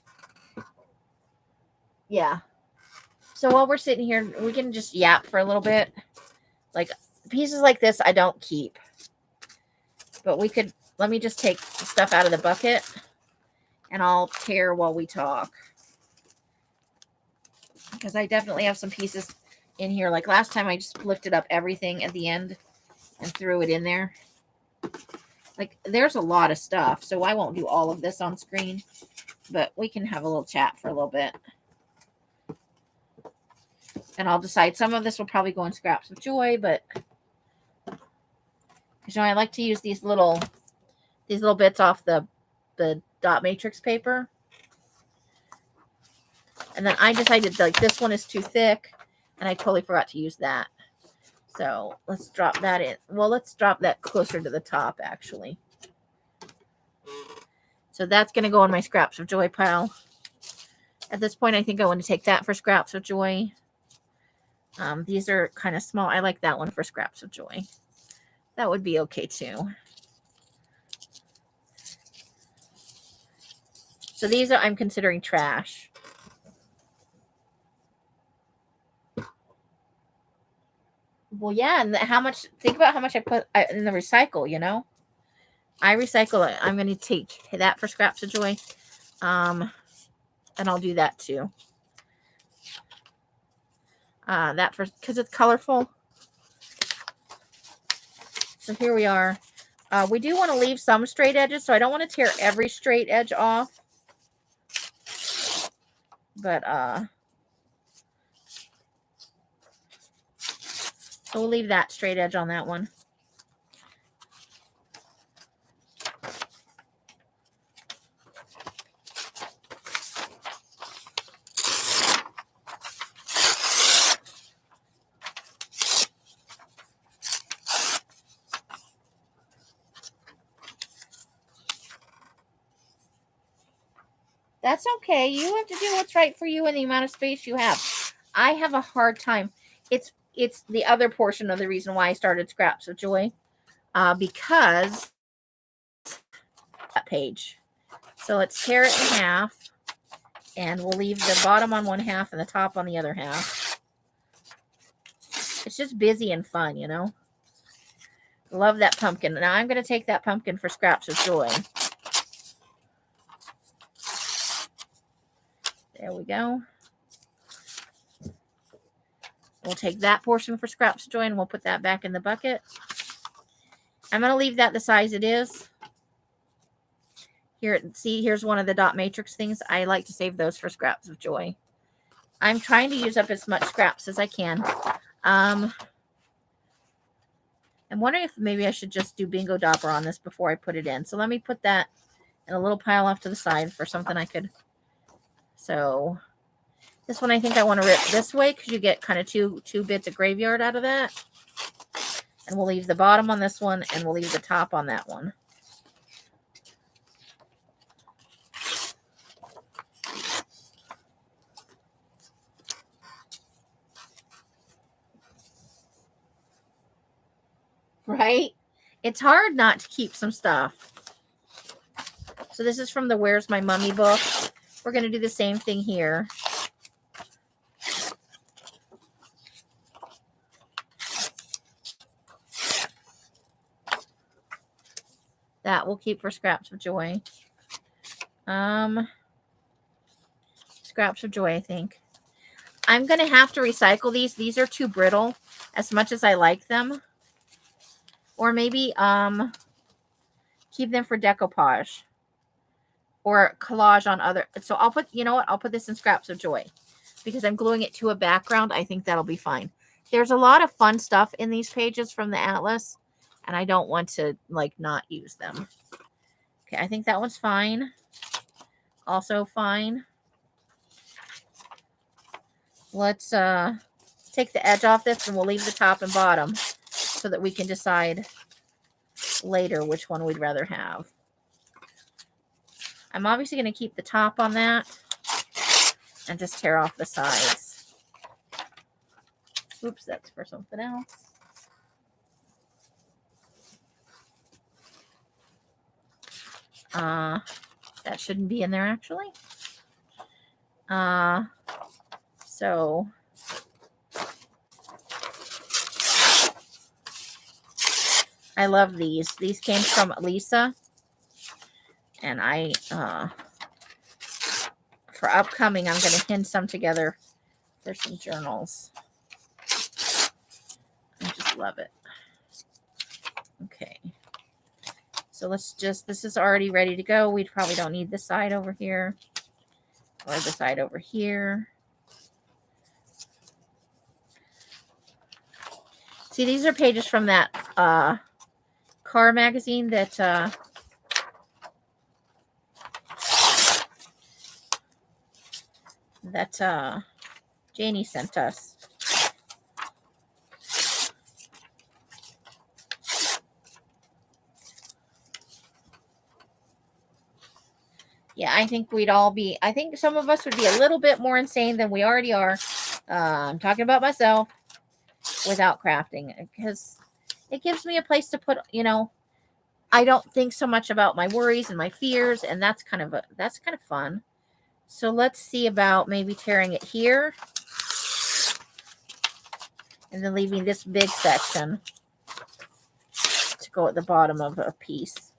Speaker 1: Yeah. So while we're sitting here, we can just yap for a little bit. Like pieces like this, I don't keep. But let me just take the stuff out of the bucket and I'll tear while we talk. Because I definitely have some pieces in here. Like last time I just lifted up everything at the end and threw it in there. Like there's a lot of stuff. So I won't do all of this on screen. But we can have a little chat for a little bit. And I'll decide some of this will probably go in Scraps of Joy. But I like to use these little bits off the dot matrix paper. And then I decided like this one is too thick and I totally forgot to use that. So let's drop that in. Well, let's drop that closer to the top actually. So that's going to go in my Scraps of Joy pile. At this point, I think I want to take that for Scraps of Joy. These are kind of small. I like that one for Scraps of Joy. That would be okay too. So these I'm considering trash. Well, yeah, and think about how much I put in the recycle, I recycle it. I'm going to take that for Scraps of Joy. And I'll do that too. Because it's colorful. So here we are. We do want to leave some straight edges, so I don't want to tear every straight edge off. But, so we'll leave that straight edge on that one. That's okay. You have to do what's right for you in the amount of space you have. I have a hard time. It's the other portion of the reason why I started Scraps of Joy. Because that page. So let's tear it in half. And we'll leave the bottom on one half and the top on the other half. It's just busy and fun, Love that pumpkin. Now I'm going to take that pumpkin for Scraps of Joy. There we go. We'll take that portion for Scraps of Joy and we'll put that back in the bucket. I'm going to leave that the size it is. Here, see, here's one of the dot matrix things. I like to save those for Scraps of Joy. I'm trying to use up as much scraps as I can. I'm wondering if maybe I should just do Bingo Dopper on this before I put it in. So let me put that in a little pile off to the side for something I could. So this one I think I want to rip this way because you get kind of two bits of graveyard out of that. And we'll leave the bottom on this one and we'll leave the top on that one. Right? It's hard not to keep some stuff. So this is from the Where's My Mummy book. We're going to do the same thing here. That we'll keep for Scraps of Joy. Scraps of Joy, I think. I'm going to have to recycle these. These are too brittle as much as I like them. Or maybe keep them for decoupage. Or collage on other. So I'll put, you know what? I'll put this in Scraps of Joy. Because I'm gluing it to a background. I think that'll be fine. There's a lot of fun stuff in these pages from the Atlas. And I don't want to, like, not use them. Okay, I think that one's fine. Also fine. Let's take the edge off this and we'll leave the top and bottom so that we can decide later which one we'd rather have. I'm obviously going to keep the top on that and just tear off the sides. Oops, that's for something else. That shouldn't be in there actually. So I love these. These came from Lisa. And I, for upcoming, I'm going to pin some together for some journals. I just love it. Okay. So let's just, this is already ready to go. We probably don't need this side over here or the side over here. See, these are pages from that car magazine that Janie sent us. Yeah, I think we'd all be, I think some of us would be a little bit more insane than we already are. I'm talking about myself without crafting because it gives me a place to put, you know, I don't think so much about my worries and my fears, and that's kind of fun. So let's see about maybe tearing it here and then leaving this big section to go at the bottom of a piece.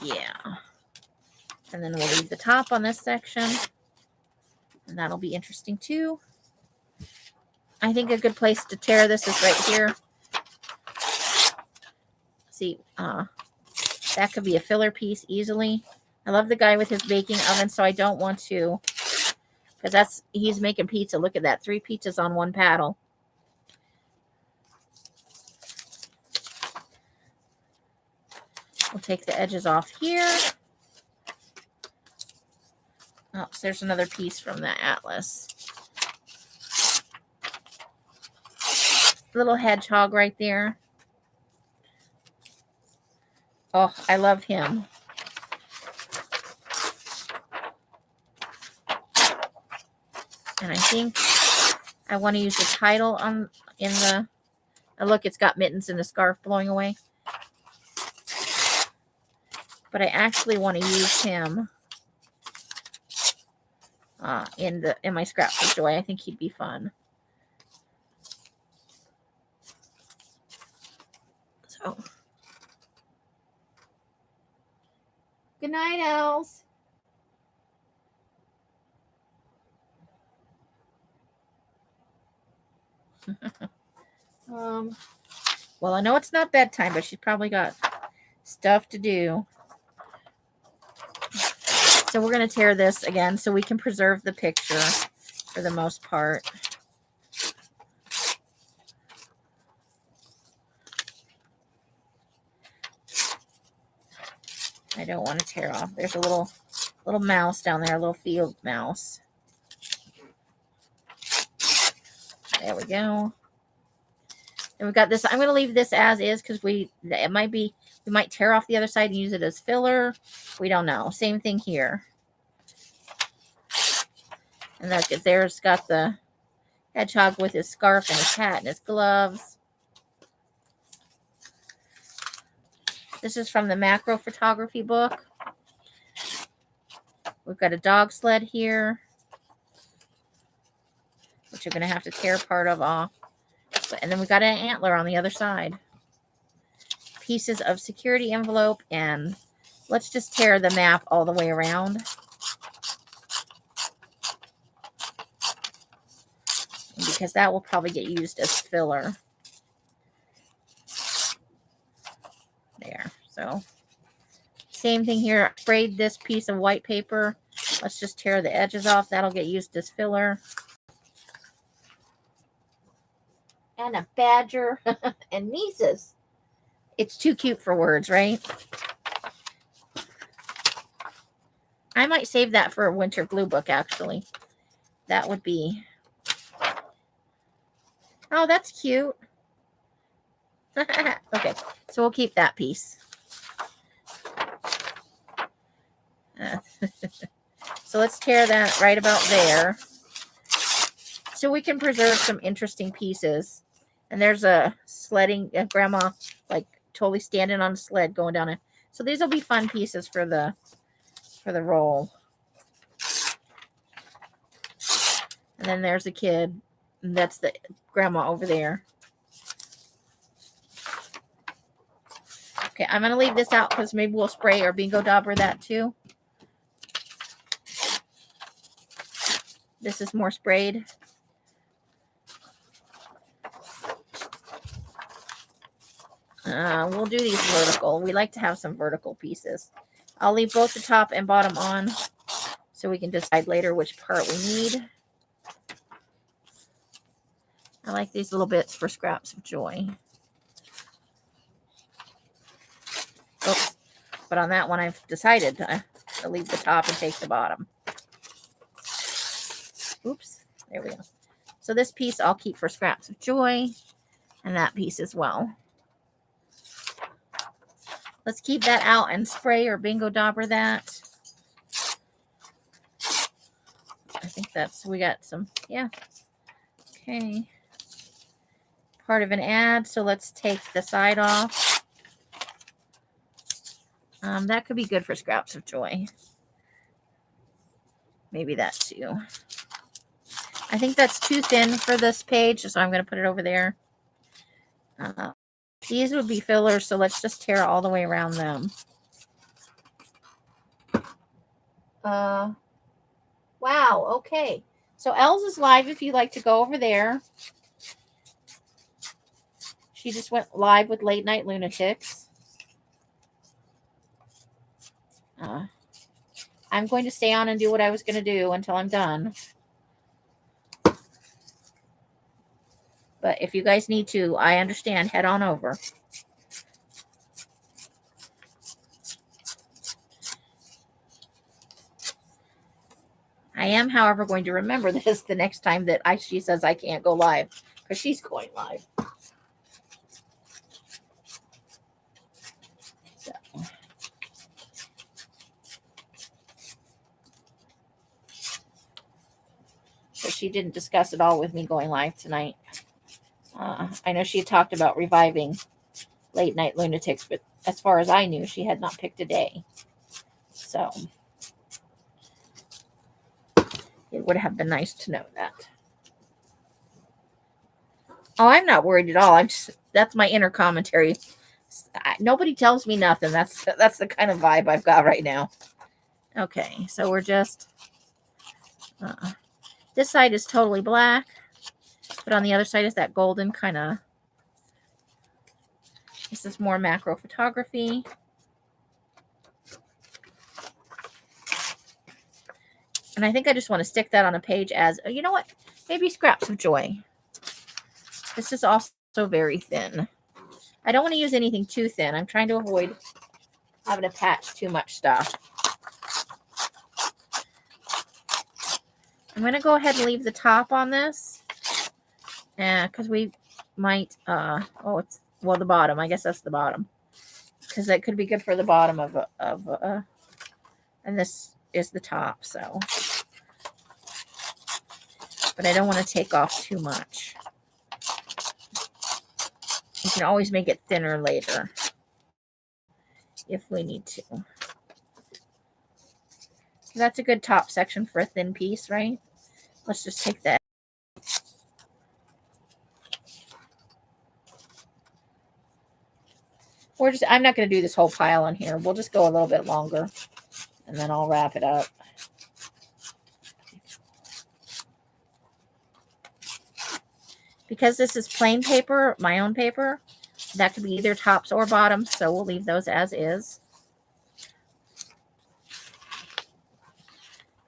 Speaker 1: Yeah. And then we'll leave the top on this section. And that'll be interesting too. I think a good place to tear this is right here. See, that could be a filler piece easily. I love the guy with his baking oven, so I don't want to, because he's making pizza. Look at that, 3 pizzas on 1 paddle. We'll take the edges off here. Oh, so there's another piece from the Atlas. Little hedgehog right there. Oh, I love him. And I think I want to use the title in the, oh, look, it's got mittens and the scarf blowing away. But I actually want to use him in my Scraps of Joy. I think he'd be fun. So, good night, Els. Well, I know it's not bedtime, but she's probably got stuff to do. So we're going to tear this again so we can preserve the picture for the most part. I don't want to tear off. There's a little mouse down there, a little field mouse. There we go. And we've got this. I'm going to leave this as is because we might tear off the other side and use it as filler. We don't know. Same thing here. And there's got the hedgehog with his scarf and his hat and his gloves. This is from the macro photography book. We've got a dog sled here, which you're going to have to tear part of off. And then we got an antler on the other side. Pieces of security envelope, and let's just tear the map all the way around. Because that will probably get used as filler. There. So, same thing here. Sprayed this piece of white paper. Let's just tear the edges off. That'll get used as filler. And a badger and nieces. It's too cute for words, right? I might save that for a winter glue book, actually. That would be... Oh, that's cute. Okay, so we'll keep that piece. So let's tear that right about there. So we can preserve some interesting pieces. And there's a grandma like totally standing on a sled going down it. So these will be fun pieces for the roll. And then there's a kid. And that's the grandma over there. Okay, I'm going to leave this out because maybe we'll spray or bingo dauber that too. This is more sprayed. We'll do these vertical. We like to have some vertical pieces. I'll leave both the top and bottom on so we can decide later which part we need. I like these little bits for scraps of joy. Oops. But on that one, I've decided to leave the top and take the bottom. Oops. There we go. So this piece I'll keep for scraps of joy, and that piece as well. Let's keep that out and spray or bingo dauber that. I think we got some, yeah. Okay. Part of an ad, so let's take the side off. That could be good for scraps of joy. Maybe that too. I think that's too thin for this page, so I'm going to put it over there. These would be fillers, so let's just tear all the way around them. Wow, okay. So Els is live if you'd like to go over there. She just went live with Late Night Lunatics. I'm going to stay on and do what I was going to do until I'm done. But if you guys need to, I understand. Head on over. I am, however, going to remember this the next time that she says I can't go live, because she's going live. So she didn't discuss it all with me going live tonight. I know she had talked about reviving Late Night Lunatics, but as far as I knew, she had not picked a day. So it would have been nice to know that. Oh, I'm not worried at all. That's my inner commentary. Nobody tells me nothing. That's the kind of vibe I've got right now. Okay, so we're just this side is totally black, but on the other side is that golden kind of. This is more macro photography. And I think I just want to stick that on a page as, you know what, maybe scraps of joy. This is also very thin. I don't want to use anything too thin. I'm trying to avoid having to patch too much stuff. I'm going to go ahead and leave the top on this. Because we might, the bottom. I guess that's the bottom. Because that could be good for the bottom and this is the top, so. But I don't want to take off too much. You can always make it thinner later if we need to. That's a good top section for a thin piece, right? Let's just take that. I'm not going to do this whole pile on here. We'll just go a little bit longer and then I'll wrap it up. Because this is plain paper, my own paper, that could be either tops or bottoms, so we'll leave those as is.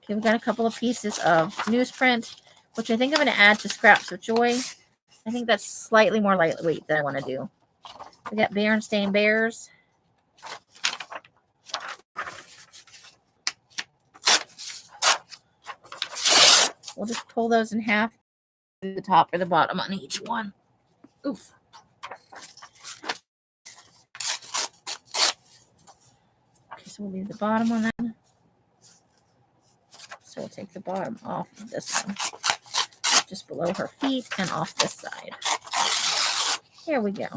Speaker 1: Okay, we've got a couple of pieces of newsprint, which I think I'm going to add to Scraps of Joy. I think that's slightly more lightweight than I want to do. We got Berenstain Bears. We'll just pull those in half, the top or the bottom on each one. Oof. Okay, so we'll leave the bottom on that. So we'll take the bottom off of this one, just below her feet and off this side. Here we go.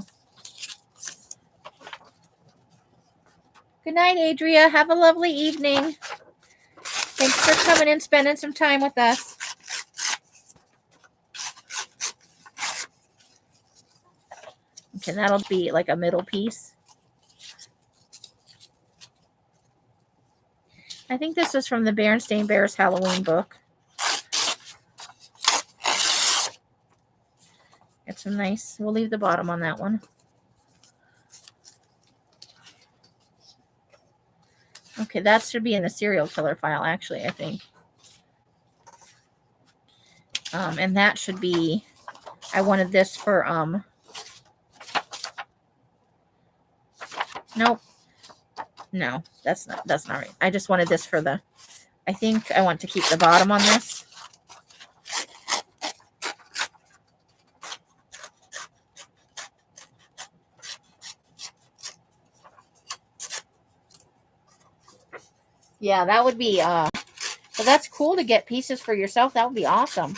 Speaker 1: Good night, Adria. Have a lovely evening. Thanks for coming and spending some time with us. Okay, that'll be like a middle piece. I think this is from the Berenstain Bears Halloween book. Got some nice, we'll leave the bottom on that one. Okay, that should be in the serial killer file, actually, I think. And that should be, I wanted this for, nope. No, that's not right. I just wanted this for the, I think I want to keep the bottom on this. Yeah, that would be, but that's cool to get pieces for yourself. That would be awesome.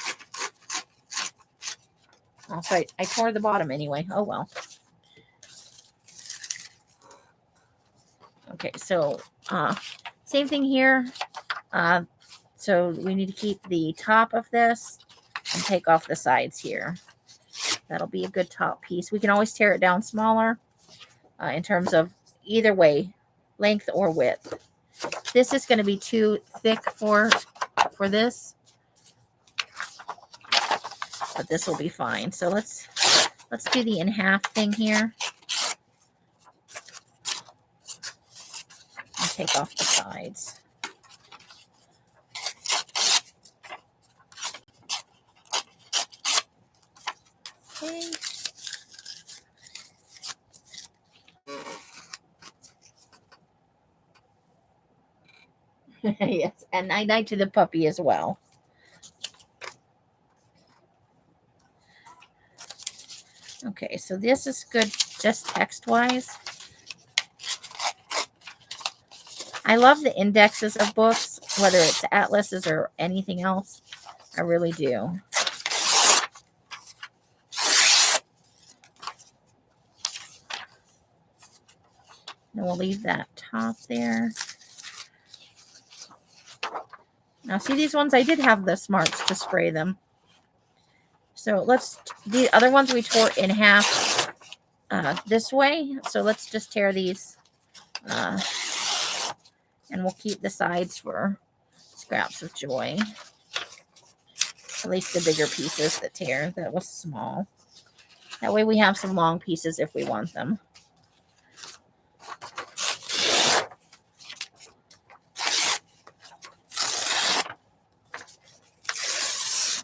Speaker 1: Oh, so I tore the bottom anyway. Oh, well. Okay, so same thing here. So we need to keep the top of this and take off the sides here. That'll be a good top piece. We can always tear it down smaller in terms of either way, length or width. This is going to be too thick for this, but this will be fine. So let's do the in half thing here. And take off the sides. Okay. Yes, and night to the puppy as well. Okay, so this is good just text-wise. I love the indexes of books, whether it's atlases or anything else. I really do. And we'll leave that top there. Now, see these ones? I did have the smarts to spray them. So the other ones we tore in half this way. So let's just tear these. And we'll keep the sides for Scraps of Joy. At least the bigger pieces that tear. That was small. That way we have some long pieces if we want them.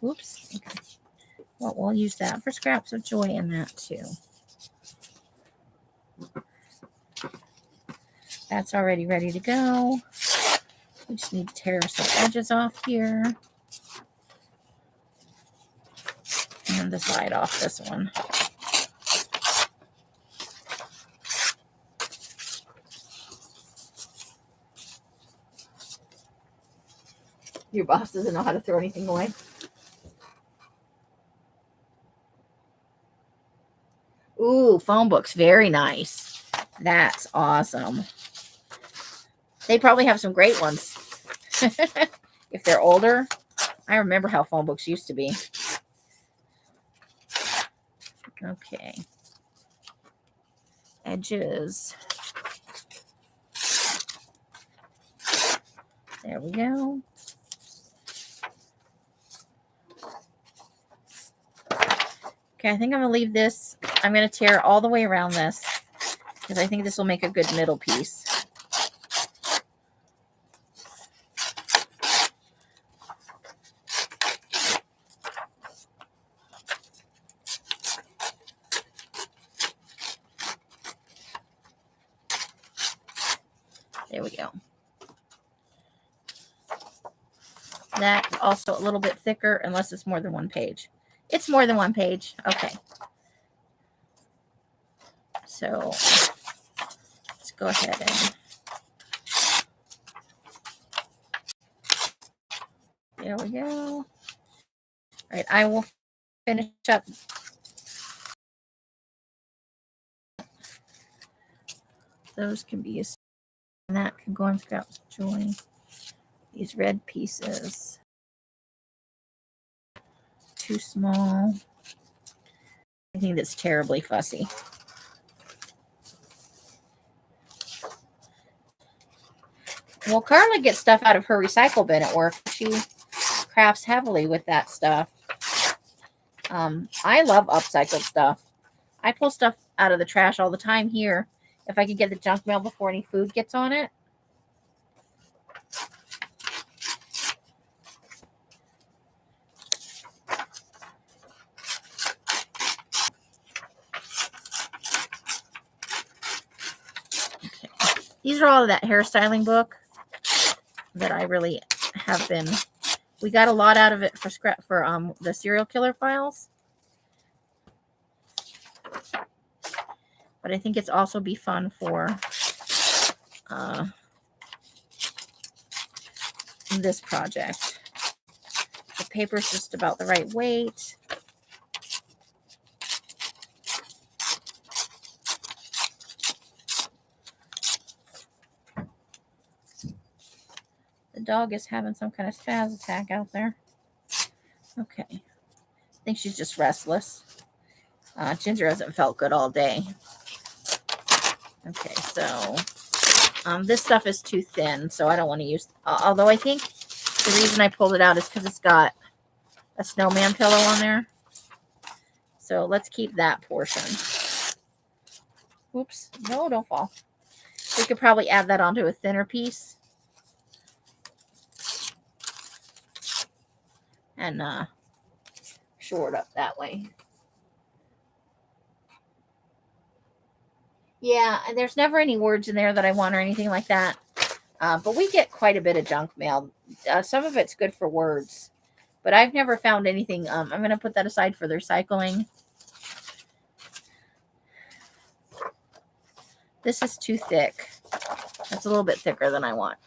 Speaker 1: Oops. Okay. Well, we'll use that for Scraps of Joy and that too. That's already ready to go. We just need to tear some edges off here. And the side off this one. Your boss doesn't know how to throw anything away. Ooh, phone books. Very nice. That's awesome. They probably have some great ones. If they're older. I remember how phone books used to be. Okay. Edges. There we go. Okay, I think I'm going to leave this. I'm going to tear all the way around this because I think this will make a good middle piece. There we go. That's also a little bit thicker unless it's more than one page. It's more than one page. Okay. So let's go ahead and there we go. All right, I will finish up. Those can be used, and that can go in Scraps of Joy. These red pieces. Too small. I think that's terribly fussy. Well, Carla gets stuff out of her recycle bin at work. She crafts heavily with that stuff. I love upcycled stuff. I pull stuff out of the trash all the time here. If I could get the junk mail before any food gets on it. Okay. These are all of that hairstyling book that I really have been. We got a lot out of it for the serial killer files. But I think it's also be fun for this project. The paper's just about the right weight. The dog is having some kind of spaz attack out there. Okay. I think she's just restless. Ginger hasn't felt good all day. Okay, so this stuff is too thin, so I don't want to use. Although I think the reason I pulled it out is because it's got a snowman pillow on there. So let's keep that portion. Oops. No, don't fall. We could probably add that onto a thinner piece. And shore it up that way. Yeah, and there's never any words in there that I want or anything like that. But we get quite a bit of junk mail. Some of it's good for words. But I've never found anything. I'm going to put that aside for the recycling. This is too thick. That's a little bit thicker than I want.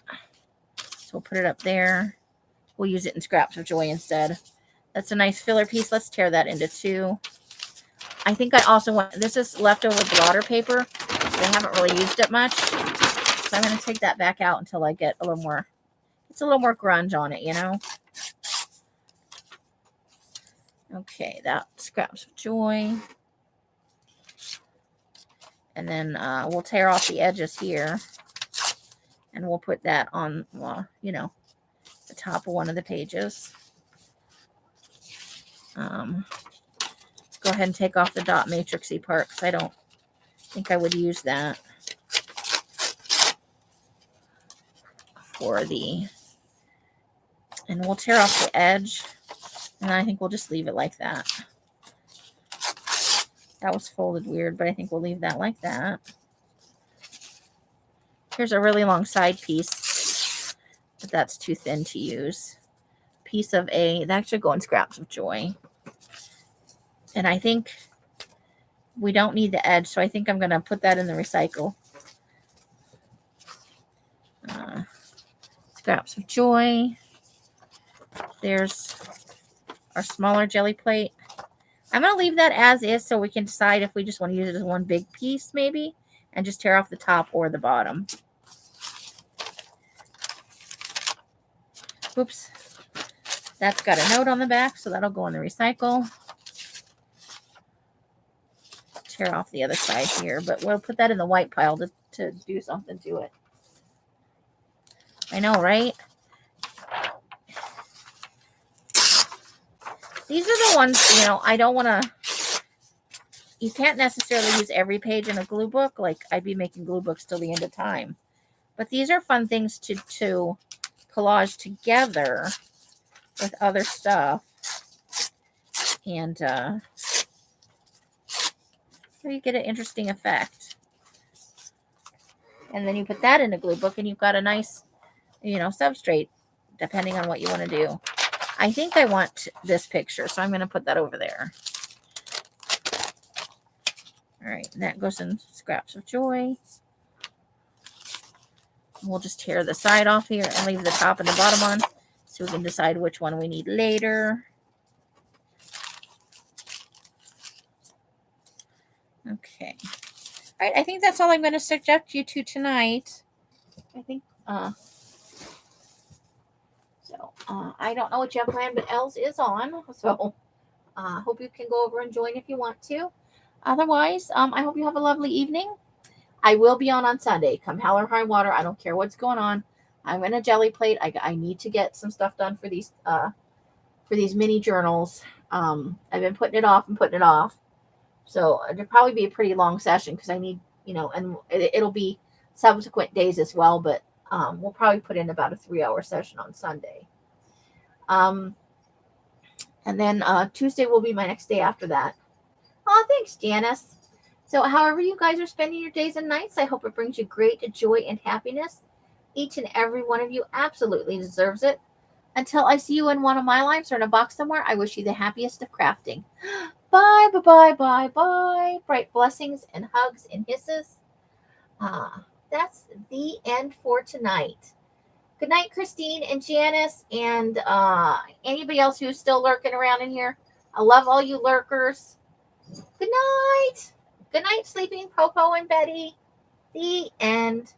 Speaker 1: So we'll put it up there. We'll use it in Scraps of Joy instead. That's a nice filler piece. Let's tear that into two. I think I also want, this is leftover blotter paper. I haven't really used it much. So I'm going to take that back out until I get a little more, it's a little more grunge on it, you know. Okay, that's Scraps of Joy. And then we'll tear off the edges here. And we'll put that on, well, you know, the top of one of the pages. Let's go ahead and take off the dot matrixy part because I don't think I would use that for the, and we'll tear off the edge, and I think we'll just leave it like that. That was folded weird, but I think we'll leave that like that. Here's a really long side piece, but that's too thin to use. Piece of that should go in Scraps of Joy. And I think we don't need the edge, so I think I'm going to put that in the recycle. Scraps of Joy. There's our smaller jelly plate. I'm going to leave that as is so we can decide if we just want to use it as one big piece maybe and just tear off the top or the bottom. Oops. That's got a note on the back, so that'll go in the recycle. Tear off the other side here, but we'll put that in the white pile to do something to it. I know, right? These are the ones, you know, I don't want to, you can't necessarily use every page in a glue book. Like, I'd be making glue books till the end of time. But these are fun things to collage together with other stuff. And so you get an interesting effect. And then you put that in a glue book and you've got a nice, you know, substrate, depending on what you want to do. I think I want this picture, so I'm going to put that over there. All right, and that goes in Scraps of Joy. We'll just tear the side off here and leave the top and the bottom on so we can decide which one we need later. Okay. All right, I think that's all I'm going to subject you to tonight. I think, I don't know what you have planned, but Els is on. So hope you can go over and join if you want to. Otherwise, I hope you have a lovely evening. I will be on Sunday. Come hell or high water. I don't care what's going on. I'm in a jelly plate. I need to get some stuff done for these mini journals. I've been putting it off and putting it off. So it'll probably be a pretty long session because I need, you know, and it'll be subsequent days as well. But we'll probably put in about a 3-hour session on Sunday. And then Tuesday will be my next day after that. Oh, thanks, Janice. So however you guys are spending your days and nights, I hope it brings you great joy and happiness. Each and every one of you absolutely deserves it. Until I see you in one of my lives or in a box somewhere, I wish you the happiest of crafting. Bye, bye, bye, bye, bye. Bright blessings and hugs and hisses. That's the end for tonight. Good night, Christine and Janice and anybody else who's still lurking around in here. I love all you lurkers. Good night. Good night, Sleeping Popo and Betty. The end.